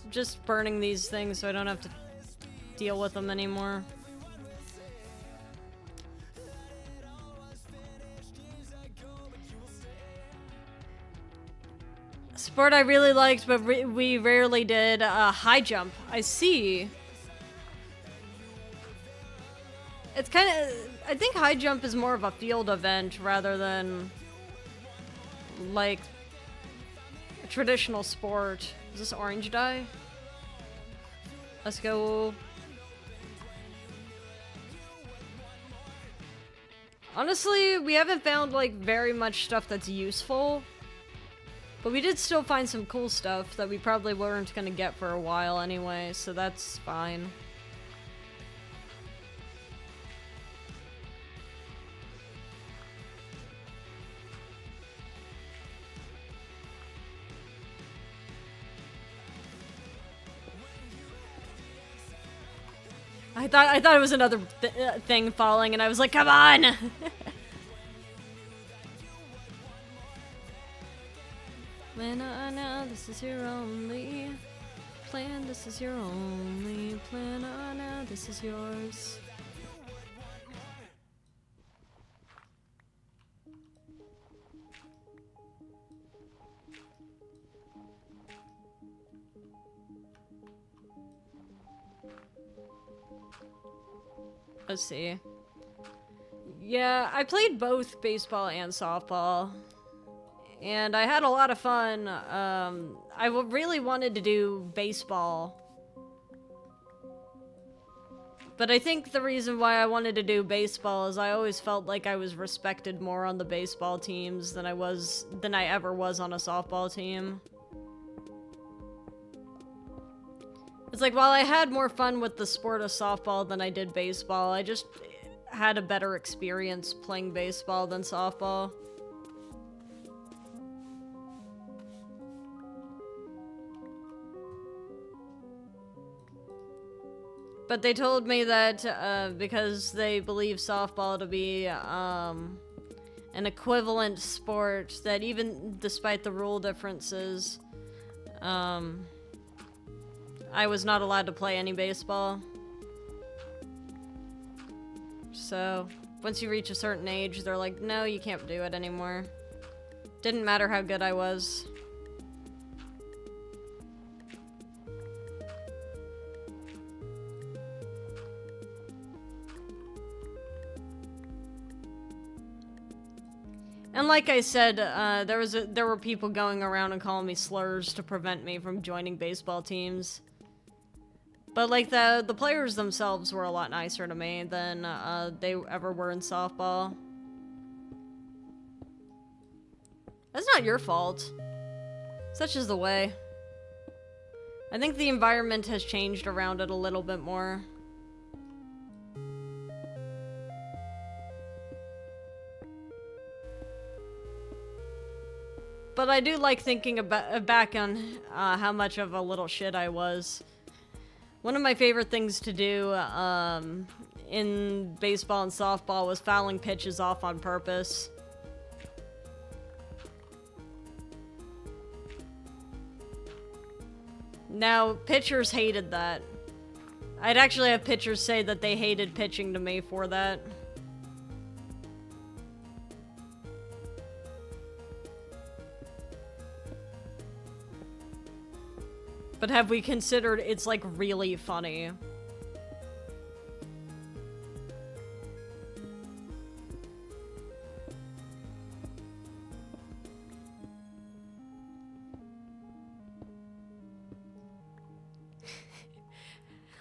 Just burning these things so I don't have to deal with them anymore. Sport I really liked, but we rarely did, high jump. I see. It's kind of... I think high jump is more of a field event rather than, like, a traditional sport. Is this orange dye? Let's go. Honestly, we haven't found, like, very much stuff that's useful. But we did still find some cool stuff that we probably weren't gonna get for a while anyway, so that's fine. I thought it was another thing falling, and I was like, come on! When I know this is your only plan, this is your only plan, I know this is yours. Let's see. Yeah, I played both baseball and softball. And I had a lot of fun. I really wanted to do baseball. But I think the reason why I wanted to do baseball is I always felt like I was respected more on the baseball teams than I ever was on a softball team. It's like, while I had more fun with the sport of softball than I did baseball, I just had a better experience playing baseball than softball. But they told me that because they believe softball to be an equivalent sport, that even despite the rule differences, I was not allowed to play any baseball. So, once you reach a certain age, they're like, no, you can't do it anymore. Didn't matter how good I was. And like I said, there were people going around and calling me slurs to prevent me from joining baseball teams. But like the players themselves were a lot nicer to me than they ever were in softball. That's not your fault. Such is the way. I think the environment has changed around it a little bit more. But I do like thinking back on how much of a little shit I was. One of my favorite things to do in baseball and softball was fouling pitches off on purpose. Now, pitchers hated that. I'd actually have pitchers say that they hated pitching to me for that. But have we considered it's, like, really funny?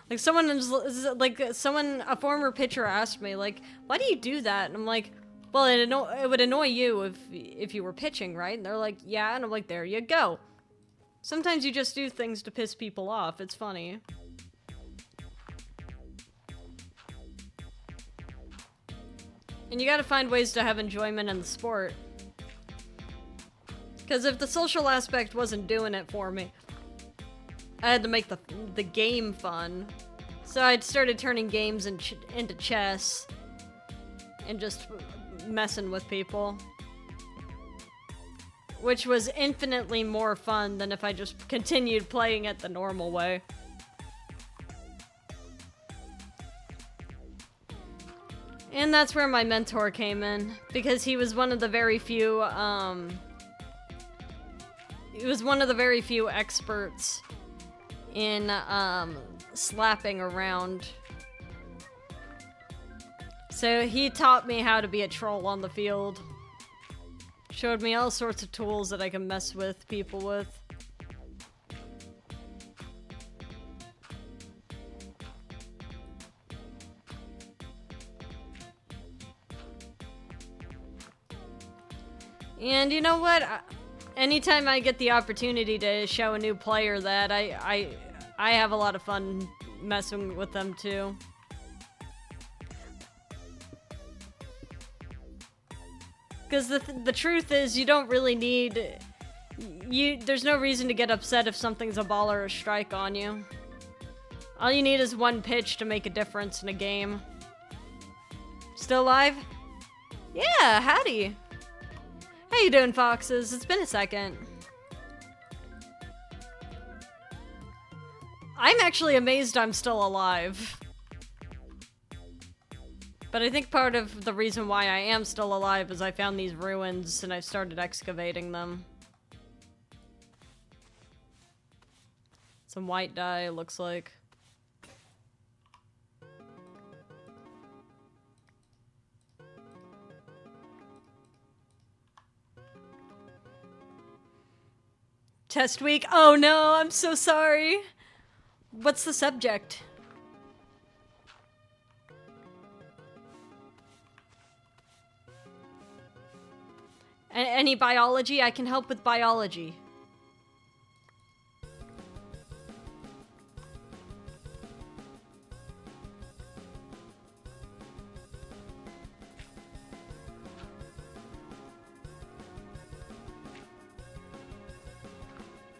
Like, a former pitcher asked me, like, why do you do that? And I'm like, well, it would annoy you if you were pitching, right? And they're like, yeah. And I'm like, there you go. Sometimes you just do things to piss people off. It's funny. And you gotta find ways to have enjoyment in the sport. Because if the social aspect wasn't doing it for me, I had to make the game fun. So I'd started turning games into chess. And just messing with people. which was infinitely more fun than if I just continued playing it the normal way. And that's where my mentor came in, because he was one of the very few, experts in, slapping around. So he taught me how to be a troll on the field. Showed me all sorts of tools that I can mess with people with. And you know what? Anytime I get the opportunity to show a new player that, I have a lot of fun messing with them too. Because the truth is, you don't really need... There's no reason to get upset if something's a ball or a strike on you. All you need is one pitch to make a difference in a game. Still alive? Yeah, howdy. How you doing, Foxes? It's been a second. I'm actually amazed I'm still alive. But I think part of the reason why I am still alive is I found these ruins and I started excavating them. Some white dye, it looks like. Test week? Oh no, I'm so sorry. What's the subject? Any biology? I can help with biology.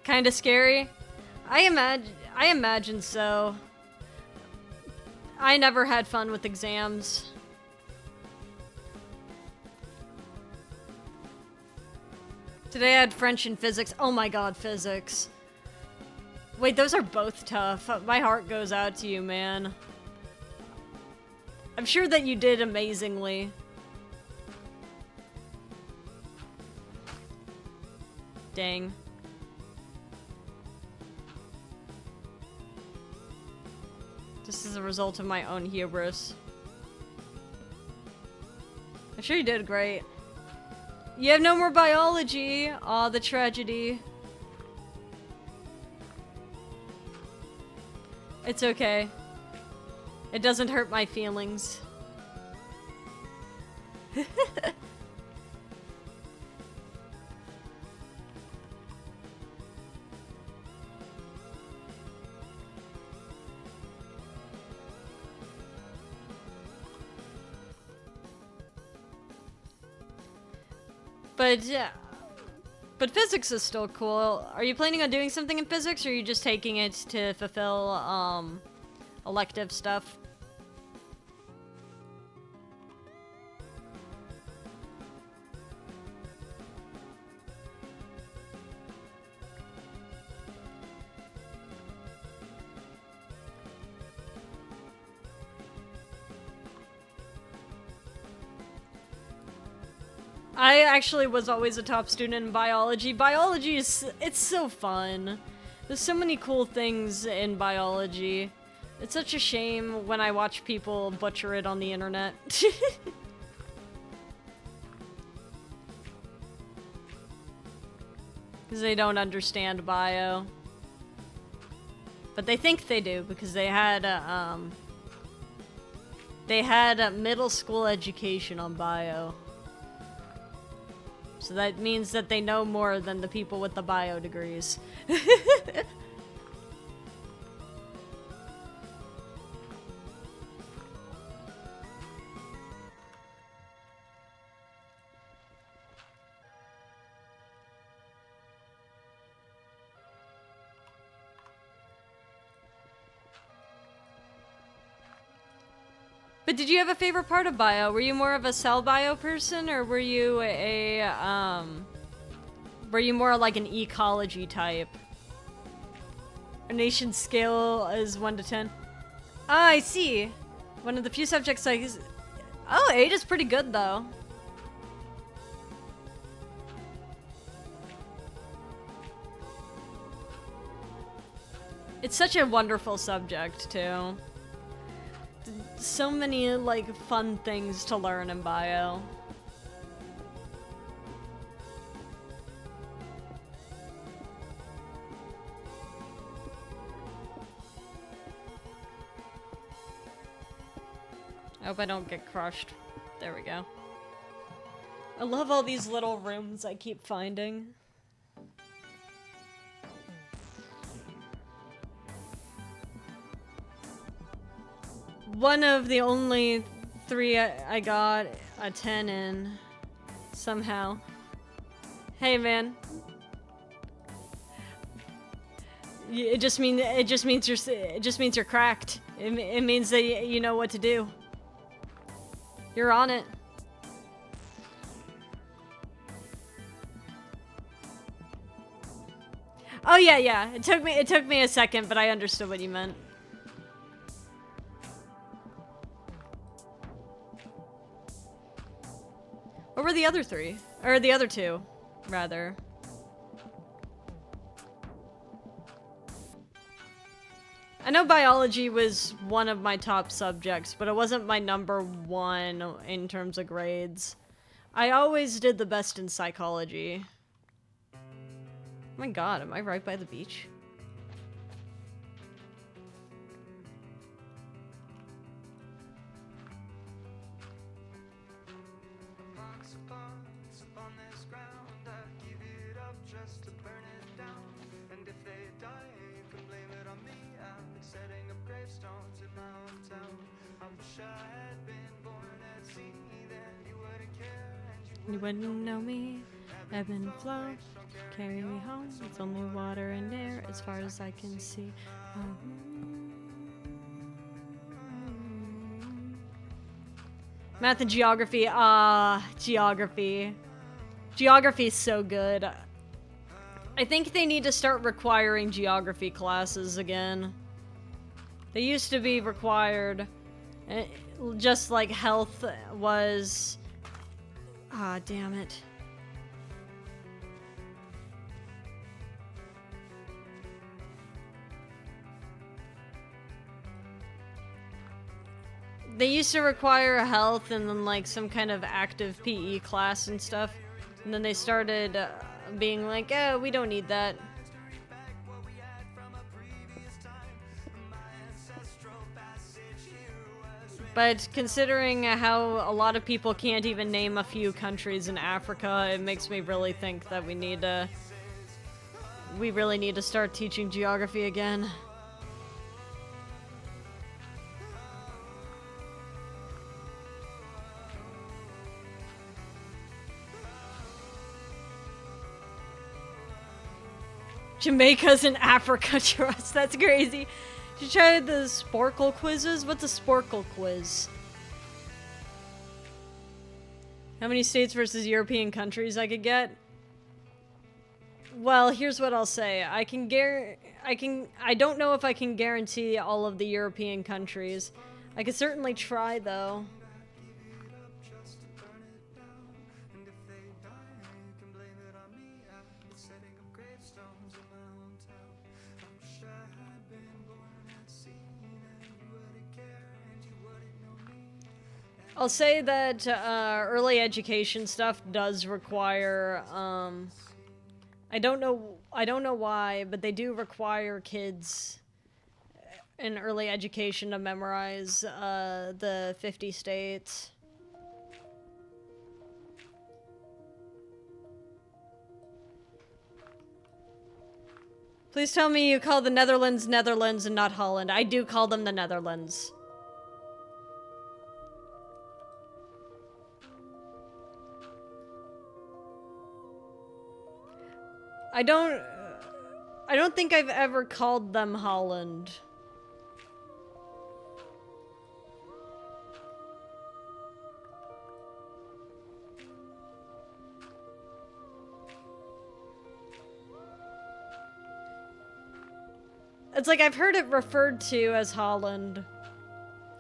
Kinda scary? I imagine so. I never had fun with exams. Today I had French and physics. Oh my god, physics. Wait, those are both tough. My heart goes out to you, man. I'm sure that you did amazingly. Dang. This is a result of my own hubris. I'm sure you did great. You have no more biology. Aw, the tragedy. It's okay. It doesn't hurt my feelings. But physics is still cool. Are you planning on doing something in physics, or are you just taking it to fulfill, elective stuff? I actually was always a top student in biology. Biology it's so fun. There's so many cool things in biology. It's such a shame when I watch people butcher it on the internet. Because they don't understand bio. But they think they do, because they had a middle school education on bio. So that means that they know more than the people with the bio degrees. But did you have a favorite part of bio? Were you more of a cell bio person, or were you a Were you more like an ecology type? A nation scale is 1 to 10. Ah, I see. One of the few subjects I... Oh, 8 is pretty good, though. It's such a wonderful subject, too. So many, like, fun things to learn in bio. I hope I don't get crushed. There we go. I love all these little rooms I keep finding. One of the only 3 I got a 10 in somehow. Hey, man. It just means you're cracked. It means that you know what to do. You're on it. Oh yeah. It took me a second, but I understood what you meant. What were the other 3? Or the other 2, rather. I know biology was one of my top subjects, but it wasn't my number 1 in terms of grades. I always did the best in psychology. Oh my god, am I right by the beach? You wouldn't know me, ebb and flow, carry me home, it's only water and air as far as I can see. Math and geography, geography. Geography is so good. I think they need to start requiring geography classes again. They used to be required, just like health was. Ah, damn it. They used to require health and then like some kind of active PE class and stuff. And then they started being like, oh, we don't need that. But considering how a lot of people can't even name a few countries in Africa, it makes me really think that we really need to start teaching geography again. Jamaica's in Africa, trust. That's crazy. Did you try the Sporkle quizzes? What's a Sporkle quiz? How many states versus European countries I could get? Well, here's what I'll say. I don't know if I can guarantee all of the European countries. I could certainly try, though. I'll say that early education stuff does require, I don't know why, but they do require kids in early education to memorize the 50 states. Please tell me you call the Netherlands Netherlands and not Holland. I do call them the Netherlands. I don't think I've ever called them Holland. It's like I've heard it referred to as Holland,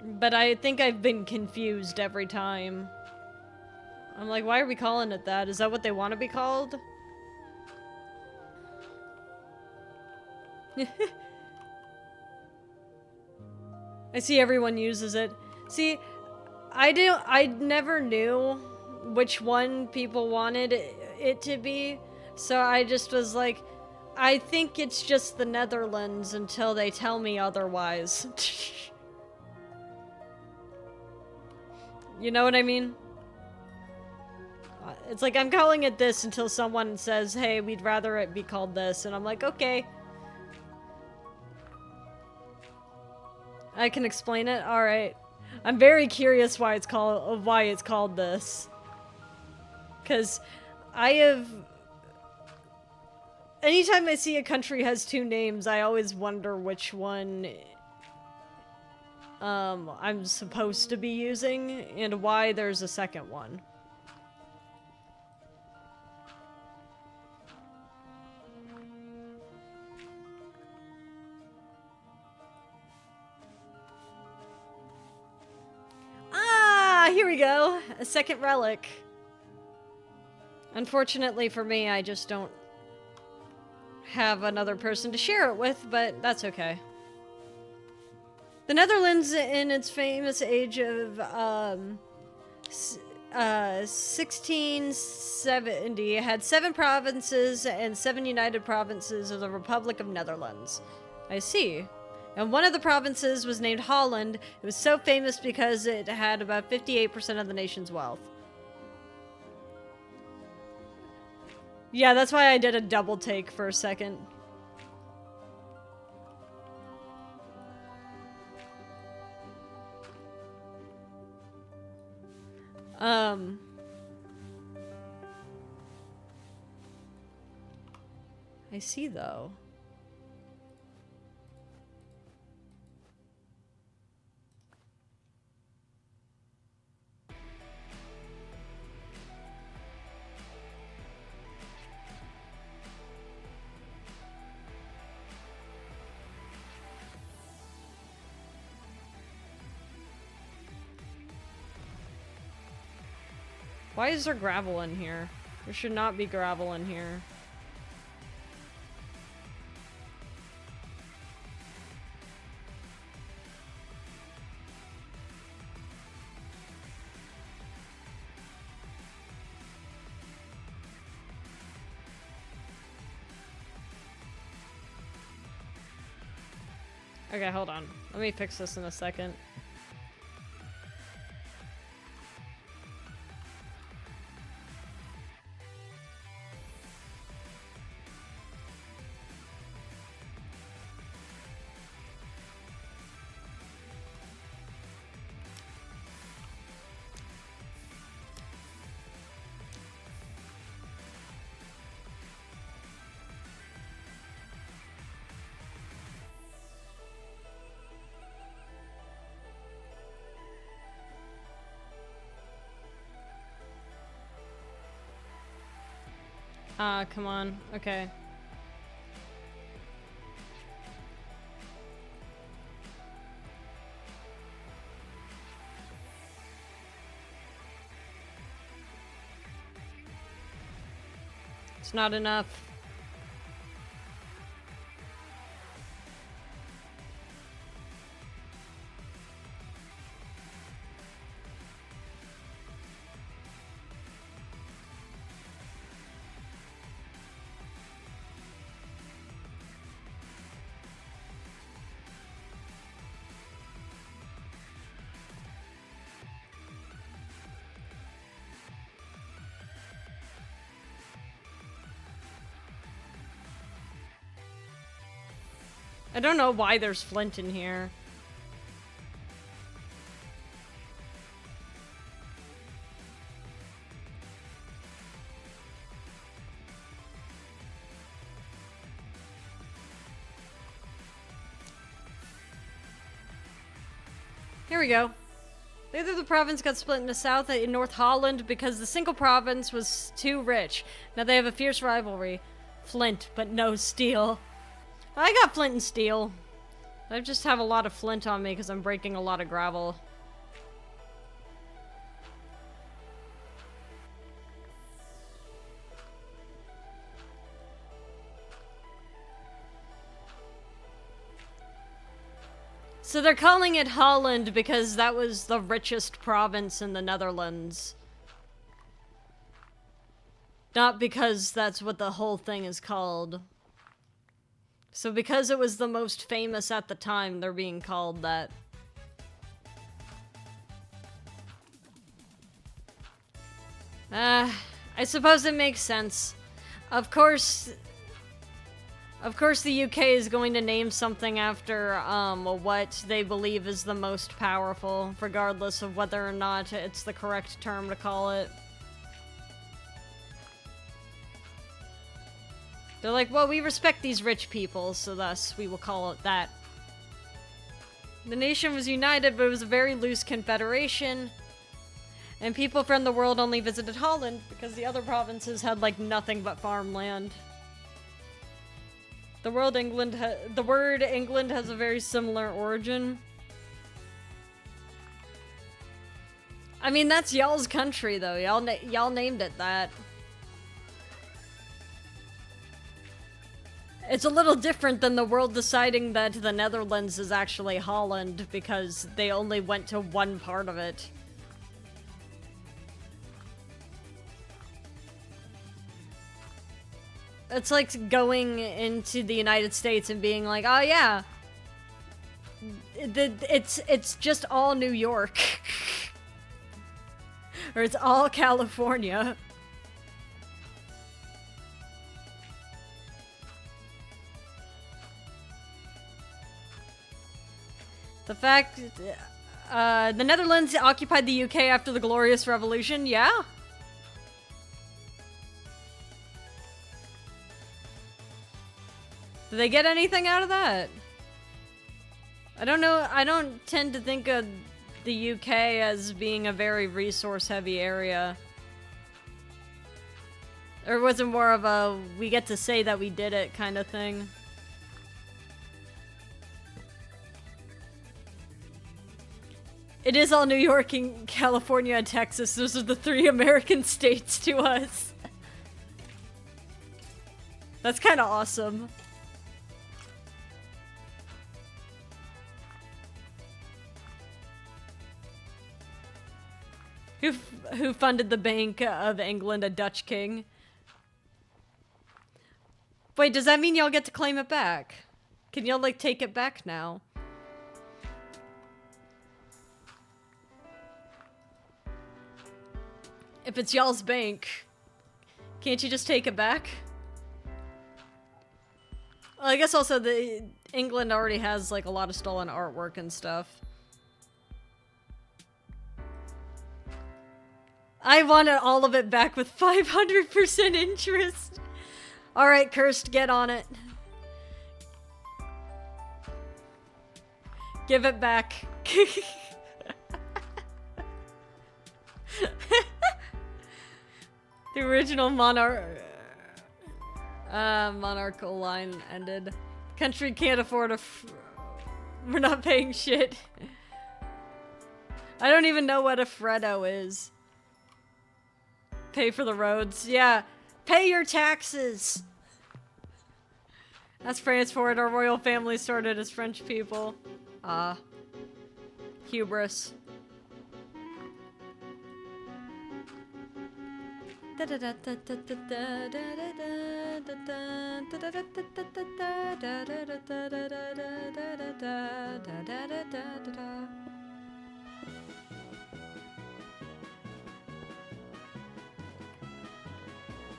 but I think I've been confused every time. I'm like, why are we calling it that? Is that what they want to be called? I see everyone uses it. See, I never knew which one people wanted it to be, so I just was like, I think it's just the Netherlands until they tell me otherwise. You know what I mean? It's like I'm calling it this until someone says, hey, we'd rather it be called this, and I'm like, okay. I can explain it? Alright. I'm very curious why it's called this. 'Cause I have... Anytime I see a country has two names, I always wonder which one I'm supposed to be using and why there's a second one. Ah, here we go. A second relic. Unfortunately for me, I just don't have another person to share it with, but that's okay. The Netherlands, in its famous age of 1670, had 7 provinces and 7 united provinces of the Republic of Netherlands. I see. And one of the provinces was named Holland. It was so famous because it had about 58% of the nation's wealth. Yeah, that's why I did a double take for a second. I see, though. Why is there gravel in here? There should not be gravel in here. Okay, hold on. Let me fix this in a second. Ah, come on. Okay. It's not enough. I don't know why there's flint in here. Here we go. Later the province got split into South and North Holland because the single province was too rich. Now they have a fierce rivalry. Flint, but no steel. I got flint and steel. I just have a lot of flint on me because I'm breaking a lot of gravel. So they're calling it Holland because that was the richest province in the Netherlands. Not because that's what the whole thing is called. So because it was the most famous at the time, they're being called that. I suppose it makes sense. Of course the UK is going to name something after, what they believe is the most powerful, regardless of whether or not it's the correct term to call it. They're like, well, we respect these rich people, so thus we will call it that. The nation was united, but it was a very loose confederation. And people from the world only visited Holland because the other provinces had, like, nothing but farmland. The word England has a very similar origin. I mean, that's y'all's country, though. Y'all named it that. It's a little different than the world deciding that the Netherlands is actually Holland because they only went to one part of it. It's like going into the United States and being like, oh yeah, it's just all New York. Or it's all California. The fact, the Netherlands occupied the UK after the Glorious Revolution, yeah. Did they get anything out of that? I don't know, I don't tend to think of the UK as being a very resource-heavy area. Or was it more of a, we get to say that we did it kind of thing? It is all New York and California and Texas. Those are the three American states to us. That's kind of awesome. Who funded the Bank of England, a Dutch king? Wait, does that mean y'all get to claim it back? Can y'all, like, take it back now? If it's y'all's bank, can't you just take it back? Well, I guess also England already has, like, a lot of stolen artwork and stuff. I wanted all of it back with 500% interest. Alright, Cursed, get on it. Give it back. The original monarchical line ended. Country can't afford we're not paying shit. I don't even know what a Freddo is. Pay for the roads. Yeah. Pay your taxes! That's France for it. Our royal family started as French people. Ah. Hubris.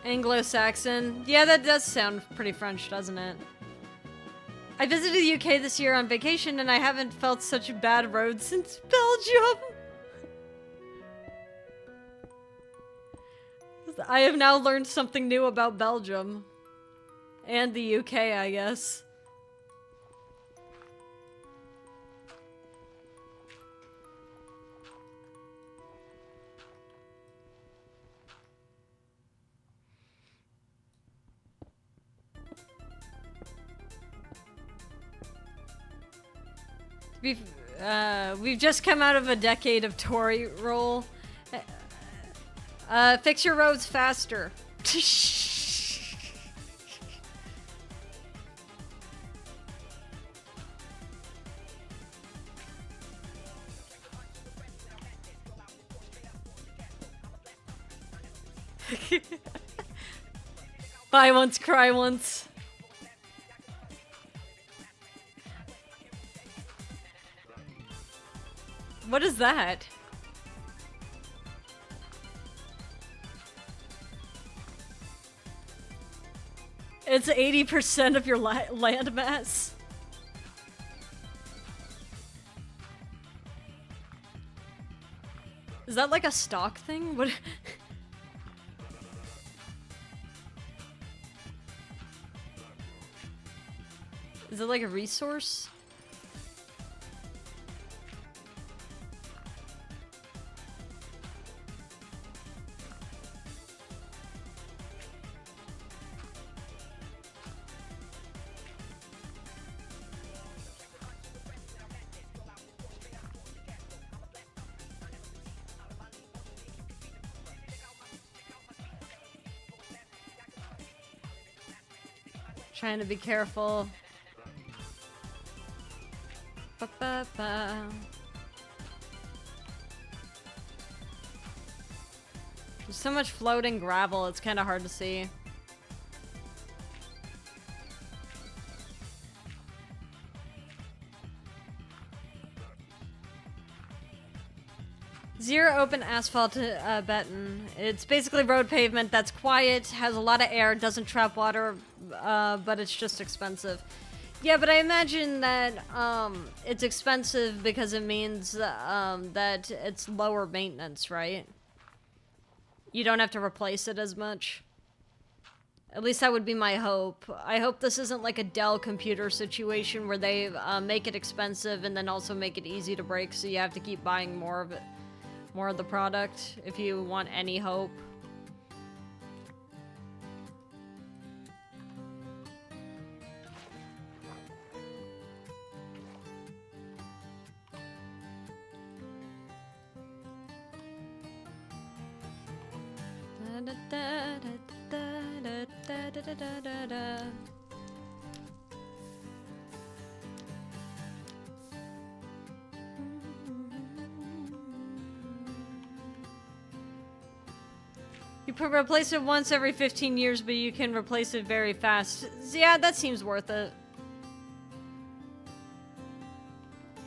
Anglo-Saxon. Yeah, that does sound pretty French, doesn't it? I visited the UK this year on vacation and I haven't felt such bad roads since Belgium. I have now learned something new about Belgium. And the UK, I guess.
We've just come out of a decade of Tory roll. Fix your roads faster. Buy once, cry once. What is that? It's 80% of your land mass. Is that like a stock thing? What? Is it like a resource? Trying to be careful. Ba-ba-ba. There's so much floating gravel, it's kind of hard to see. Zero open asphalt beton. It's basically road pavement that's quiet, has a lot of air, doesn't trap water, but it's just expensive. Yeah, but I imagine that it's expensive because it means that it's lower maintenance, right? You don't have to replace it as much. At least that would be my hope. I hope this isn't like a Dell computer situation where they make it expensive and then also make it easy to break, so you have to keep buying more of it. More of the product, if you want any hope. You can replace it once every 15 years, but you can replace it very fast. Yeah, that seems worth it.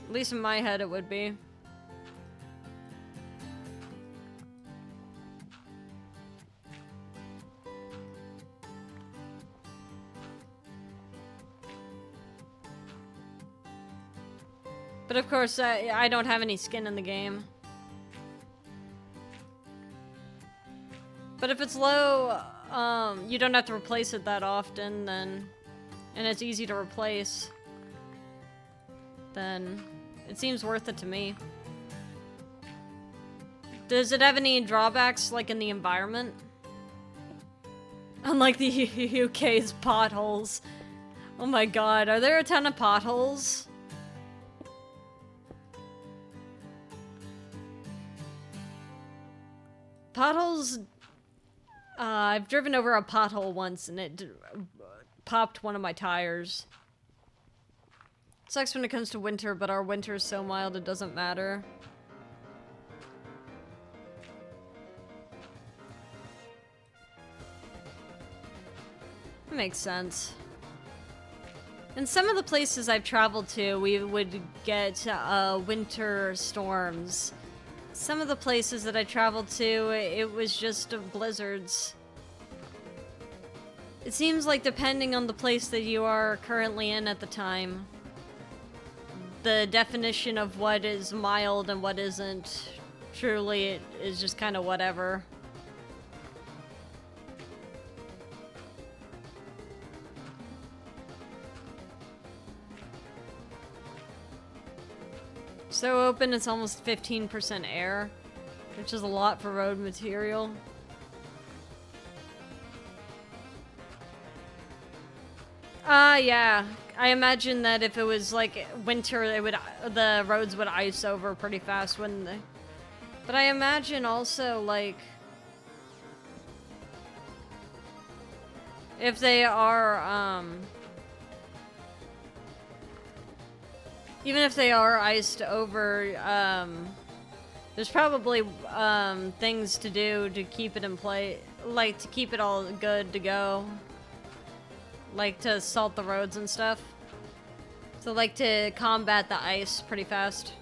At least in my head it would be. But of course, I don't have any skin in the game. But if it's low, you don't have to replace it that often, then, and it's easy to replace, then it seems worth it to me. Does it have any drawbacks, like in the environment? Unlike the UK's potholes. Oh my god, are there a ton of potholes? Potholes... I've driven over a pothole once and it popped one of my tires. Sucks when it comes to winter, but our winter is so mild it doesn't matter. That makes sense. In some of the places I've traveled to, we would get winter storms. Some of the places that I traveled to, it was just blizzards. It seems like depending on the place that you are currently in at the time, the definition of what is mild and what isn't, truly it is just kind of whatever. So open, it's almost 15% air, which is a lot for road material. Yeah. I imagine that if it was like winter, the roads would ice over pretty fast, wouldn't they? But I imagine also like if they are even if they are iced over, there's probably things to do to keep it in play, like to keep it all good to go. Like to salt the roads and stuff. So like to combat the ice pretty fast.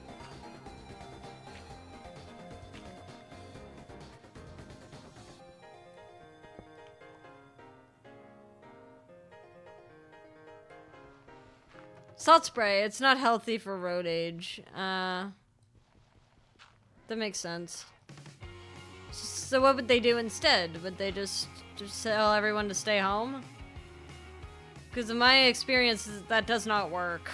Salt spray, it's not healthy for road age. That makes sense. So what would they do instead? Would they just tell everyone to stay home? Because in my experience, that does not work.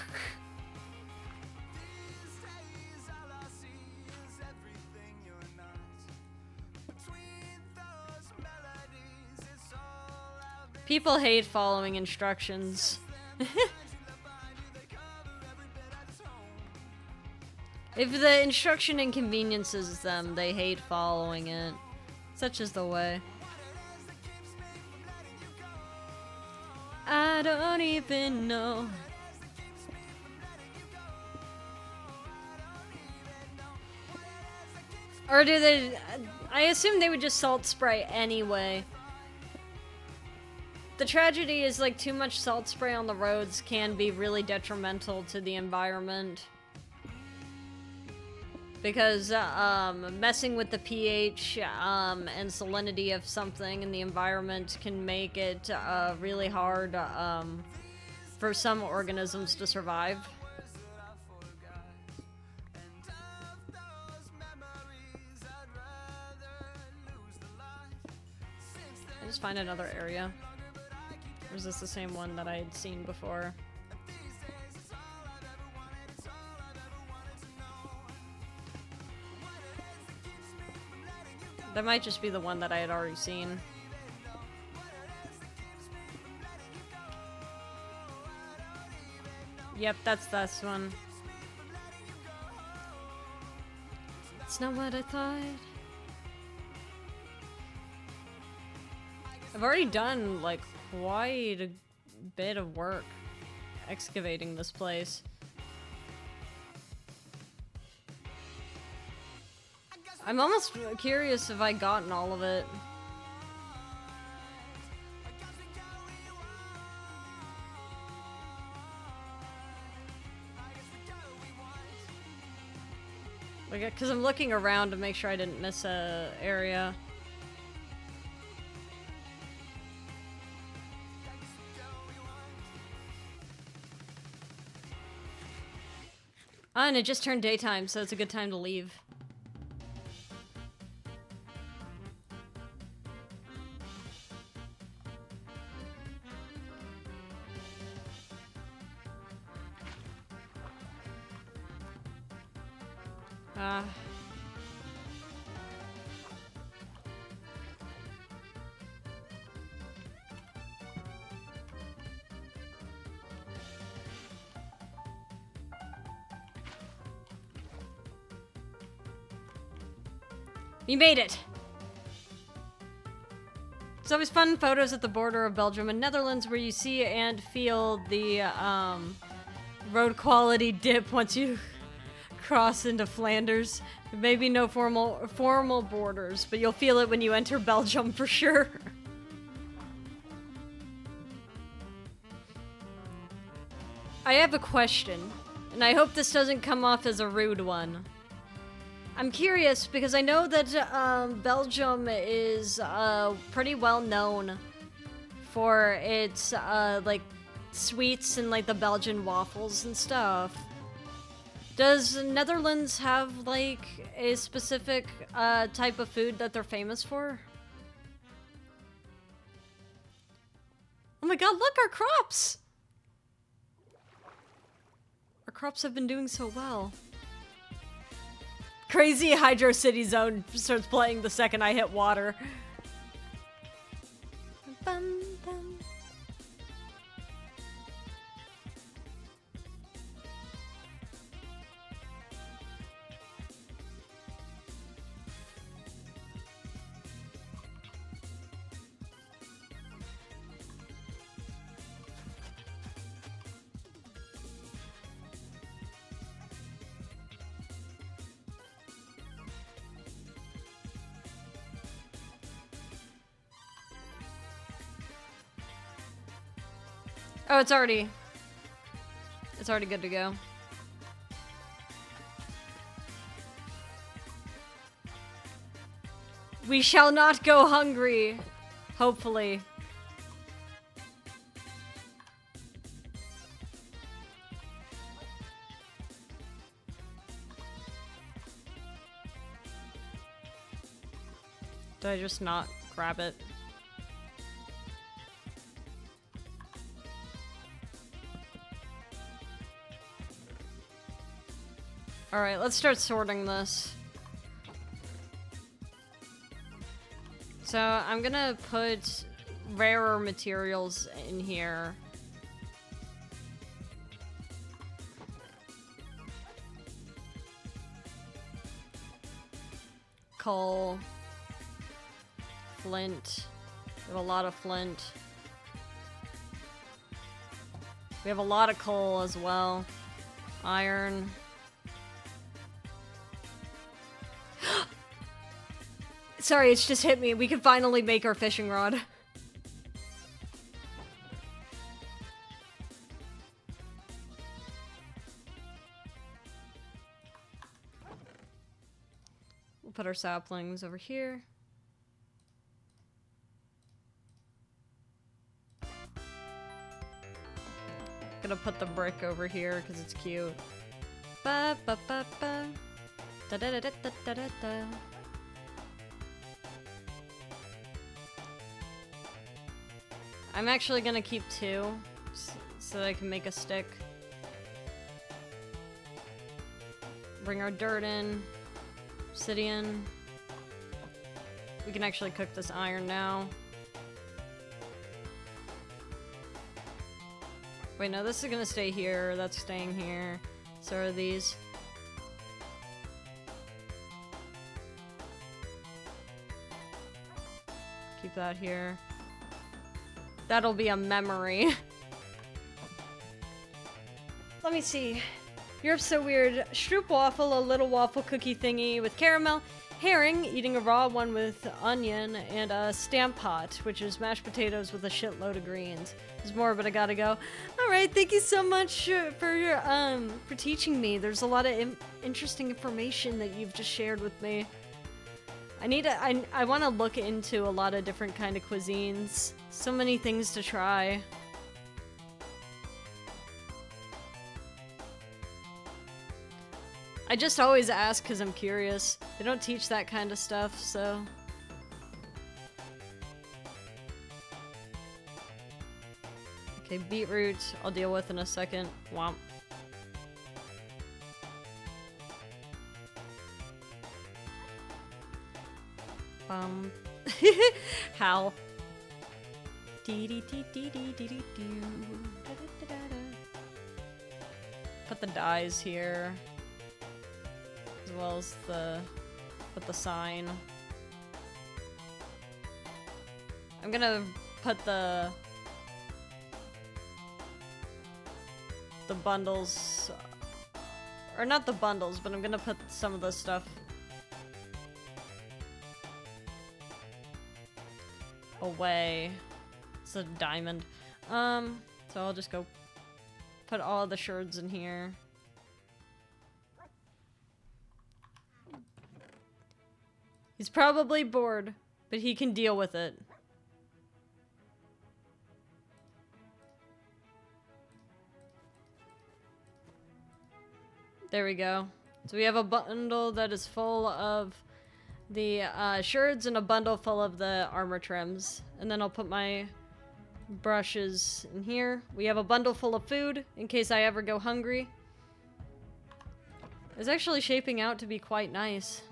People hate following instructions. If the instruction inconveniences them, they hate following it. Such is the way. I don't even know. Or do they... I assume they would just salt spray anyway. The tragedy is like too much salt spray on the roads can be really detrimental to the environment. Because messing with the pH and salinity of something in the environment can make it really hard for some organisms to survive. I just find another area. Or is this the same one that I had seen before? That might just be the one that I had already seen. Yep, that's this one. It's not what I thought. I've already done, like, quite a bit of work excavating this place. I'm almost curious if I gotten all of it. Like, because I'm looking around to make sure I didn't miss a area. Ah, and it just turned daytime, so it's a good time to leave. We made it! It's always fun photos at the border of Belgium and Netherlands where you see and feel the road quality dip once you cross into Flanders. Maybe no formal borders, but you'll feel it when you enter Belgium for sure. I have a question, and I hope this doesn't come off as a rude one. I'm curious because I know that Belgium is pretty well known for its like sweets and like the Belgian waffles and stuff. Does Netherlands have like a specific type of food that they're famous for? Oh my god, look, our crops! Our crops have been doing so well. Crazy Hydro City Zone starts playing the second I hit water. Oh, it's already good to go. We shall not go hungry. Hopefully. Did I just not grab it? Alright, let's start sorting this. So, I'm gonna put rarer materials in here. Coal. Flint. We have a lot of flint. We have a lot of coal as well. Iron. Sorry, it's just hit me. We can finally make our fishing rod. We'll put our saplings over here. Gonna put the brick over here because it's cute. Ba ba ba ba. Da da da da da da da da. I'm actually gonna keep 2 so that I can make a stick. Bring our dirt in. Obsidian. We can actually cook this iron now. Wait, no, this is gonna stay here. That's staying here. So are these. Keep that here. That'll be a memory. Let me see. You're so weird. Stroop waffle, a little waffle cookie thingy with caramel. Herring, eating a raw one with onion. And a stamp pot, which is mashed potatoes with a shitload of greens. There's more, but I gotta go. Alright, thank you so much for teaching me. There's a lot of interesting information that you've just shared with me. I want to look into a lot of different kind of cuisines. So many things to try. I just always ask because I'm curious. They don't teach that kind of stuff, so... Okay, beetroot I'll deal with in a second. Womp. How? Put the dyes here. As well as put the sign. I'm gonna put the bundles, or not the bundles, but I'm gonna put some of the stuff away. It's a diamond. So I'll just go put all the sherds in here. He's probably bored, but he can deal with it. There we go. So we have a bundle that is full of the sherds and a bundle full of the armor trims. And then I'll put my brushes in here. We have a bundle full of food in case I ever go hungry. It's actually shaping out to be quite nice.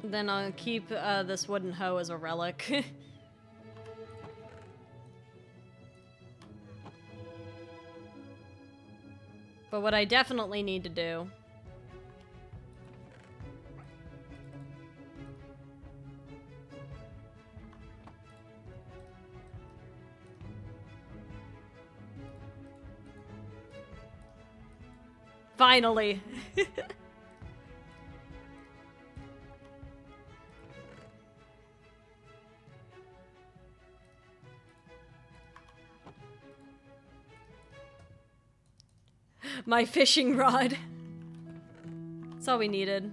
Then I'll keep this wooden hoe as a relic. But what I definitely need to do Finally. My fishing rod. That's all we needed.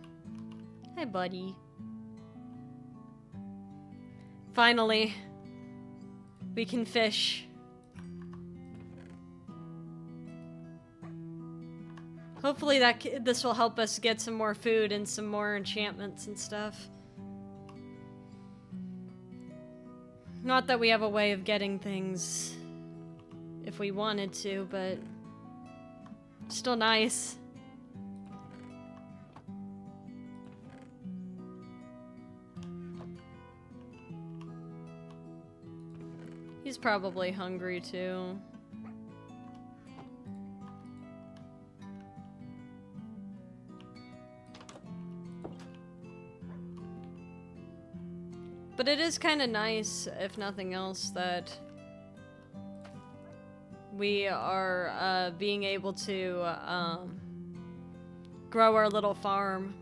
Hi, buddy. Finally, we can fish. Hopefully this will help us get some more food and some more enchantments and stuff. Not that we have a way of getting things if we wanted to, but still nice. He's probably hungry too. But it is kind of nice, if nothing else, that we are being able to grow our little farm.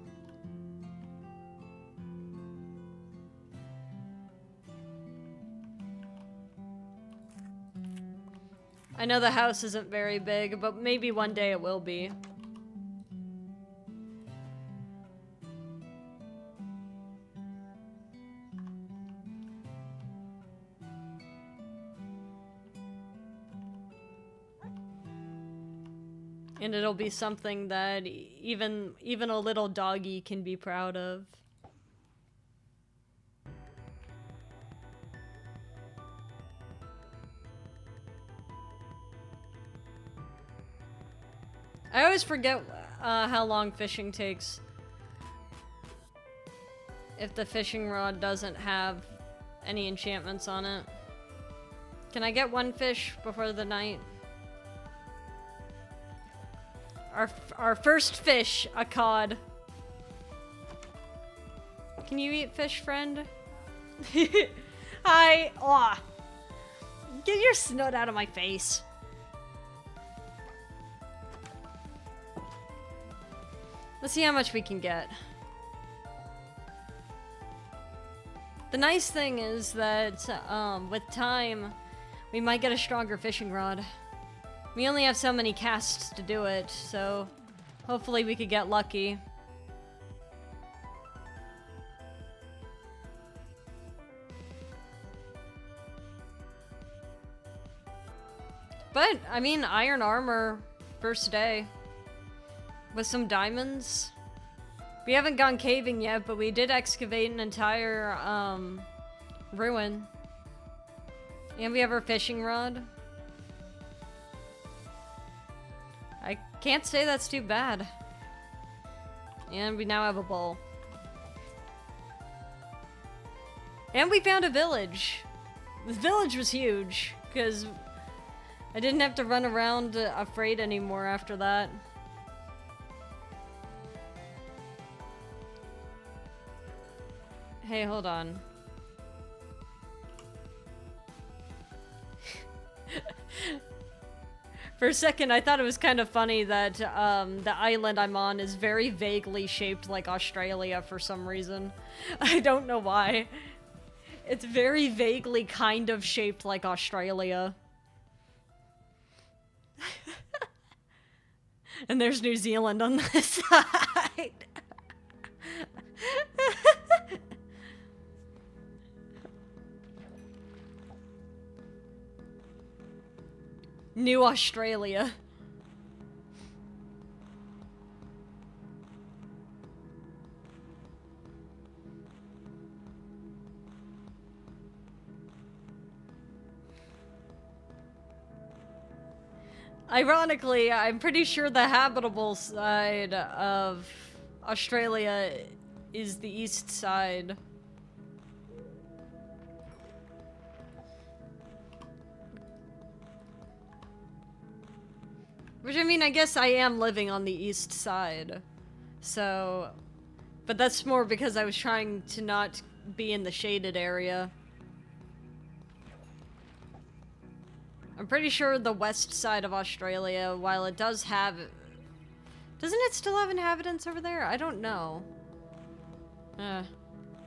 I know the house isn't very big, but maybe one day it will be. And it'll be something that even a little doggy can be proud of. I always forget how long fishing takes if the fishing rod doesn't have any enchantments on it. Can I get one fish before the night? Our first fish, a cod. Can you eat fish, friend? Hi. Aw. Get your snout out of my face. Let's see how much we can get. The nice thing is that with time, we might get a stronger fishing rod. We only have so many casts to do it, so hopefully we could get lucky. But, I mean, iron armor, first day. With some diamonds. We haven't gone caving yet, but we did excavate an entire, ruin. And we have our fishing rod. I can't say that's too bad. And we now have a bowl. And we found a village. The village was huge, because I didn't have to run around afraid anymore after that. Hey, hold on. For a second, I thought it was kind of funny that the island I'm on is very vaguely shaped like Australia for some reason. I don't know why. It's very vaguely kind of shaped like Australia. And there's New Zealand on this side. New Australia. Ironically, I'm pretty sure the habitable side of Australia is the east side. Which, I mean, I guess I am living on the east side. So, but that's more because I was trying to not be in the shaded area. I'm pretty sure the west side of Australia, while it does have Doesn't it still have inhabitants over there? I don't know.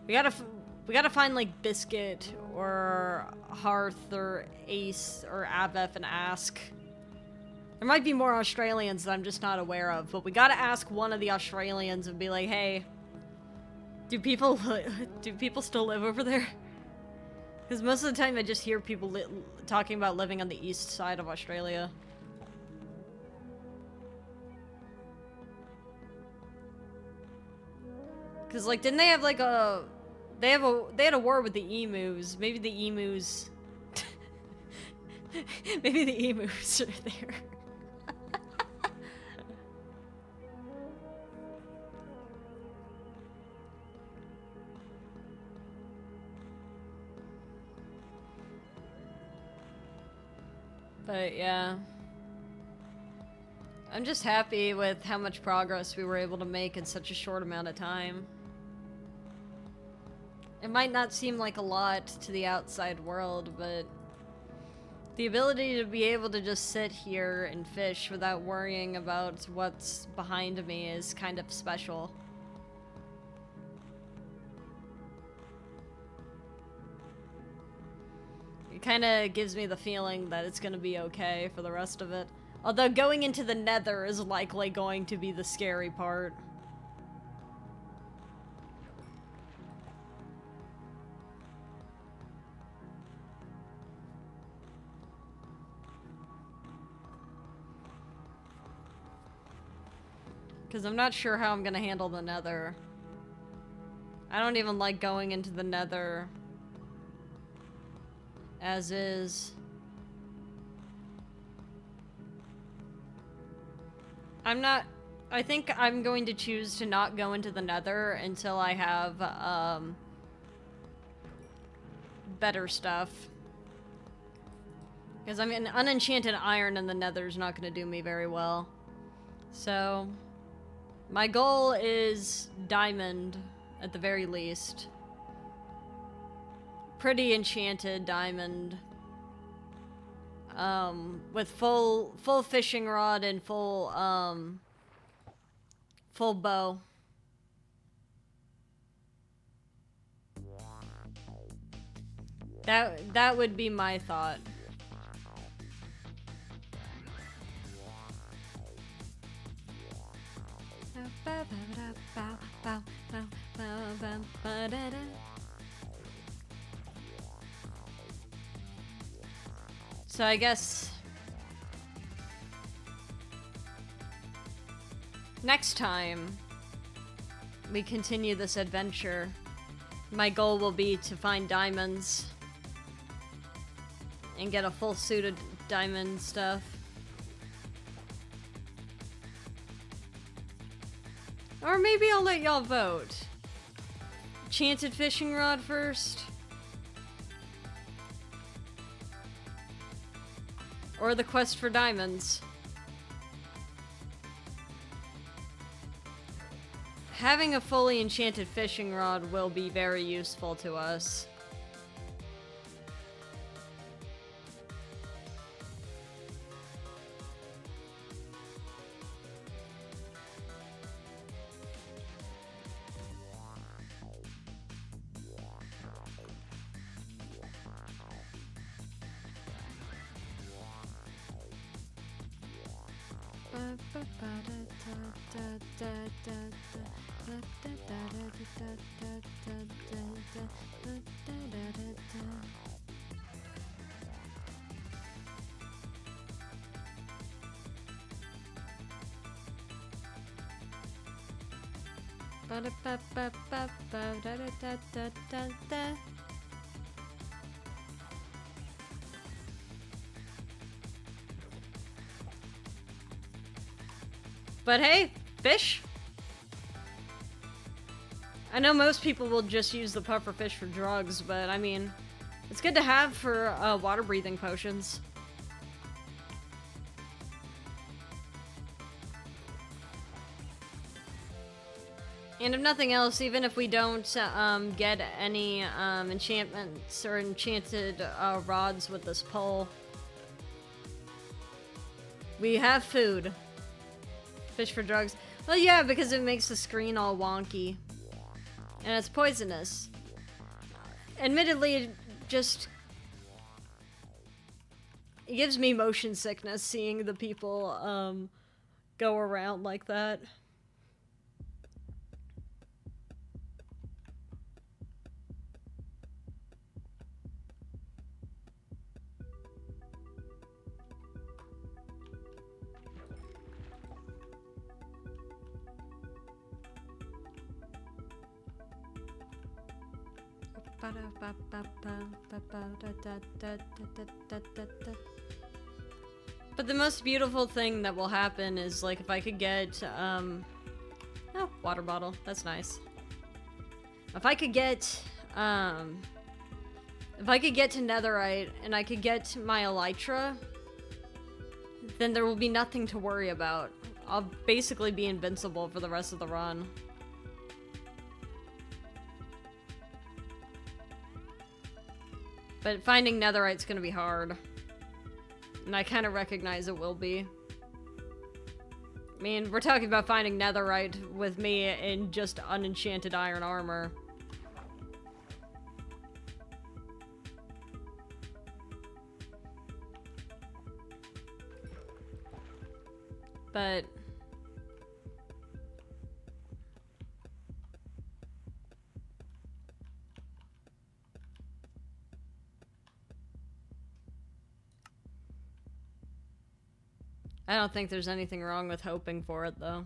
We gotta find like Biscuit or Hearth or Ace or Aveth and ask. There might be more Australians that I'm just not aware of, but we gotta ask one of the Australians and be like, hey, do people still live over there? Because most of the time I just hear people talking about living on the east side of Australia. Because, like, didn't they have, like, they had a war with the emus. Maybe the emus... Maybe the emus are there. But, yeah. I'm just happy with how much progress we were able to make in such a short amount of time. It might not seem like a lot to the outside world, but the ability to be able to just sit here and fish without worrying about what's behind me is kind of special. It kind of gives me the feeling that it's going to be okay for the rest of it. Although going into the Nether is likely going to be the scary part. Because I'm not sure how I'm going to handle the Nether. I don't even like going into the Nether as is. I think I'm going to choose to not go into the Nether until I have, better stuff. Because, I mean, unenchanted iron in the Nether is not going to do me very well. So, my goal is diamond, at the very least. Pretty enchanted diamond. With full fishing rod and full bow. That would be my thought. So I guess next time we continue this adventure, my goal will be to find diamonds and get a full suit of diamond stuff. Or maybe I'll let y'all vote. Enchanted fishing rod first? Or the quest for diamonds? Having a fully enchanted fishing rod will be very useful to us. But hey, fish? I know most people will just use the puffer fish for drugs, but I mean, it's good to have for water breathing potions. And if nothing else, even if we don't get any enchantments or enchanted rods with this pole, we have food. Fish for drugs. Well, yeah, because it makes the screen all wonky. And it's poisonous. Admittedly, it just... It gives me motion sickness seeing the people, go around like that. But the most beautiful thing that will happen is, like, if I could get, oh, water bottle. That's nice. If I could get to netherite and I could get my elytra, then there will be nothing to worry about. I'll basically be invincible for the rest of the run. But finding netherite's gonna be hard. And I kind of recognize it will be. I mean, we're talking about finding netherite with me in just unenchanted iron armor. But... I don't think there's anything wrong with hoping for it, though.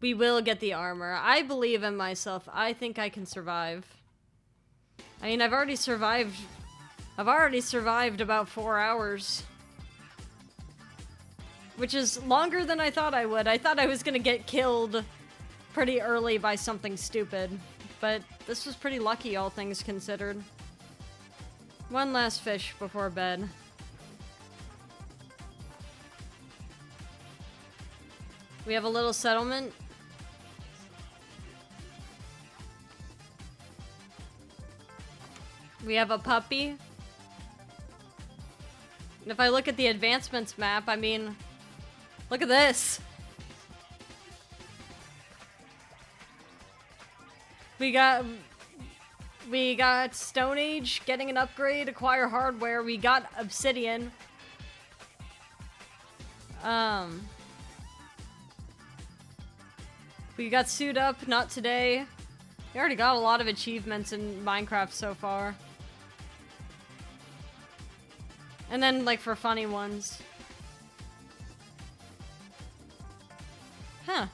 We will get the armor. I believe in myself. I think I can survive. I mean, I've already survived about 4 hours. Which is longer than I thought I would. I thought I was gonna get killed pretty early by something stupid. But this was pretty lucky, all things considered. One last fish before bed. We have a little settlement. We have a puppy. And if I look at the advancements map, I mean... Look at this! We got Stone Age, getting an upgrade, acquire hardware, we got Obsidian. We got Suit Up, not today. We already got a lot of achievements in Minecraft so far. And then, like, for funny ones. Huh.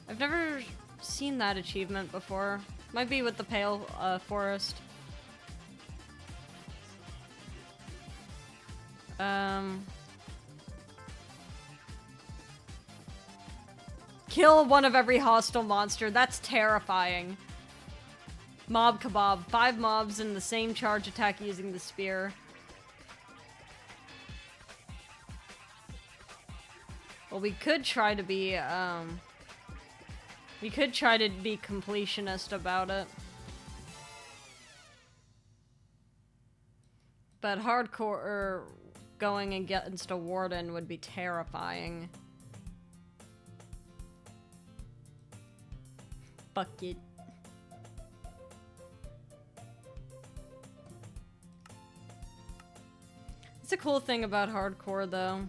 I've never seen that achievement before. Might be with the Pale Forest. Kill one of every hostile monster. That's terrifying. Mob kebab. 5 mobs in the same charge attack using the spear. Well, we could try to be, completionist about it. But hardcore going against a warden would be terrifying. Bucket. It's a cool thing about hardcore, though.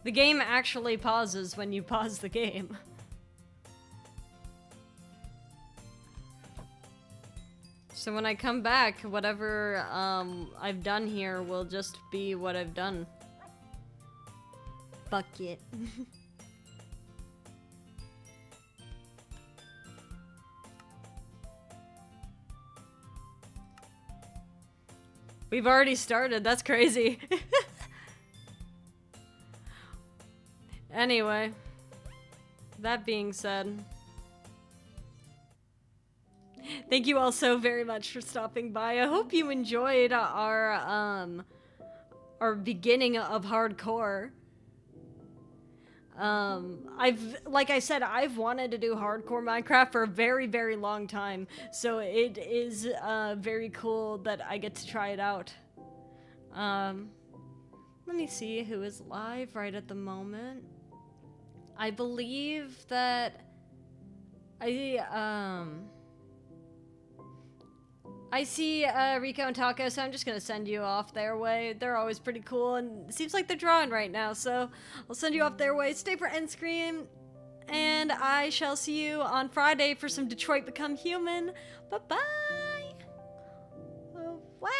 The game actually pauses when you pause the game. So when I come back, whatever I've done here will just be what I've done. Bucket. We've already started, that's crazy. Anyway, that being said, thank you all so very much for stopping by. I hope you enjoyed our beginning of hardcore. Like I said, I've wanted to do hardcore Minecraft for a very, very long time, so it is very cool that I get to try it out. Let me see who is live right at the moment. I believe that I see Rico and Taco, so I'm just gonna send you off their way. They're always pretty cool, and it seems like they're drawing right now, so I'll send you off their way. Stay for End Scream, and I shall see you on Friday for some Detroit Become Human. Bye-bye! Wow!